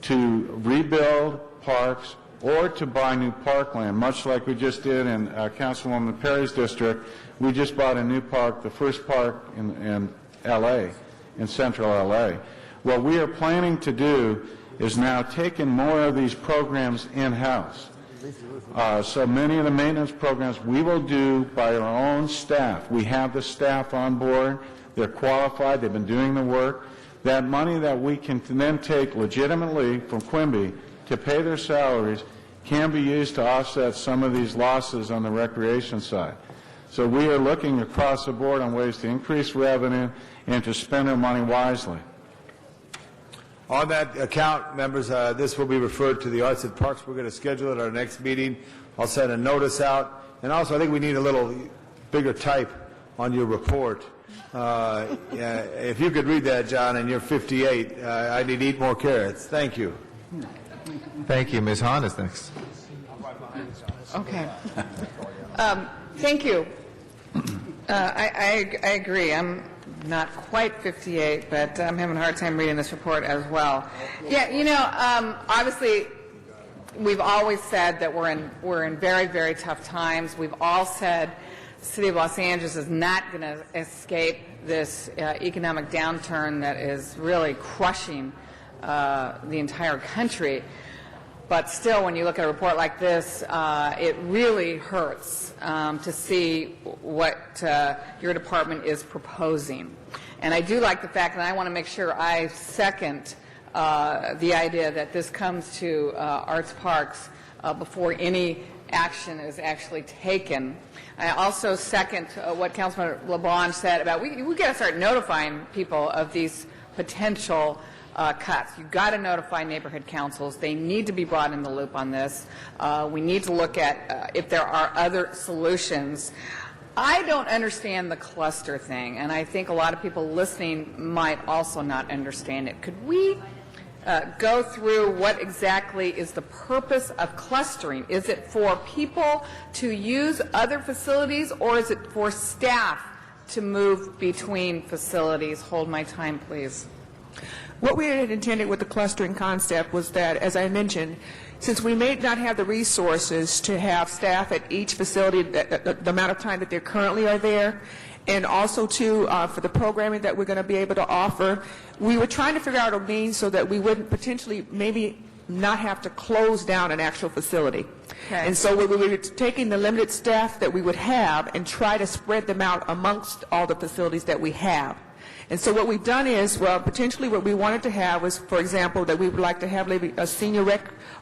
to rebuild parks or to buy new parkland, much like we just did in Councilwoman Perry's district. We just bought a new park, the first park in L.A., in central L.A. What we are planning to do is now taking more of these programs in-house. So many of the maintenance programs we will do by our own staff. We have the staff on board. They're qualified. They've been doing the work. That money that we can then take legitimately from Quimby to pay their salaries can be used to offset some of these losses on the recreation side. So we are looking across the board on ways to increase revenue and to spend our money wisely. On that account, members, this will be referred to the Arts and Parks. We're going to schedule it at our next meeting. I'll send a notice out. And also, I think we need a little bigger type on your report. If you could read that, John, and you're 58, I need to eat more carrots. Thank you. Thank you. Ms. Hahn is next. Okay. Thank you. I agree. I'm not quite 58, but I'm having a hard time reading this report as well. Yeah, obviously, we've always said that we're in very, very tough times. We've all said the city of Los Angeles is not going to escape this economic downturn that is really crushing the entire country. But still, when you look at a report like this, it really hurts to see what your department is proposing. And I do like the fact, and I want to make sure I second the idea that this comes to Arts Parks before any action is actually taken. I also second what Councilman LeBlanc said about we got to start notifying people of these potential cuts. You've got to notify neighborhood councils. They need to be brought in the loop on this. We need to look at if there are other solutions. I don't understand the cluster thing, and I think a lot of people listening might also not understand it. Could we go through what exactly is the purpose of clustering? Is it for people to use other facilities, or is it for staff to move between facilities? Hold my time, please. What we had intended with the clustering concept was that, as I mentioned, since we may not have the resources to have staff at each facility the amount of time that they currently are there, and also too for the programming that we're going to be able to offer, we were trying to figure out a means so that we wouldn't potentially maybe not have to close down an actual facility. Okay. And so we were taking the limited staff that we would have and try to spread them out amongst all the facilities that we have. And so what we've done is, well, potentially what we wanted to have was, for example, that we would like to have maybe a senior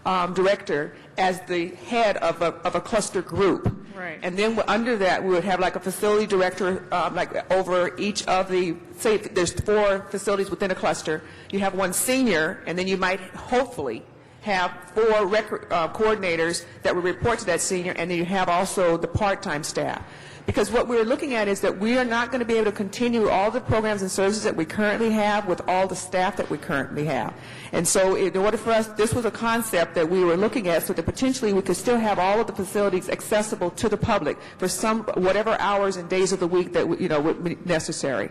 director as the head of a cluster group. Right. And then under that, we would have like a facility director like over each of the, say if there's 4 facilities within a cluster, you have one senior, and then you might hopefully have 4 coordinators that would report to that senior, and then you have also the part-time staff. Because what we're looking at is that we are not going to be able to continue all the programs and services that we currently have with all the staff that we currently have. And so in order for us, this was a concept that we were looking at so that potentially we could still have all of the facilities accessible to the public for some, whatever hours and days of the week that would be necessary.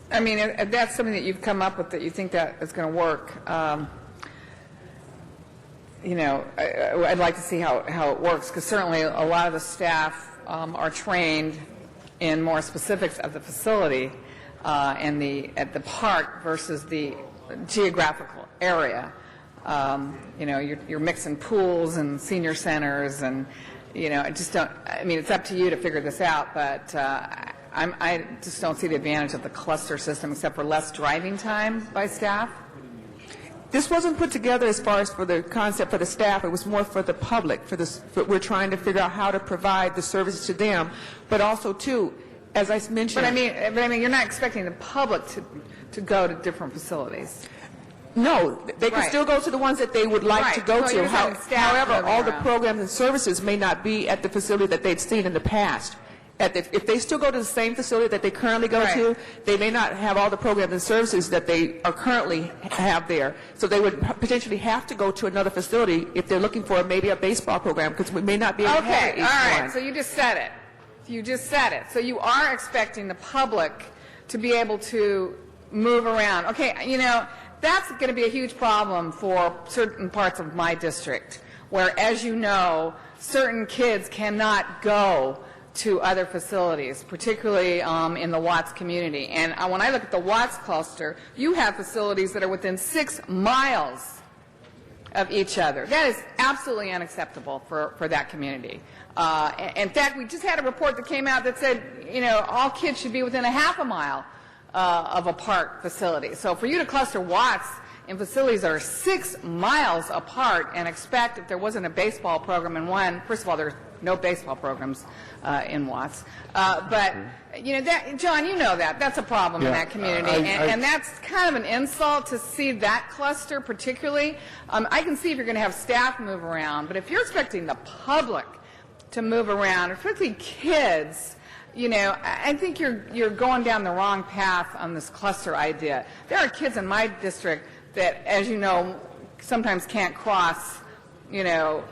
I mean, if that's something that you've come up with that you think that is going to work, I'd like to see how it works, because certainly a lot of the staff are trained in more specifics of the facility and at the park versus the geographical area. You're mixing pools and senior centers, and I just don't. I mean, it's up to you to figure this out, but I just don't see the advantage of the cluster system except for less driving time by staff. This wasn't put together as far as for the concept for the staff. It was more for the public. We're trying to figure out how to provide the services to them, but also too, as I mentioned. But I mean, you're not expecting the public to go to different facilities. No, they can Right. still go to the ones that they would like Right. to go So to. you're having staff However, moving all the around. programs and services may not be at the facility that they've seen in the past. If they still go to the same facility that they currently go Right. to, they may not have all the programs and services that they are currently have there. So they would potentially have to go to another facility if they're looking for maybe a baseball program, because we may not be able to have Okay, each all right, one. so you just said it. You just said it. So you are expecting the public to be able to move around. Okay, you know, that's going to be a huge problem for certain parts of my district, where, as you know, certain kids cannot go to other facilities, particularly in the Watts community. And when I look at the Watts cluster, you have facilities that are within 6 miles of each other. That is absolutely unacceptable for that community. In fact, we just had a report that came out that said, you know, all kids should be within a half a mile of a park facility. So for you to cluster Watts in facilities that are 6 miles apart and expect if there wasn't a baseball program in one, first of all, there's no baseball programs in Watts. But, you know, that, John, you know that. That's a problem in that community. And that's kind of an insult to see that cluster particularly. I can see if you're going to have staff move around, but if you're expecting the public to move around, particularly kids, you know, I think you're going down the wrong path on this cluster idea. There are kids in my district that, as you know, sometimes can't cross, you know,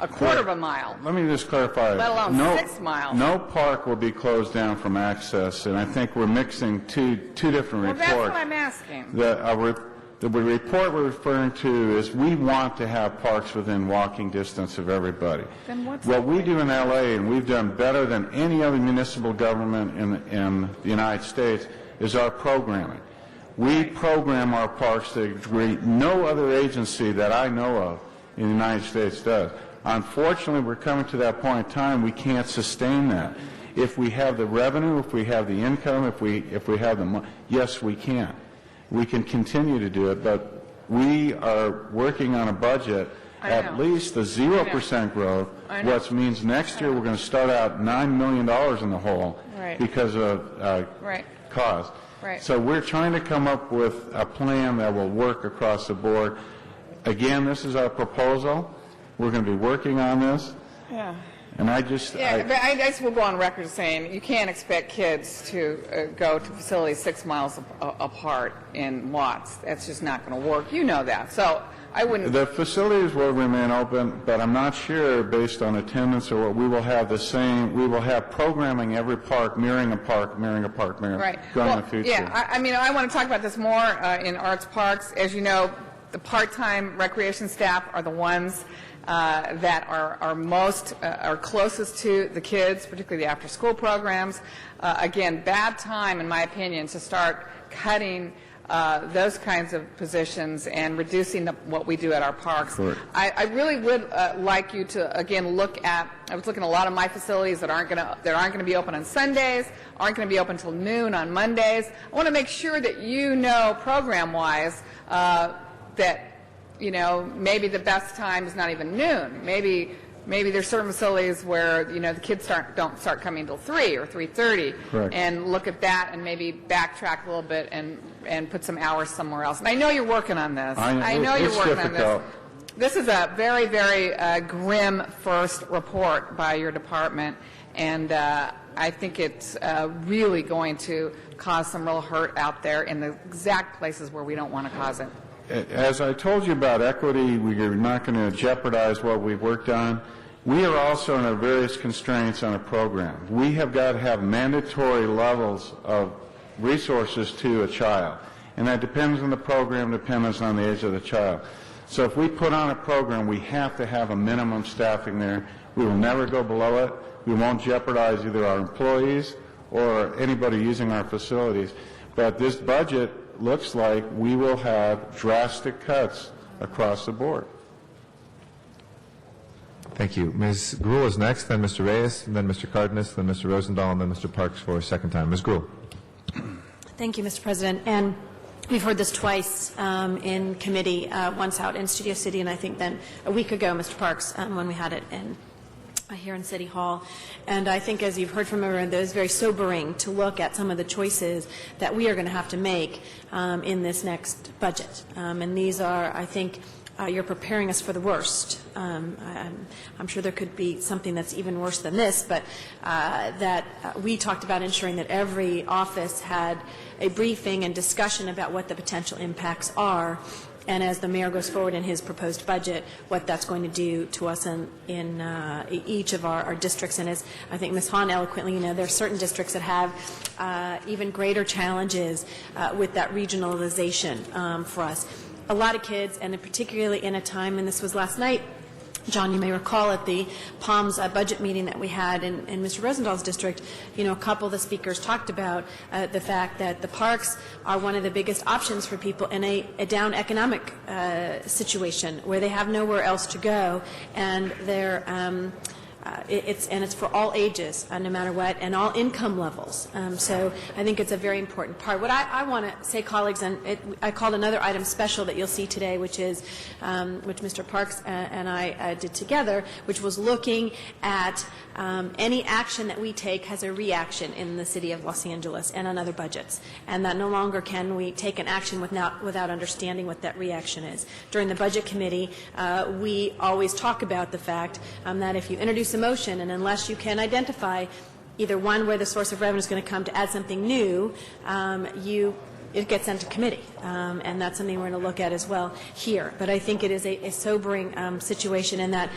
a quarter of a mile. Let me just clarify. Let alone no, 6 miles. No park will be closed down from access, and I think we're mixing two different Well, reports. that's what I'm asking. The report we're referring to is we want to have parks within walking distance of everybody. Then what's What we do in L.A., and we've done better than any other municipal government in the United States, is our programming. We program our parks to a degree no other agency that I know of in the United States does. Unfortunately, we're coming to that point in time we can't sustain that. If we have the revenue, if we have the income, if we have the money, yes, we can. We can continue to do it, but we are working on a budget at least the 0% growth, which means next year we're going to start out $9 million in the hole because of cost. Right. So we're trying to come up with a plan that will work across the board. Again, this is our proposal. We're going to be working on this. Yeah. And I just... Yeah, but I guess we'll go on record saying you can't expect kids to go to facilities 6 miles apart in Watts. That's just not going to work. You know that. So I wouldn't... The facilities will remain open, but I'm not sure, based on attendance or what, we will have the same, we will have programming every park, mirroring a park, mirroring a park, mirroring Right. going in the future. Yeah, I mean, I want to talk about this more in arts parks. As you know, the part-time recreation staff are the ones that are most, are closest to the kids, particularly the after-school programs. Again, bad time, in my opinion, to start cutting those kinds of positions and reducing what we do at our parks. Correct. I really would like you to, again, look at, I was looking at a lot of my facilities that aren't going to be open on Sundays, aren't going to be open until noon on Mondays. I want to make sure that you know, program-wise, that, you know, maybe the best time is not even noon. Maybe there's certain facilities where, you know, the kids don't start coming until 3 or 3:30. Correct. And look at that and maybe backtrack a little bit and put some hours somewhere else. And I know you're working on this. I know you're working on this. This is a very, very grim first report by your department, and I think it's really going to cause some real hurt out there in the exact places where we don't want to cause it. As I told you about equity, we are not going to jeopardize what we've worked on. We are also under various constraints on a program. We have got to have mandatory levels of resources to a child, and that depends on the program, depends on the age of the child. So if we put on a program, we have to have a minimum staffing there. We will never go below it. We won't jeopardize either our employees or anybody using our facilities. But this budget looks like we will have drastic cuts across the board. Thank you. Ms. Gruhl is next, then Mr. Reyes, and then Mr. Cardenas, then Mr. Rosendahl, and then Mr. Parks for a second time. Ms. Gruhl. Thank you, Mr. President. And We've heard this twice in committee, once out in Studio City, and I think then a week ago, Mr. Parks, when we had it here in City Hall. And I think, as you've heard from everyone, that it's very sobering to look at some of the choices that we are going to have to make in this next budget. And these are, I think, you're preparing us for the worst. I'm sure there could be something that's even worse than this, but we talked about ensuring that every office had a briefing and discussion about what the potential impacts are, and as the mayor goes forward in his proposed budget, what that's going to do to us in each of our districts. And as I think Ms. Hahn eloquently, there are certain districts that have even greater challenges with that regionalization for us. A lot of kids, and particularly in a time, and this was last night, John, you may recall at the PALMS budget meeting that we had in Mr. Rosenthal's district, a couple of the speakers talked about the fact that the parks are one of the biggest options for people in a down economic situation where they have nowhere else to go, and they're it's for all ages, no matter what, and all income levels. So I think it's a very important part. What I want to say, colleagues, and I called another item special that you'll see today, which is which Mr. Parks and I did together, which was looking at any action that we take has a reaction in the city of Los Angeles and on other budgets, and that no longer can we take an action without understanding what that reaction is. During the budget committee, we always talk about the fact that if you introduce a motion, and unless you can identify either one where the source of revenue is going to come to add something new, it gets sent to committee, and that's something we're going to look at as well here. But I think it is a sobering situation in that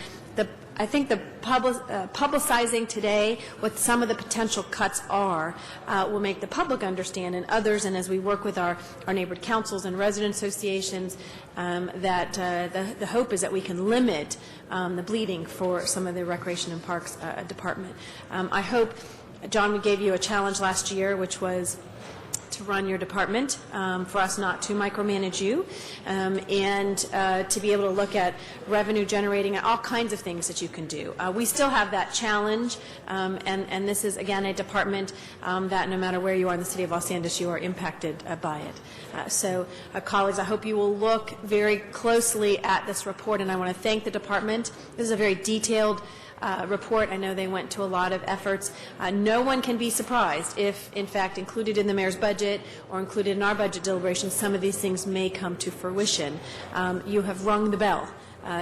I think the publicizing today what some of the potential cuts are will make the public understand, and others, and as we work with our neighborhood councils and resident associations, that the hope is that we can limit the bleeding for some of the Recreation and Parks Department. I hope, John, we gave you a challenge last year, which was to run your department, for us not to micromanage you, and to be able to look at revenue generating and all kinds of things that you can do. We still have that challenge, and this is, again, a department that no matter where you are in the city of Los Angeles, you are impacted by it. So, colleagues, I hope you will look very closely at this report, and I want to thank the department. This is a very detailed report. I know they went to a lot of efforts. No one can be surprised if, in fact, included in the mayor's budget or included in our budget deliberations, some of these things may come to fruition. You have rung the bell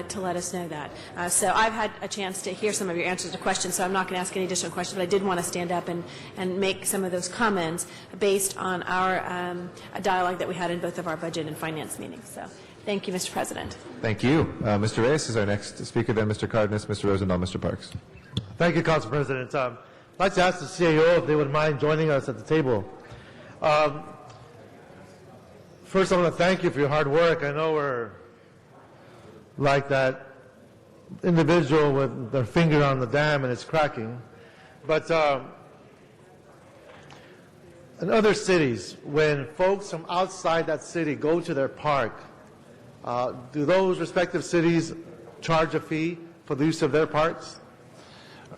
to let us know that. So I've had a chance to hear some of your answers to questions, so I'm not going to ask any additional questions, but I did want to stand up and make some of those comments based on our dialogue that we had in both of our budget and finance meetings. So thank you, Mr. President. Thank you. Mr. Reyes is our next speaker, then Mr. Cardenas, Mr. Rosendahl, Mr. Parks. Thank you, Council President. I'd like to ask the CAO if they would mind joining us at the table. First, I want to thank you for your hard work. I know we're like that individual with their finger on the dam and it's cracking. But in other cities, when folks from outside that city go to their park, do those respective cities charge a fee for the use of their parks?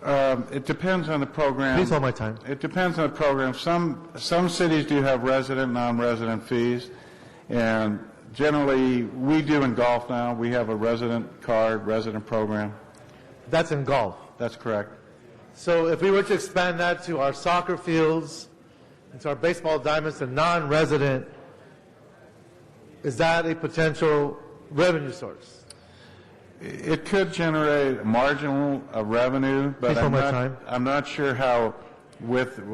It depends on the program. Please hold my time. It depends on the program. Some cities do have resident, non-resident fees, and generally we do in golf now. We have a resident card, resident program. That's in golf? That's correct. So if we were to expand that to our soccer fields, and to our baseball diamonds and non-resident, is that a potential revenue source? It could generate marginal revenue, but I'm not sure how,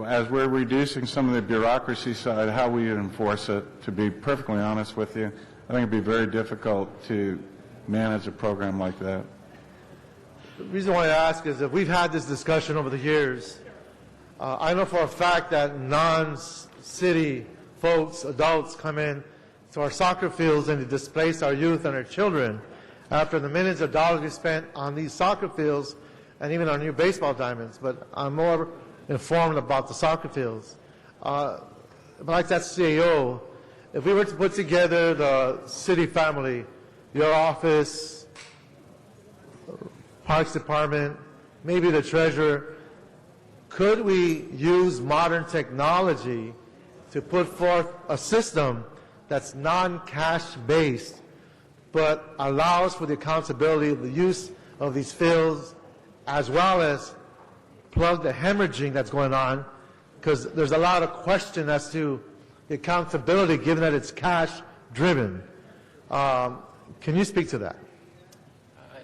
as we're reducing some of the bureaucracy side, how we enforce it. To be perfectly honest with you, I think it'd be very difficult to manage a program like that. The reason why I ask is that we've had this discussion over the years. I know for a fact that non-city folks, adults, come in to our soccer fields and to displace our youth and our children after the millions of dollars we spent on these soccer fields and even our new baseball diamonds. But I'm more informed about the soccer fields. But like that CAO, if we were to put together the city family, your office, Parks Department, maybe the treasurer, could we use modern technology to put forth a system that's non-cash based, but allows for the accountability of the use of these fields, as well as plug the hemorrhaging that's going on, because there's a lot of question as to the accountability given that it's cash driven. Can you speak to that?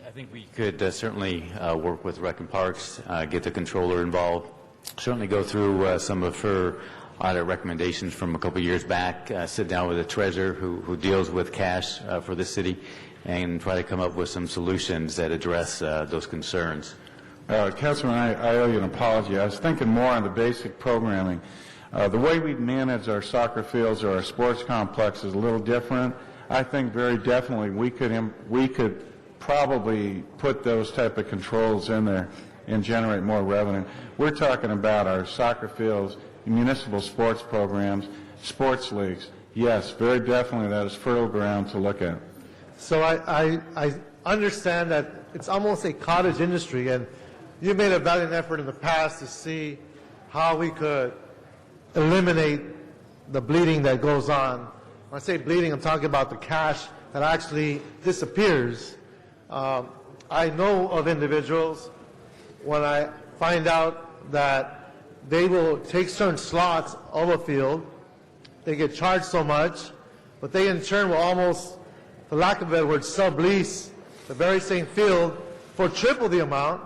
I think we could certainly work with Rec and Parks, get the controller involved, certainly go through some of her audit recommendations from a couple of years back, sit down with the treasurer who deals with cash for the city, and try to come up with some solutions that address those concerns. Councilman, I owe you an apology. I was thinking more on the basic programming. The way we manage our soccer fields or our sports complex is a little different. I think very definitely we could probably put those type of controls in there and generate more revenue. We're talking about our soccer fields, municipal sports programs, sports leagues. Yes, very definitely that is fertile ground to look at. So I understand that it's almost a cottage industry, and you made a valiant effort in the past to see how we could eliminate the bleeding that goes on. When I say bleeding, I'm talking about the cash that actually disappears. I know of individuals, when I find out that they will take certain slots of a field, they get charged so much, but they in turn will almost, for lack of a better word, sublease the very same field for triple the amount.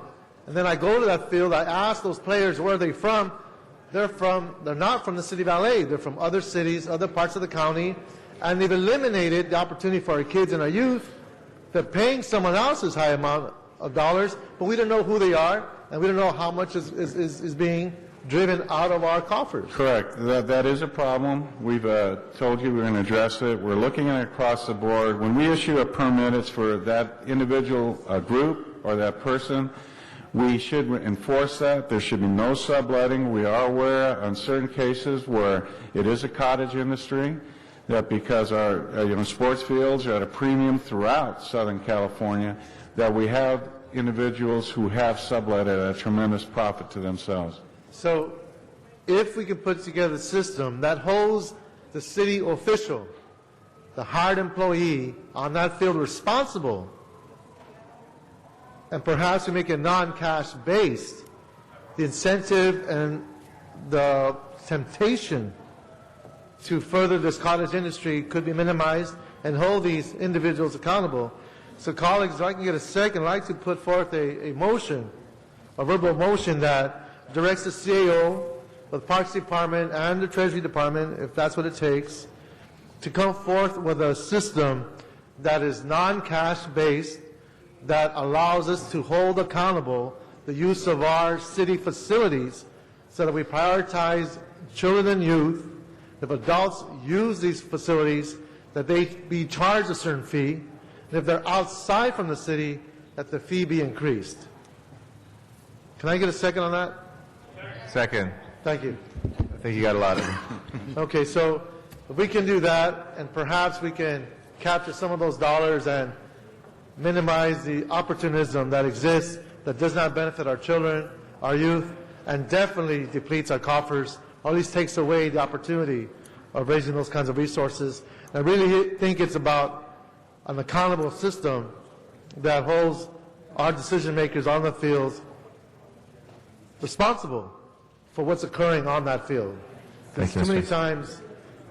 And then I go to that field, I ask those players where are they from. They're not from the city of LA. They're from other cities, other parts of the county, and they've eliminated the opportunity for our kids and our youth. They're paying someone else's high amount of dollars, but we don't know who they are, and we don't know how much is being driven out of our coffers. Correct. That is a problem. We've told you we're going to address it. We're looking at it across the board. When we issue a permit, it's for that individual group or that person. We should enforce that. There should be no subletting. We are aware on certain cases where it is a cottage industry, that because our sports fields are at a premium throughout Southern California, that we have individuals who have sublet at a tremendous profit to themselves. So if we can put together a system that holds the city official, the hired employee on that field responsible, and perhaps we make it non-cash based, the incentive and the temptation to further this cottage industry could be minimized and hold these individuals accountable. So colleagues, if I can get a second, I'd like to put forth a motion, a verbal motion that directs the CAO, the Parks Department, and the Treasury Department, if that's what it takes, to come forth with a system that is non-cash based, that allows us to hold accountable the use of our city facilities so that we prioritize children and youth. If adults use these facilities, that they be charged a certain fee, and if they're outside from the city, that the fee be increased. Can I get a second on that? Second. Thank you. I think you got a lot of it. Okay, so if we can do that, and perhaps we can capture some of those dollars and minimize the opportunism that exists that does not benefit our children, our youth, and definitely depletes our coffers, or at least takes away the opportunity of raising those kinds of resources. I really think it's about an accountable system that holds our decision makers on the fields responsible for what's occurring on that field. Because too many times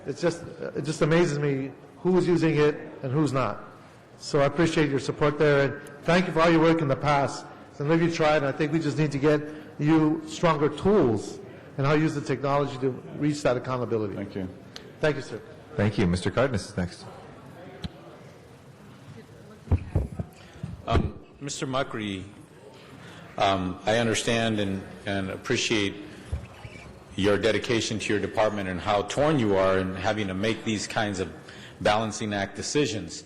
it just amazes me who's using it and who's not. So I appreciate your support there, and thank you for all your work in the past. Some of you tried, and I think we just need to get you stronger tools and how to use the technology to reach that accountability. Thank you. Thank you, sir. Thank you. Mr. Cardenas is next. Mr. Muckery, I understand and appreciate your dedication to your department and how torn you are in having to make these kinds of balancing act decisions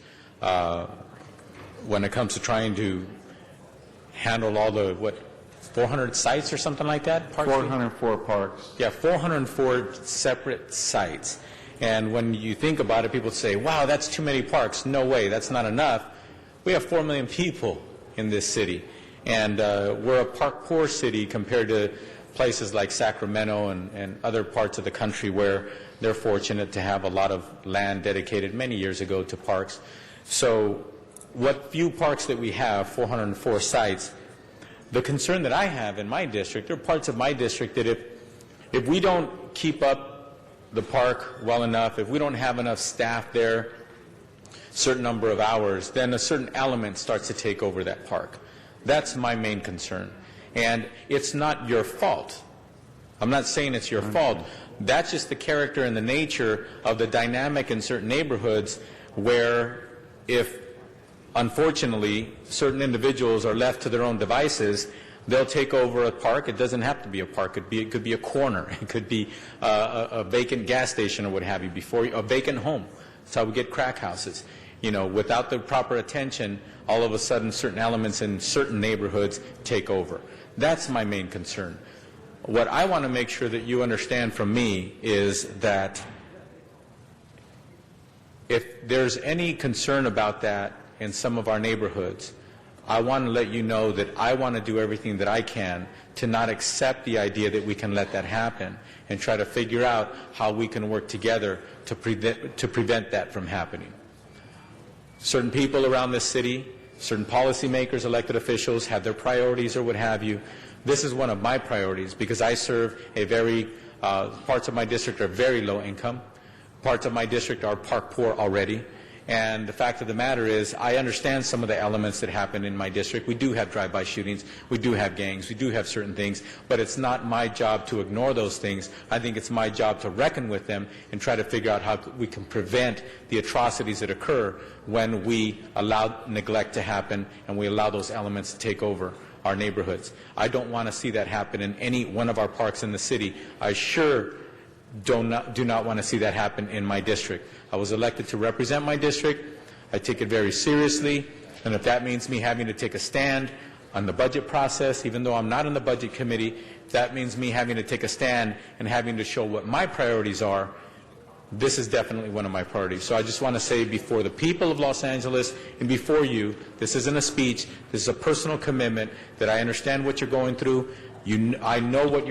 when it comes to trying to handle all the, 400 sites or something like that? 404 parks. Yeah, 404 separate sites. And when you think about it, people say, wow, that's too many parks. No way, that's not enough. We have 4 million people in this city. And we're a park poor city compared to places like Sacramento and other parts of the country where they're fortunate to have a lot of land dedicated many years ago to parks. So what few parks that we have, 404 sites, the concern that I have in my district, there are parts of my district that if we don't keep up the park well enough, if we don't have enough staff there, certain number of hours, then a certain element starts to take over that park. That's my main concern. And it's not your fault. I'm not saying it's your fault. That's just the character and the nature of the dynamic in certain neighborhoods where if, unfortunately, certain individuals are left to their own devices, they'll take over a park. It doesn't have to be a park. It could be a corner. It could be a vacant gas station or what have you, a vacant home. That's how we get crack houses. You know, without the proper attention, all of a sudden certain elements in certain neighborhoods take over. That's my main concern. What I want to make sure that you understand from me is that if there's any concern about that in some of our neighborhoods, I want to let you know that I want to do everything that I can to not accept the idea that we can let that happen and try to figure out how we can work together to prevent that from happening. Certain people around this city, certain policymakers, elected officials have their priorities or what have you. This is one of my priorities because I serve parts of my district are very low income. Parts of my district are park poor already. And the fact of the matter is, I understand some of the elements that happen in my district. We do have drive-by shootings. We do have gangs. We do have certain things. But it's not my job to ignore those things. I think it's my job to reckon with them and try to figure out how we can prevent the atrocities that occur when we allow neglect to happen and we allow those elements to take over our neighborhoods. I don't want to see that happen in any one of our parks in the city. I sure do not want to see that happen in my district. I was elected to represent my district. I take it very seriously, and if that means me having to take a stand on the budget process, even though I'm not in the budget committee, if that means me having to take a stand and having to show what my priorities are, this is definitely one of my priorities. So I just want to say before the people of Los Angeles and before you, this isn't a speech, this is a personal commitment that I understand what you're going through. I know where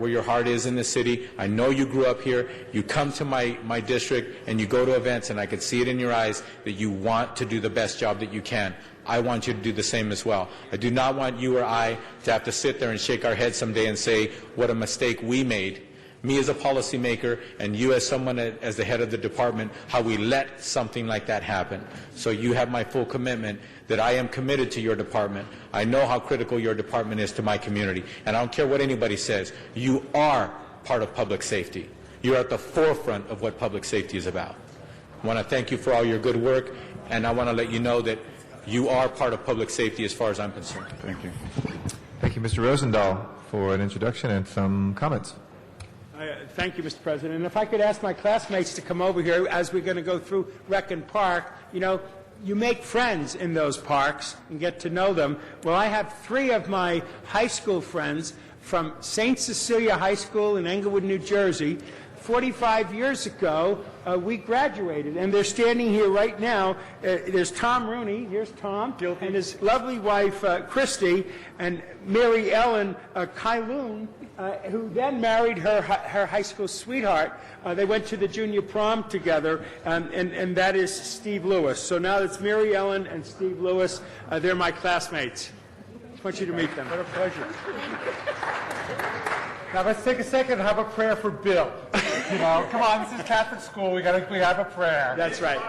your heart is in this city. I know you grew up here. You come to my district and you go to events, and I can see it in your eyes that you want to do the best job that you can. I want you to do the same as well. I do not want you or I to have to sit there and shake our heads someday and say what a mistake we made. Me as a policymaker and you as someone as the head of the department, how we let something like that happen. So you have my full commitment that I am committed to your department. I know how critical your department is to my community. And I don't care what anybody says. You are part of public safety. You're at the forefront of what public safety is about. I want to thank you for all your good work, and I want to let you know that you are part of public safety as far as I'm concerned. Thank you. Thank you, Mr. Rosendahl, for an introduction and some comments. Thank you, Mr. President. And if I could ask my classmates to come over here as we're going to go through Rec and Park, you make friends in those parks and get to know them. Well, I have 3 of my high school friends from St. Cecilia High School in Englewood, New Jersey. 45 years ago, we graduated, and they're standing here right now. There's Tom Rooney, here's Tom, and his lovely wife, Christy, and Mary Ellen Kailoon, who then married her high school sweetheart. They went to the junior prom together, and that is Steve Lewis. So now it's Mary Ellen and Steve Lewis. They're my classmates. I want you to meet them. What a pleasure. Now let's take a second and have a prayer for Bill. Come on, this is Catholic school. We have a prayer. That's right.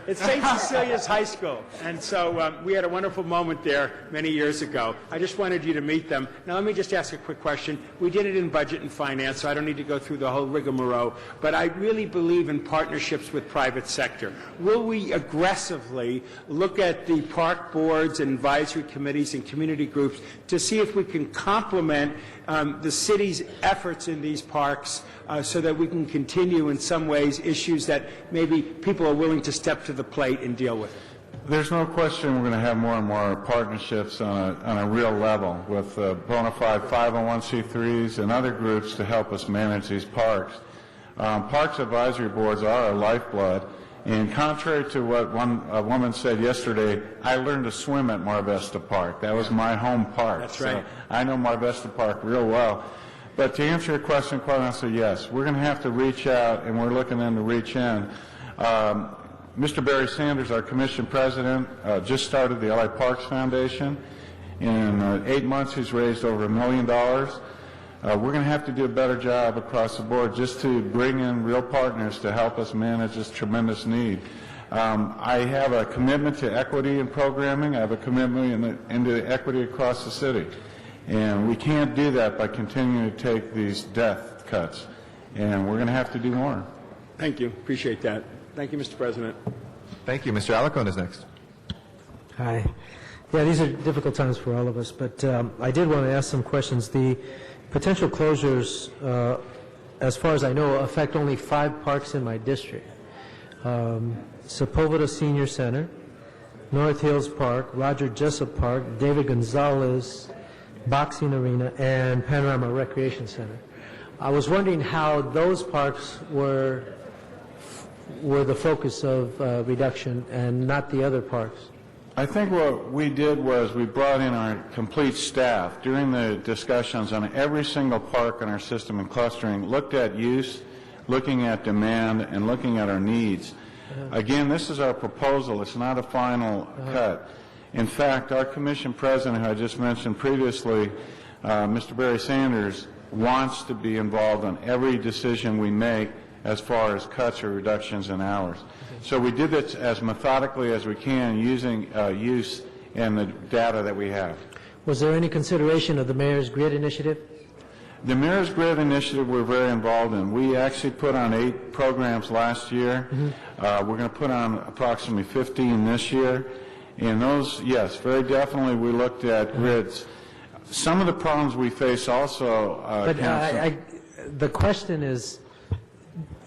It's St. Cecilia's High School, and so we had a wonderful moment there many years ago. I just wanted you to meet them. Now, let me just ask a quick question. We did it in budget and finance, so I don't need to go through the whole rigmarole, but I really believe in partnerships with private sector. Will we aggressively look at the park boards and advisory committees and community groups to see if we can complement the city's efforts in these parks so that we can continue in some ways issues that maybe people are willing to step to the plate and deal with? There's no question we're going to have more and more partnerships on a real level with bona fide 501c3s and other groups to help us manage these parks. Parks advisory boards are our lifeblood. And contrary to what a woman said yesterday, I learned to swim at Mar Vista Park. That was my home park. That's right. So I know Mar Vista Park real well. But to answer your question, quite honestly, yes. We're going to have to reach out, and we're looking then to reach in. Mr. Barry Sanders, our commission president, just started the LA Parks Foundation. In 8 months, he's raised over $1 million. We're going to have to do a better job across the board just to bring in real partners to help us manage this tremendous need. I have a commitment to equity in programming. I have a commitment into equity across the city. And we can't do that by continuing to take these death cuts. And we're going to have to do more. Thank you. Appreciate that. Thank you, Mr. President. Thank you. Mr. Alacon is next. Hi. Yeah, these are difficult times for all of us, but I did want to ask some questions. The potential closures, as far as I know, affect only 5 parks in my district. Sepulveda Senior Center, North Hills Park, Roger Jessup Park, David Gonzalez Boxing Arena, and Panorama Recreation Center. I was wondering how those parks were the focus of reduction and not the other parks. I think what we did was we brought in our complete staff during the discussions on every single park in our system and clustering, looked at use, looking at demand, and looking at our needs. Again, this is our proposal. It's not a final cut. In fact, our commission president, who I just mentioned previously, Mr. Barry Sanders, wants to be involved on every decision we make as far as cuts or reductions in hours. So we did this as methodically as we can using use and the data that we have. Was there any consideration of the Mayor's Grid Initiative? The Mayor's Grid Initiative we're very involved in. We actually put on 8 programs last year. We're going to put on approximately 15 this year. And those, yes, very definitely we looked at grids. Some of the problems we face also, the question is,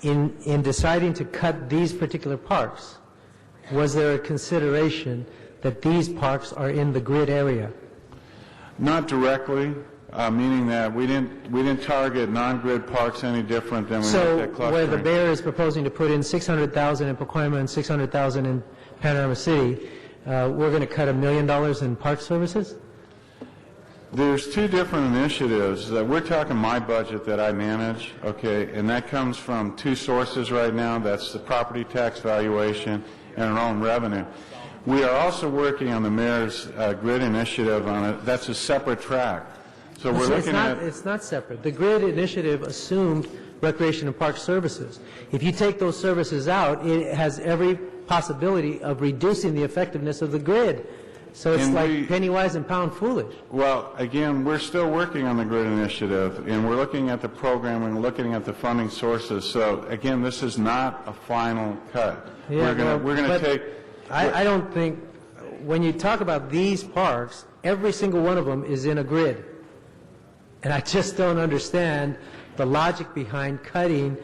in deciding to cut these particular parks, was there a consideration that these parks are in the grid area? Not directly, meaning that we didn't target non-grid parks any different than we looked at clustering. So where the mayor is proposing to put in $600,000 in Pacoima and $600,000 in Panorama City, we're going to cut $1 million in park services? There's 2 different initiatives. We're talking my budget that I manage, okay, and that comes from 2 sources right now. That's the property tax valuation and our own revenue. We are also working on the mayor's grid initiative on it. That's a separate track. So we're looking at... It's not separate. The grid initiative assumed recreation and park services. If you take those services out, it has every possibility of reducing the effectiveness of the grid. So it's like penny wise and pound foolish. Well, again, we're still working on the grid initiative, and we're looking at the programming, looking at the funding sources. So, again, this is not a final cut. Yeah, we're going to take... I don't think, when you talk about these parks, every single one of them is in a grid. And I just don't understand the logic behind cutting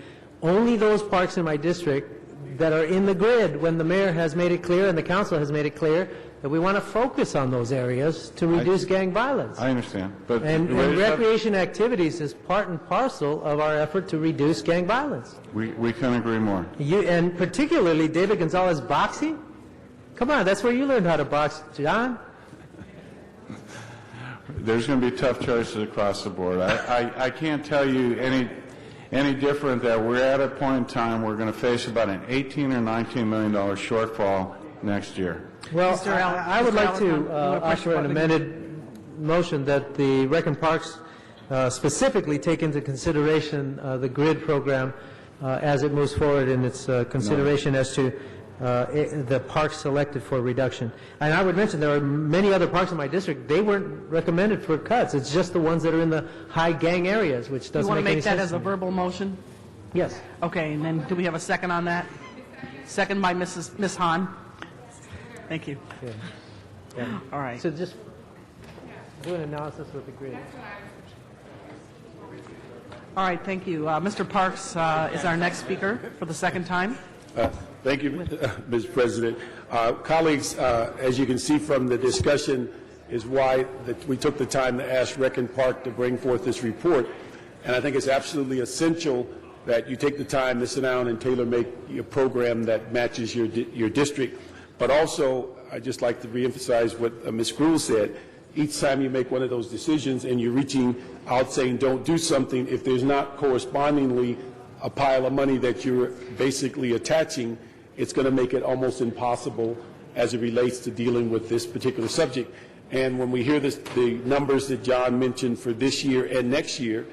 only those parks in my district that are in the grid when the mayor has made it clear and the council has made it clear that we want to focus on those areas to reduce gang violence. I understand. But and recreation activities is part and parcel of our effort to reduce gang violence. We couldn't agree more. And particularly David Gonzalez boxing? Come on, that's where you learned how to box, John. There's going to be tough choices across the board. I can't tell you any different that we're at a point in time we're going to face about an $18 or $19 million shortfall next year. Well, I would like to offer an amended motion that the Rec and Parks specifically take into consideration the grid program as it moves forward in its consideration as to the parks selected for reduction. And I would mention there are many other parks in my district. They weren't recommended for cuts. It's just the ones that are in the high gang areas, which doesn't make any sense. You want to make that as a verbal motion? Yes. Okay, and then do we have a second on that? Second by Ms. Hahn. Thank you. Yeah. All right. So just do an analysis with the grid. All right, thank you. Mr. Parks is our next speaker for the second time. Thank you, Mr. President. Colleagues, as you can see from the discussion, is why we took the time to ask Rec and Park to bring forth this report. And I think it's absolutely essential that you take the time to sit down and tailor-make a program that matches your district. But also, I'd just like to reemphasize what Ms. Gruhl said. each time you make one of those decisions and you're reaching out saying don't do something, if there's not correspondingly a pile of money that you're basically attaching, it's going to make it almost impossible as it relates to dealing with this particular subject. And when we hear this, the numbers that John mentioned for this year and next year,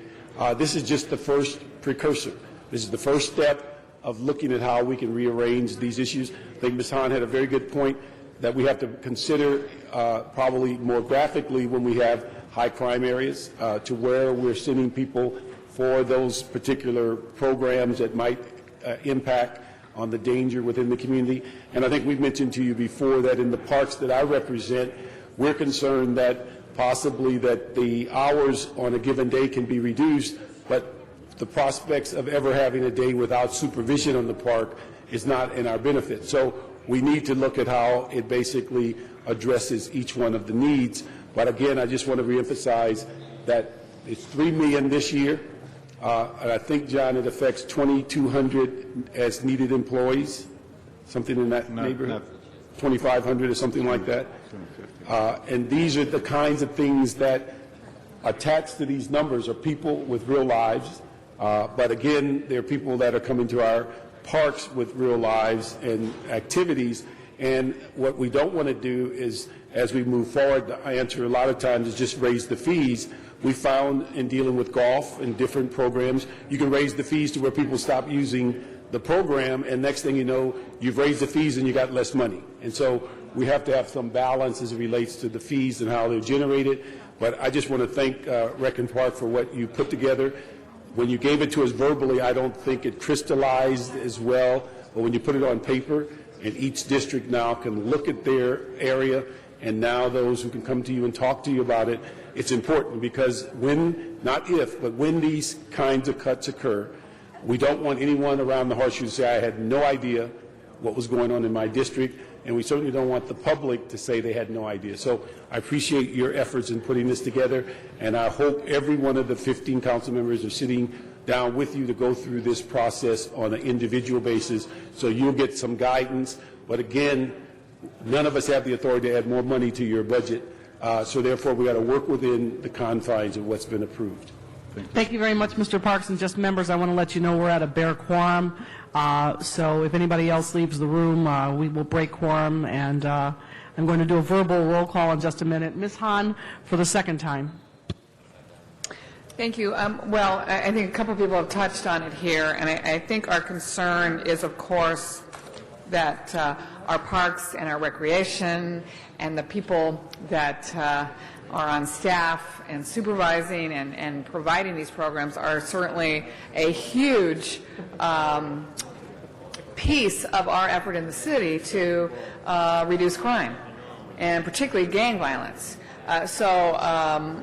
this is just the first precursor. This is the first step of looking at how we can rearrange these issues. I think Ms. Hahn had a very good point that we have to consider probably more graphically when we have high crime areas to where we're sending people for those particular programs that might impact on the danger within the community. And I think we've mentioned to you before that in the parks that I represent, we're concerned that possibly that the hours on a given day can be reduced, but the prospects of ever having a day without supervision on the park is not in our benefit. So we need to look at how it basically addresses each one of the needs. But again, I just want to reemphasize that it's $3 million this year, and I think, John, it affects 2,200 as needed employees, something in that neighborhood, 2,500 or something like that. And these are the kinds of things that attached to these numbers are people with real lives. But again, there are people that are coming to our parks with real lives and activities. And what we don't want to do is, as we move forward, the answer a lot of times is just raise the fees. We found in dealing with golf and different programs, you can raise the fees to where people stop using the program, and next thing you know, you've raised the fees and you got less money. And so we have to have some balance as it relates to the fees and how they're generated. But I just want to thank Rec and Park for what you put together. When you gave it to us verbally, I don't think it crystallized as well, but when you put it on paper, and each district now can look at their area, and now those who can come to you and talk to you about it, it's important because when, not if, but when these kinds of cuts occur, we don't want anyone around the horseshoe to say, I had no idea what was going on in my district, and we certainly don't want the public to say they had no idea. So I appreciate your efforts in putting this together, and I hope every one of the 15 council members are sitting down with you to go through this process on an individual basis so you'll get some guidance. But again, none of us have the authority to add more money to your budget, so therefore we got to work within the confines of what's been approved. Thank you very much, Mr. Parks. And just members, I want to let you know we're at a bare quorum. So if anybody else leaves the room, we will break quorum. And I'm going to do a verbal roll call in just a minute. Ms. Hahn, for the second time. Thank you. Well, I think a couple of people have touched on it here, and I think our concern is, of course, that our parks and our recreation and the people that are on staff and supervising and providing these programs are certainly a huge piece of our effort in the city to reduce crime, and particularly gang violence. So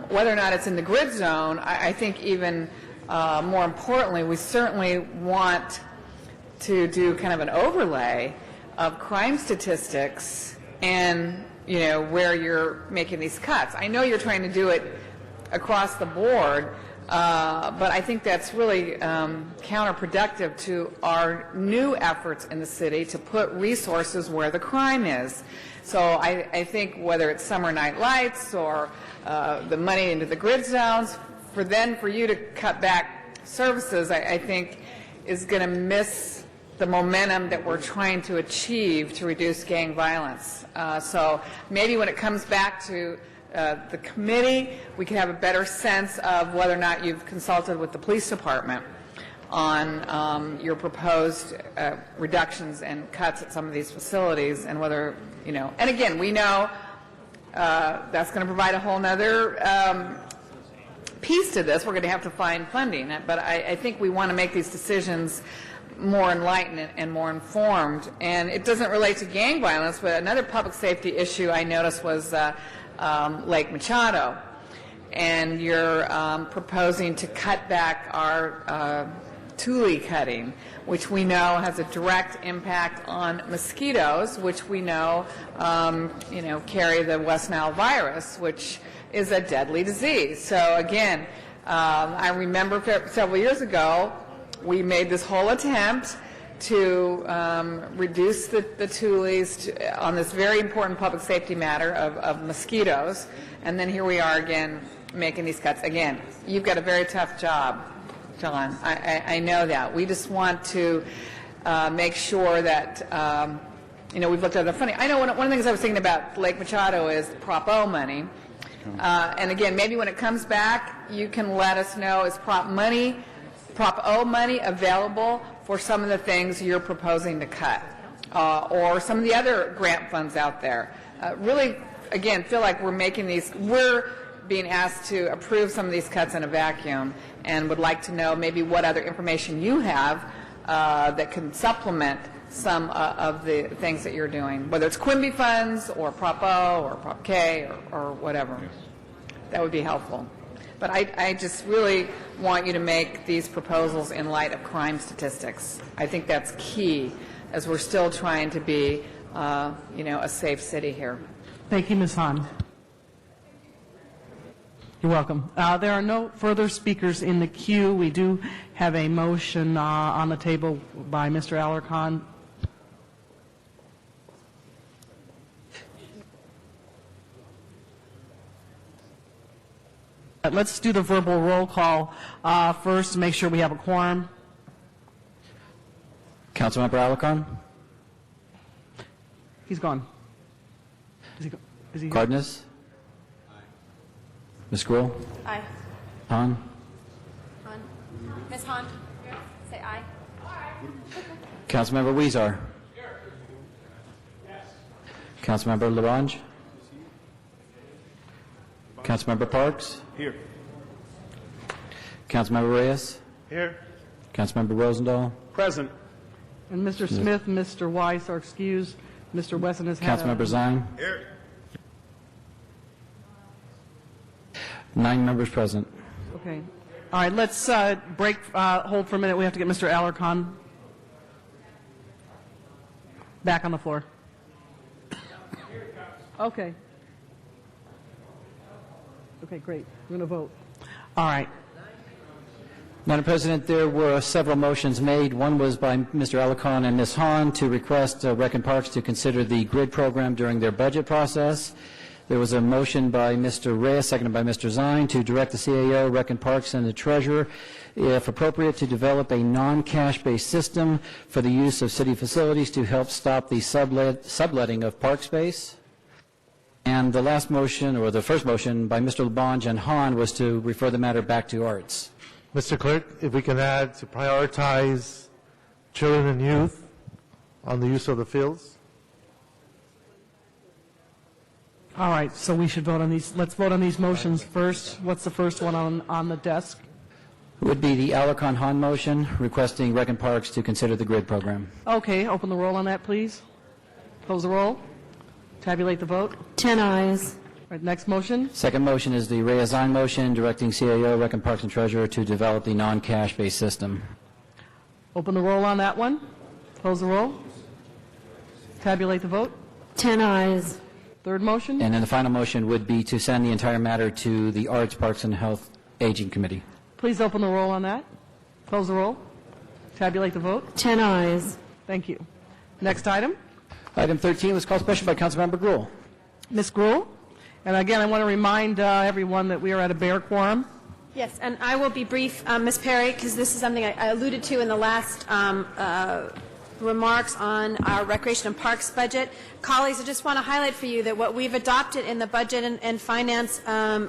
whether or not it's in the grid zone, I think even more importantly, we certainly want to do kind of an overlay of crime statistics and, you know, where you're making these cuts. I know you're trying to do it across the board, but I think that's really counterproductive to our new efforts in the city to put resources where the crime is. So I think whether it's summer night lights or the money into the grid zones, for you to cut back services, I think is going to miss the momentum that we're trying to achieve to reduce gang violence. So maybe when it comes back to the committee, we can have a better sense of whether or not you've consulted with the police department on your proposed reductions and cuts at some of these facilities, and whether, you know, and again, we know that's going to provide a whole nother piece to this. We're going to have to find funding, but I think we want to make these decisions more enlightened and more informed. And it doesn't relate to gang violence, but another public safety issue I noticed was Lake Machado. And you're proposing to cut back our tule cutting, which we know has a direct impact on mosquitoes, which we know, carry the West Nile virus, which is a deadly disease. So again, I remember several years ago, we made this whole attempt to reduce the tules on this very important public safety matter of mosquitoes, and then here we are again making these cuts. Again, you've got a very tough job, John. I know that. We just want to make sure that, we've looked at the funny. I know one of the things I was thinking about Lake Machado is Prop O money. And again, maybe when it comes back, you can let us know, is Prop O money available for some of the things you're proposing to cut, or some of the other grant funds out there. Really, again, feel like we're being asked to approve some of these cuts in a vacuum, and would like to know maybe what other information you have that can supplement some of the things that you're doing, whether it's Quimby funds or Prop O or Prop K or whatever. That would be helpful. But I just really want you to make these proposals in light of crime statistics. I think that's key, as we're still trying to be, a safe city here. Thank you, Ms. Hahn. You're welcome. There are no further speakers in the queue. We do have a motion on the table by Mr. Alarcon. Let's do the verbal roll call first to make sure we have a quorum. Councilmember Alarcon? He's gone. Is he here? Cardenas? Ms. Gruhl? Aye. Hahn? Hahn. Ms. Hahn? Say aye. Councilmember Weezer? Councilmember LaRange? Councilmember Parks? Here. Councilmember Reyes? Here. Councilmember Rosendahl? Present. And Mr. Smith, Mr. Weiss are excused. Mr. Wesson has had Councilmember Zine? Here. 9 members present. Okay. All right, let's hold for a minute. We have to get Mr. Alarcon back on the floor. Okay. Okay, great. We're going to vote. All right. Madam President, there were several motions made. One was by Mr. Alarcon and Ms. Hahn to request Rec and Parks to consider the grid program during their budget process. There was a motion by Mr. Reyes, seconded by Mr. Zine, to direct the CAO, Rec and Parks, and the Treasurer, if appropriate, to develop a non-cash-based system for the use of city facilities to help stop the subletting of park space. And the last motion, or the first motion, by Mr. LaBonge and Hahn, was to refer the matter back to Arts. Mr. Clerk, if we can add to prioritize children and youth on the use of the fields. All right, so we should vote on these. Let's vote on these motions first. What's the first one on the desk? It would be the Alarcon-Hahn motion requesting Rec and Parks to consider the grid program. Okay, open the roll on that, please. Close the roll. Tabulate the vote. 10 ayes. All right, next motion. Second motion is the Reyes-Zine motion directing CAO, Rec and Parks, and Treasurer to develop the non-cash-based system. Open the roll on that one. Close the roll. Tabulate the vote. 10 ayes. Third motion. And then the final motion would be to send the entire matter to the Arts, Parks, and Health Aging Committee. Please open the roll on that. Close the roll. Tabulate the vote. 10 ayes. Thank you. Next item. Item 13 was called special by Councilmember Gruhl. Ms. Gruhl. And again, I want to remind everyone that we are at a bare quorum. Yes, and I will be brief, Ms. Perry, because this is something I alluded to in the last remarks on our Recreation and Parks budget. Colleagues, I just want to highlight for you that what we've adopted in the Budget and Finance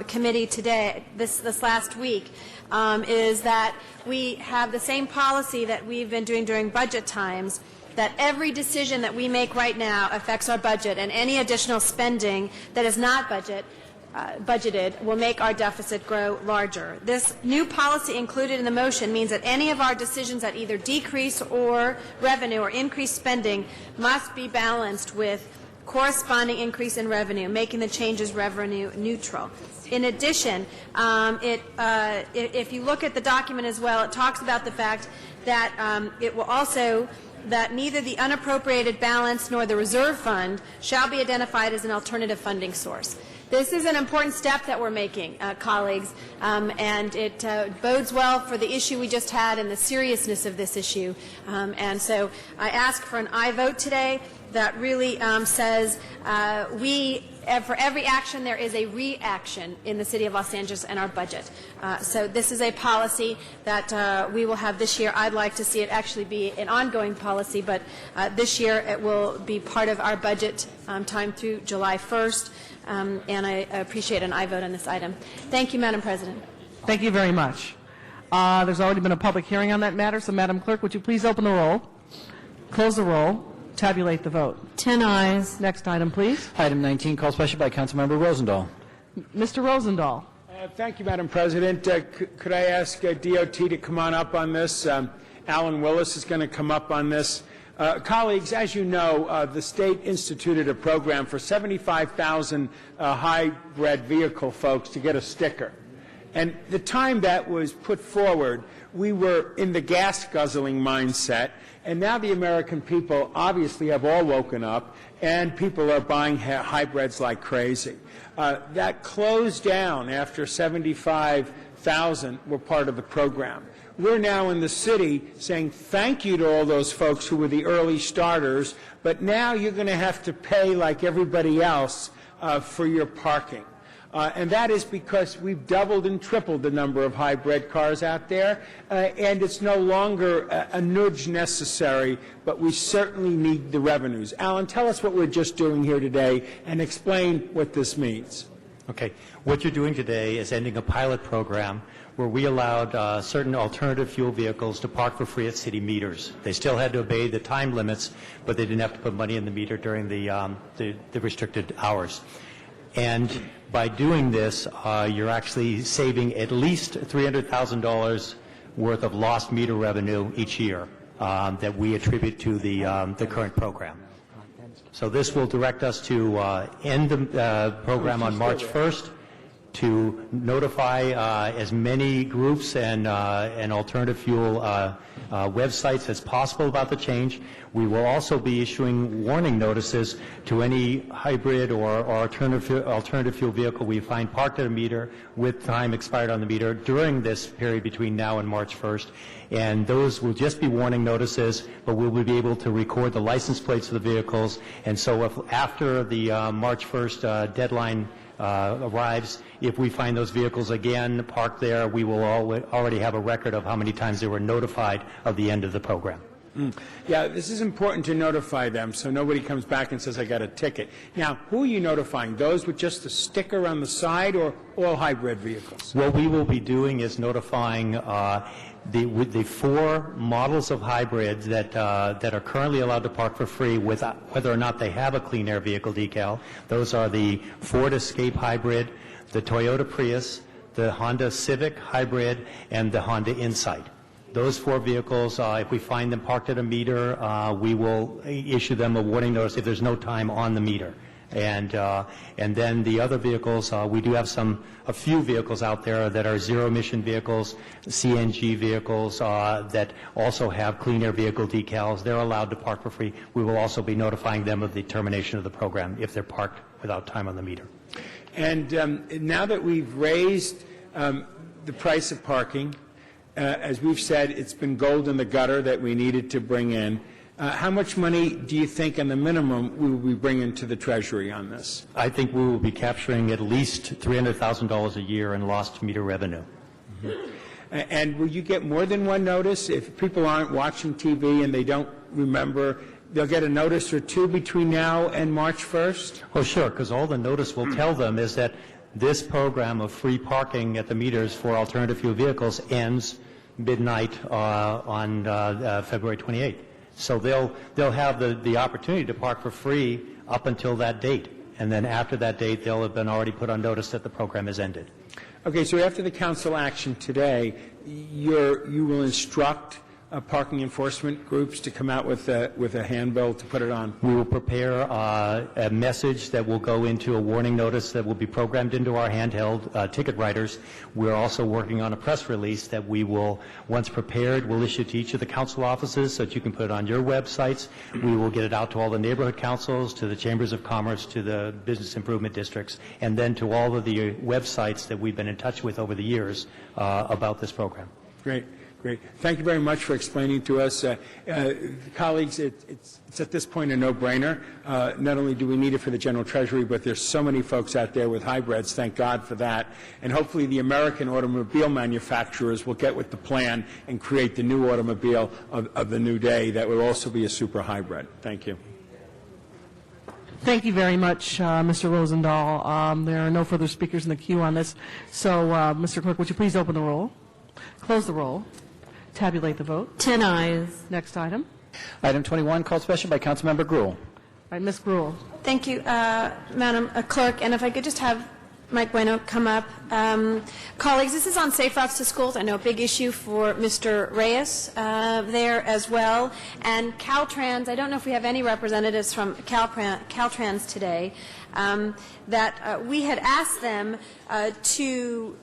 Committee today, this last week, is that we have the same policy that we've been doing during budget times, that every decision that we make right now affects our budget, and any additional spending that is not budgeted will make our deficit grow larger. This new policy included in the motion means that any of our decisions that either decrease or revenue or increase spending must be balanced with corresponding increase in revenue, making the changes revenue neutral. In addition, if you look at the document as well, it talks about the fact that it will also that neither the unappropriated balance nor the reserve fund shall be identified as an alternative funding source. This is an important step that we're making, colleagues, and it bodes well for the issue we just had and the seriousness of this issue. And so I ask for an aye vote today that really says for every action there is a reaction in the City of Los Angeles and our budget. So this is a policy that we will have this year. I'd like to see it actually be an ongoing policy, but this year it will be part of our budget time through July 1st. And I appreciate an aye vote on this item. Thank you, Madam President. Thank you very much. There's already been a public hearing on that matter, so Madam Clerk, would you please open the roll, close the roll, tabulate the vote. 10 ayes. Next item, please. Item 19, called special by Councilmember Rosendahl. Mr. Rosendahl. Thank you, Madam President. Could I ask DOT to come on up on this? Alan Willis is going to come up on this. Colleagues, as you know, the state instituted a program for 75,000 hybrid vehicle folks to get a sticker. And the time that was put forward, we were in the gas-guzzling mindset, and now the American people obviously have all woken up, and people are buying hybrids like crazy. That closed down after 75,000 were part of the program. We're now in the city saying thank you to all those folks who were the early starters, but now you're going to have to pay like everybody else for your parking. And that is because we've doubled and tripled the number of hybrid cars out there, and it's no longer a nudge necessary, but we certainly need the revenues. Alan, tell us what we're just doing here today and explain what this means. Okay. What you're doing today is ending a pilot program where we allowed certain alternative fuel vehicles to park for free at city meters. They still had to obey the time limits, but they didn't have to put money in the meter during the restricted hours. And by doing this, you're actually saving at least $300,000 worth of lost meter revenue each year that we attribute to the current program. So this will direct us to end the program on March 1st, to notify as many groups and alternative fuel websites as possible about the change. We will also be issuing warning notices to any hybrid or alternative fuel vehicle we find parked at a meter with time expired on the meter during this period between now and March 1st. And those will just be warning notices, but we will be able to record the license plates of the vehicles. And so if after the March 1st deadline arrives, if we find those vehicles again parked there, we will already have a record of how many times they were notified of the end of the program. Yeah, this is important to notify them so nobody comes back and says, I got a ticket. Now, who are you notifying? Those with just a sticker on the side or all hybrid vehicles? What we will be doing is notifying the four models of hybrids that are currently allowed to park for free whether or not they have a clean air vehicle decal. Those are the Ford Escape Hybrid, the Toyota Prius, the Honda Civic Hybrid, and the Honda Insight. Those four vehicles, if we find them parked at a meter, we will issue them a warning notice if there's no time on the meter. And then the other vehicles, we do have a few vehicles out there that are zero-emission vehicles, CNG vehicles that also have clean air vehicle decals. They're allowed to park for free. We will also be notifying them of the termination of the program if they're parked without time on the meter. And now that we've raised the price of parking, as we've said, it's been gold in the gutter that we needed to bring in. How much money do you think, in the minimum, we will be bringing to the Treasury on this? I think we will be capturing at least $300,000 a year in lost meter revenue. Mm-hmm. And will you get more than one notice? If people aren't watching TV and they don't remember, they'll get a notice or two between now and March 1st? Oh, sure, because all the notice will tell them is that this program of free parking at the meters for alternative fuel vehicles ends midnight on February 28th. So they'll have the opportunity to park for free up until that date. And then after that date, they'll have been already put on notice that the program has ended. Okay, so after the council action today, you will instruct parking enforcement groups to come out with a handbill to put it on? We will prepare a message that will go into a warning notice that will be programmed into our handheld ticket writers. We're also working on a press release that we will, once prepared, will issue to each of the council offices so that you can put it on your websites. We will get it out to all the neighborhood councils, to the chambers of commerce, to the business improvement districts, and then to all of the websites that we've been in touch with over the years about this program. Great. Great. Thank you very much for explaining to us. Colleagues, it's at this point a no-brainer. Not only do we need it for the General Treasury, but there's so many folks out there with hybrids. Thank God for that. And hopefully the American automobile manufacturers will get with the plan and create the new automobile of the new day that will also be a super hybrid. Thank you. Thank you very much, Mr. Rosendahl. There are no further speakers in the queue on this. So, Mr. Clerk, would you please open the roll, close the roll, tabulate the vote. 10 ayes. Next item. Item 21, called special by Councilmember Gruhl. All right, Ms. Gruhl. Thank you, Madam Clerk. And if I could just have Mike Bueno come up. Colleagues, this is on safe routes to schools. I know a big issue for Mr. Reyes there as well. And Caltrans, I don't know if we have any representatives from Caltrans today, that we had asked them to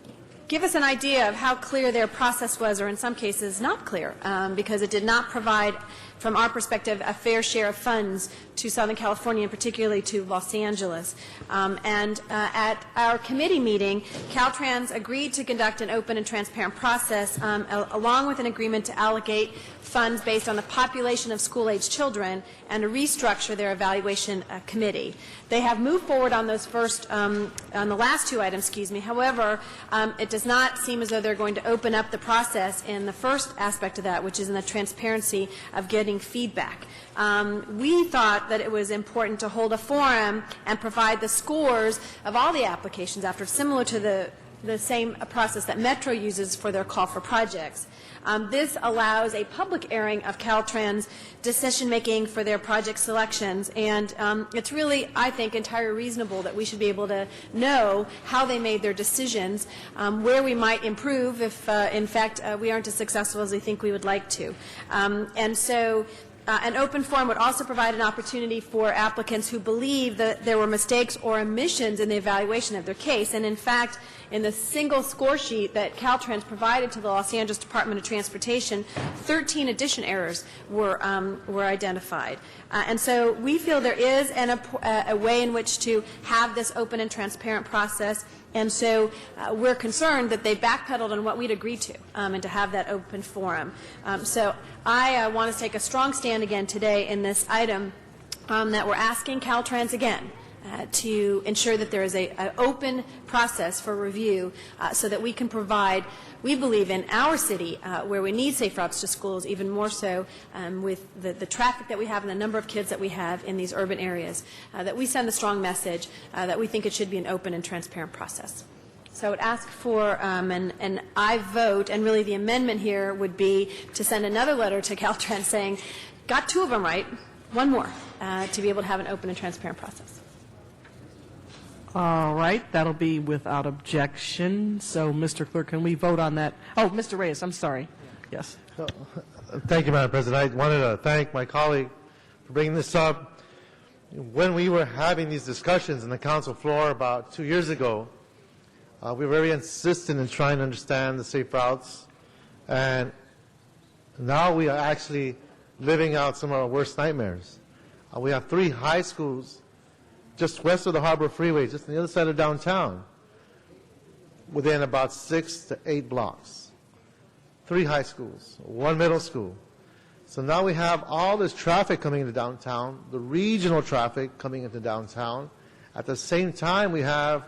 give us an idea of how clear their process was, or in some cases not clear, because it did not provide, from our perspective, a fair share of funds to Southern California, and particularly to Los Angeles. At our committee meeting, Caltrans agreed to conduct an open and transparent process, along with an agreement to allocate funds based on the population of school-age children and to restructure their evaluation committee. They have moved forward on those first, on the last two items, However, it does not seem as though they're going to open up the process in the first aspect of that, which is in the transparency of getting feedback. We thought that it was important to hold a forum and provide the scores of all the applications after, similar to the same process that Metro uses for their call for projects. This allows a public airing of Caltrans' decision-making for their project selections, and it's really, I think, entirely reasonable that we should be able to know how they made their decisions, where we might improve if, in fact, we aren't as successful as we think we would like to. An open forum would also provide an opportunity for applicants who believe that there were mistakes or omissions in the evaluation of their case. And in fact, in the single score sheet that Caltrans provided to the Los Angeles Department of Transportation, 13 addition errors were identified. And so we feel there is a way in which to have this open and transparent process. And so we're concerned that they backpedaled on what we'd agreed to, and to have that open forum. So I want to take a strong stand again today in this item, that we're asking Caltrans again to ensure that there is an open process for review, so that we can provide, we believe, in our city where we need safe routes to schools, even more so with the traffic that we have and the number of kids that we have in these urban areas, that we send a strong message that we think it should be an open and transparent process. So I would ask for an aye vote, and really the amendment here would be to send another letter to Caltrans saying, got two of them right, one more, to be able to have an open and transparent process. All right, that'll be without objection. So, Mr. Clerk, can we vote on that? Oh, Mr. Reyes, I'm sorry. Yes. Thank you, Madam President. I wanted to thank my colleague for bringing this up. When we were having these discussions in the council floor about 2 years ago, we were very insistent in trying to understand the safe routes, and now we are actually living out some of our worst nightmares. We have 3 high schools just west of the Harbor Freeway, just on the other side of downtown, within about 6 to 8 blocks. 3 high schools, 1 middle school. So now we have all this traffic coming into downtown, the regional traffic coming into downtown. At the same time, we have,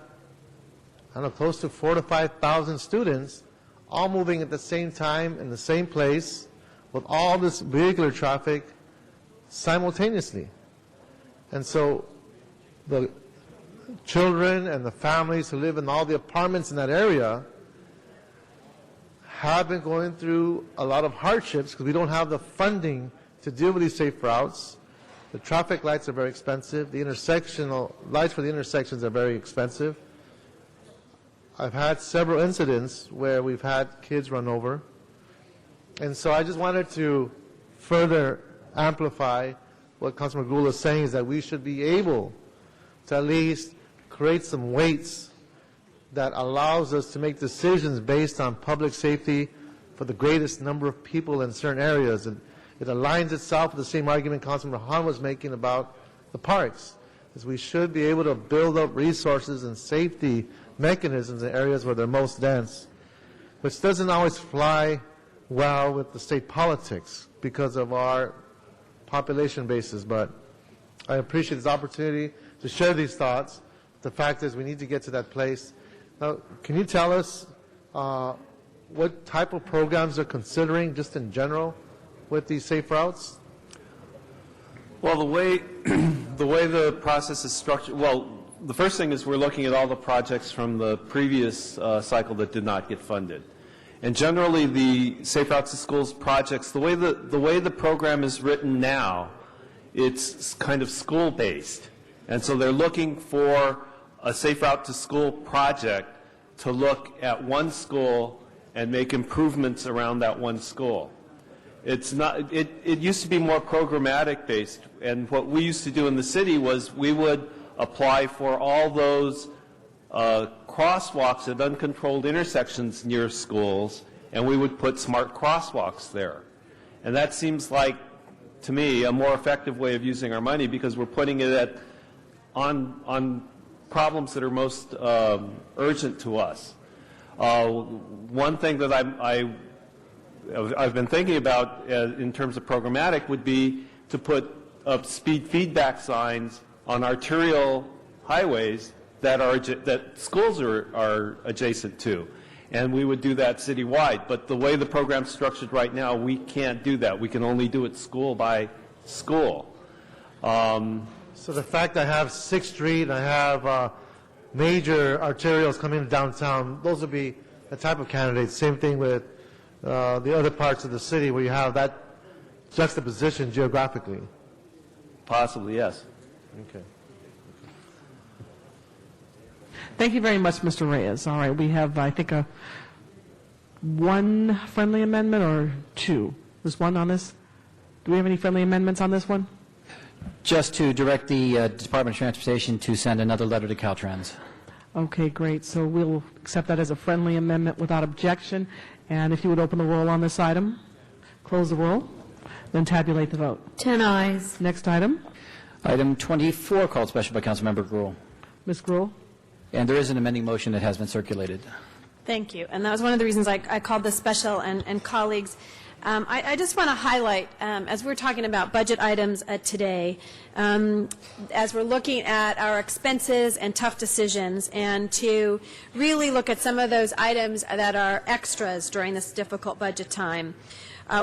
I don't know, close to 4,000 to 5,000 students all moving at the same time in the same place with all this vehicular traffic simultaneously. And so the children and the families who live in all the apartments in that area have been going through a lot of hardships because we don't have the funding to deal with these safe routes. The traffic lights are very expensive. The intersectional lights for the intersections are very expensive. I've had several incidents where we've had kids run over. And so I just wanted to further amplify what Councilman Gould is saying, is that we should be able to at least create some weights that allows us to make decisions based on public safety for the greatest number of people in certain areas. And it aligns itself with the same argument Councilman Hahn was making about the parks, is we should be able to build up resources and safety mechanisms in areas where they're most dense, which doesn't always fly well with the state politics because of our population basis. But I appreciate this opportunity to share these thoughts. The fact is we need to get to that place. Now, can you tell us what type of programs they're considering just in general with these safe routes? Well, the way the process is structured, well, the first thing is we're looking at all the projects from the previous cycle that did not get funded. And generally, the Safe Routes to Schools projects, the way the program is written now, it's kind of school-based. And so they're looking for a Safe Route to School project to look at one school and make improvements around that one school. It's not, it used to be more programmatic based, and what we used to do in the city was we would apply for all those crosswalks at uncontrolled intersections near schools, and we would put smart crosswalks there. And that seems like, to me, a more effective way of using our money, because we're putting it on problems that are most urgent to us. One thing that I've been thinking about in terms of programmatic would be to put up speed feedback signs on arterial highways that schools are adjacent to. And we would do that citywide. But the way the program's structured right now, we can't do that. We can only do it school by school. So the fact I have 6th Street and I have major arterials coming into downtown, those would be the type of candidates. Same thing with the other parts of the city where you have that juxtaposition geographically. Possibly, yes. Okay. Thank you very much, Mr. Reyes. All right, we have, I think, one friendly amendment or two? There's one on this? Do we have any friendly amendments on this one? Just to direct the Department of Transportation to send another letter to Caltrans. Okay, great. So we'll accept that as a friendly amendment without objection. And if you would open the roll on this item, close the roll, then tabulate the vote. 10 ayes. Next item. Item 24, called special by Councilmember Gruhl. Ms. Gruhl? And there is an amending motion that has been circulated. Thank you. And that was one of the reasons I called this special. And colleagues, I just want to highlight, as we're talking about budget items today, as we're looking at our expenses and tough decisions, and to really look at some of those items that are extras during this difficult budget time.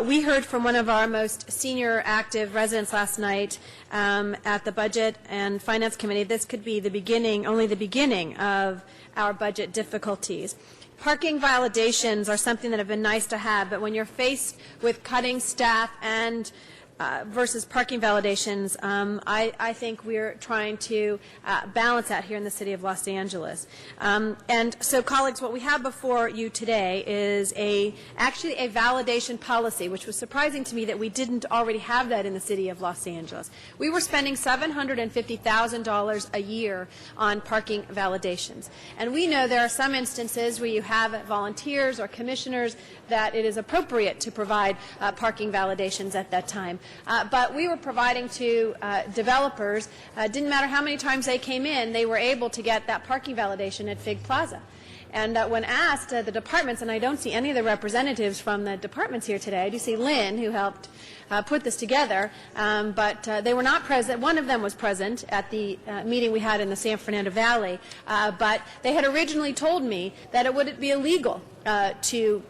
We heard from one of our most senior active residents last night at the Budget and Finance Committee. This could be the beginning, only the beginning of our budget difficulties. Parking validations are something that have been nice to have, but when you're faced with cutting staff and versus parking validations, I think we're trying to balance that here in the city of Los Angeles. And so, colleagues, what we have before you today is actually a validation policy, which was surprising to me that we didn't already have that in the city of Los Angeles. We were spending $750,000 a year on parking validations. And we know there are some instances where you have volunteers or commissioners that it is appropriate to provide parking validations at that time. But we were providing to developers, didn't matter how many times they came in, they were able to get that parking validation at Fig Plaza. And when asked, the departments, and I don't see any of the representatives from the departments here today, I do see Lynn, who helped put this together, but they were not present. One of them was present at the meeting we had in the San Fernando Valley, but they had originally told me that it would be illegal to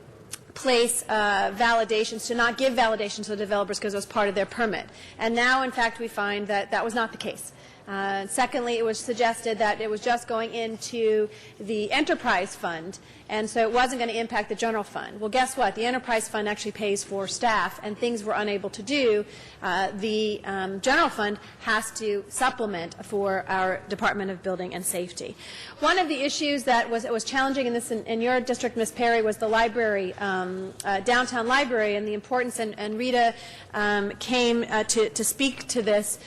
place validations, to not give validations to the developers because it was part of their permit. And now, in fact, we find that that was not the case. Secondly, it was suggested that it was just going into the enterprise fund, and so it wasn't going to impact the general fund. Well, guess what? The enterprise fund actually pays for staff, and things we're unable to do, the general fund has to supplement for our Department of Building and Safety. One of the issues that was challenging in your district, Ms. Perry, was the library, downtown library, and the importance, and Rita came to speak to this,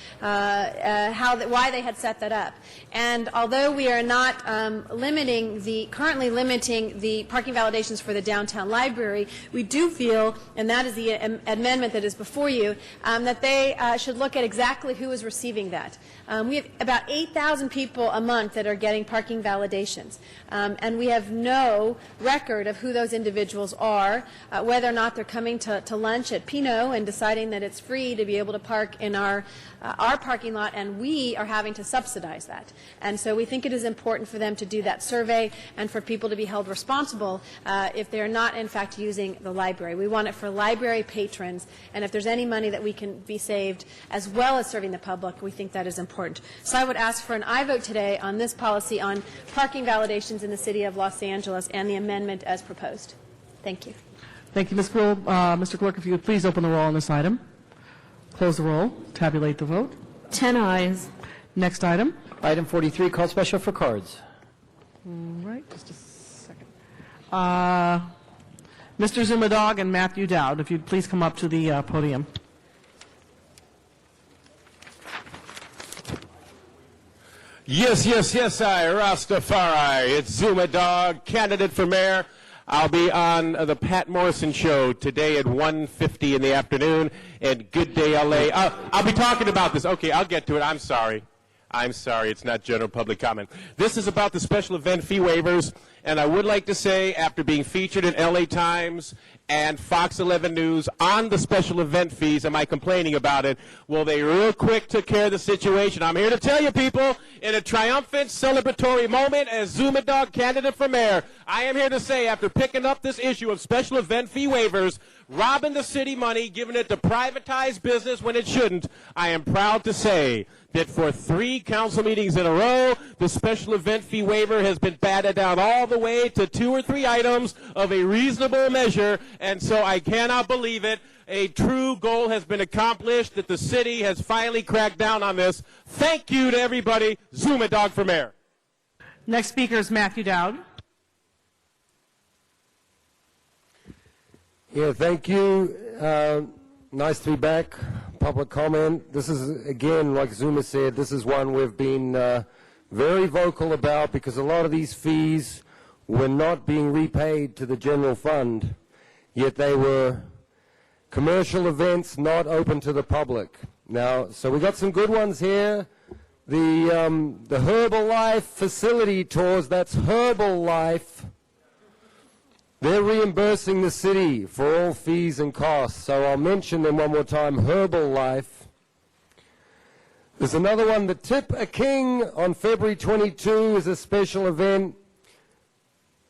why they had set that up. And although we are not currently limiting the parking validations for the downtown library, we do feel, and that is the amendment that is before you, that they should look at exactly who is receiving that. We have about 8,000 people a month that are getting parking validations, and we have no record of who those individuals are, whether or not they're coming to lunch at Pinot and deciding that it's free to be able to park in our parking lot, and we are having to subsidize that. And so we think it is important for them to do that survey and for people to be held responsible if they're not, in fact, using the library. We want it for library patrons, and if there's any money that we can be saved as well as serving the public, we think that is important. So I would ask for an aye vote today on this policy on parking validations in the City of Los Angeles and the amendment as proposed. Thank you. Thank you, Ms. Gruhl. Mr. Clerk, if you would please open the roll on this item. Close the roll. Tabulate the vote. 10 ayes. Next item. Item 43, called special for cards. All right, just a second. Mr. Zumadog and Matthew Dowd, if you'd please come up to the podium. Yes, I, Rastafari. It's Zuma Dog, candidate for mayor. I'll be on the Pat Morrison show today at 1:50 in the afternoon. And good day, LA. I'll be talking about this. Okay, I'll get to it. I'm sorry. It's not general public comment. This is about the special event fee waivers, and I would like to say, after being featured in LA Times and Fox 11 News on the special event fees, am I complaining about it? Well, they real quick took care of the situation. I'm here to tell you, people, in a triumphant, celebratory moment as Zuma Dog candidate for mayor, I am here to say, after picking up this issue of special event fee waivers, robbing the city money, giving it to privatized business when it shouldn't, I am proud to say that for 3 council meetings in a row, the special event fee waiver has been batted down all the way to 2 or 3 items of a reasonable measure, and so I cannot believe it. A true goal has been accomplished, that the city has finally cracked down on this. Thank you to everybody. Zuma Dog for mayor. Next speaker is Matthew Dowd. Yeah, thank you. Nice to be back. Public comment. This is, again, like Zuma said, this is one we've been very vocal about because a lot of these fees were not being repaid to the general fund, yet they were commercial events not open to the public. Now, so we got some good ones here. The Herbalife facility tours, that's Herbalife. They're reimbursing the city for all fees and costs, so I'll mention them one more time, Herbalife. There's another one, the Tip a King on February 22 is a special event.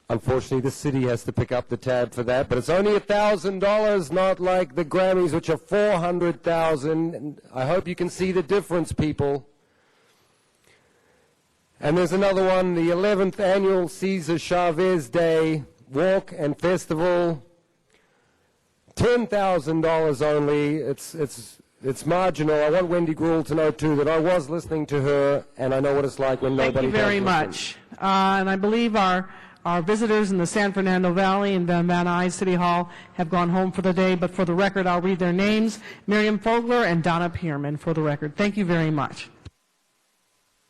Unfortunately, the city has to pick up the tab for that, but it's only $1,000, not like the Grammys, which are $400,000. I hope you can see the difference, people. And there's another one, the 11th annual Cesar Chavez Day Walk and Festival, $10,000 only. It's marginal. I want Wendy Gruhl to know, too, that I was listening to her, and I know what it's like when nobody Thank you very much. And I believe our visitors in the San Fernando Valley and Van Nuys City Hall have gone home for the day, but for the record, I'll read their names, Miriam Fogler and Donna Pierman, for the record. Thank you very much.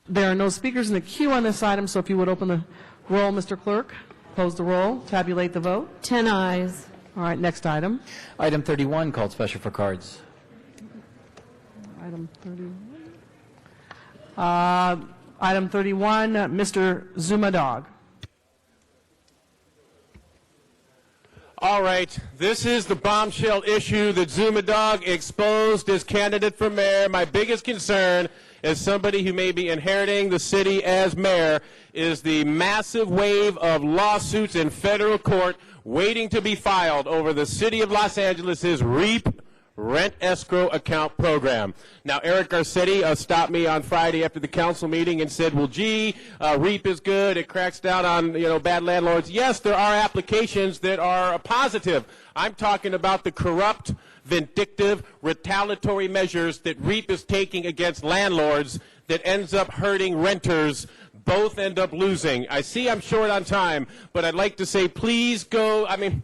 There are no speakers in the queue on this item, so if you would open the roll, Mr. Clerk. Close the roll. Tabulate the vote. 10 ayes. All right, next item. Item 31, called special for cards. Item 31. Item 31, Mr. Zumadog. All right, this is the bombshell issue that Zuma Dog exposed as candidate for mayor. My biggest concern, as somebody who may be inheriting the city as mayor, is the massive wave of lawsuits in federal court waiting to be filed over the city of Los Angeles' REAP rent escrow account program. Now, Eric Garcetti stopped me on Friday after the council meeting and said, well, gee, REAP is good. It cracks down on, bad landlords. Yes, there are applications that are positive. I'm talking about the corrupt, vindictive, retaliatory measures that REAP is taking against landlords that ends up hurting renters. Both end up losing. I see I'm short on time, but I'd like to say please go, the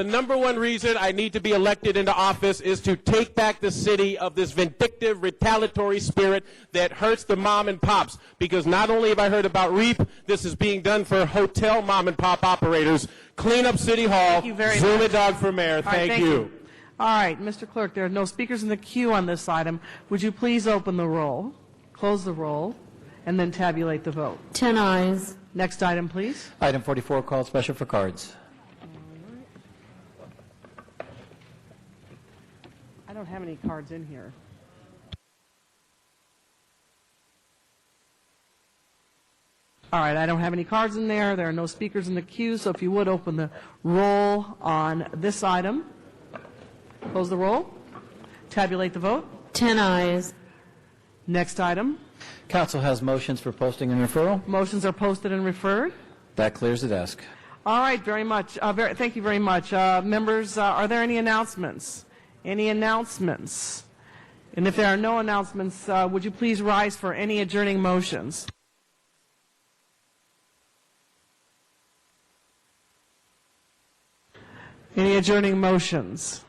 number one reason I need to be elected into office is to take back the city of this vindictive, retaliatory spirit that hurts the mom and pops. Because not only have I heard about REAP, this is being done for hotel mom and pop operators. Clean up City Hall. Thank you very Zuma much. Dog for mayor. All right, Thank you. All right, Mr. Clerk, there are no speakers in the queue on this item. Would you please open the roll, close the roll, and then tabulate the vote? 10 ayes. Next item, please. Item 44, called special for cards. I don't have any cards in here. All right, I don't have any cards in there. There are no speakers in the queue, so if you would open the roll on this item. Close the roll. Tabulate the vote. 10 ayes. Next item. Council has motions for posting and referral. Motions are posted and referred. That clears the desk. All right, very much. Thank you very much. Members, are there any announcements? Any announcements? And if there are no announcements, would you please rise for any adjourning motions? Any adjourning motions?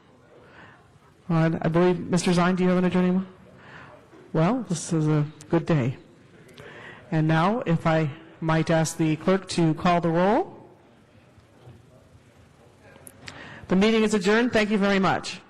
All right, I believe, Mr. Zine, do you have an adjourning motion? Well, this is a good day. And now, if I might ask the clerk to call the roll. The meeting is adjourned. Thank you very much.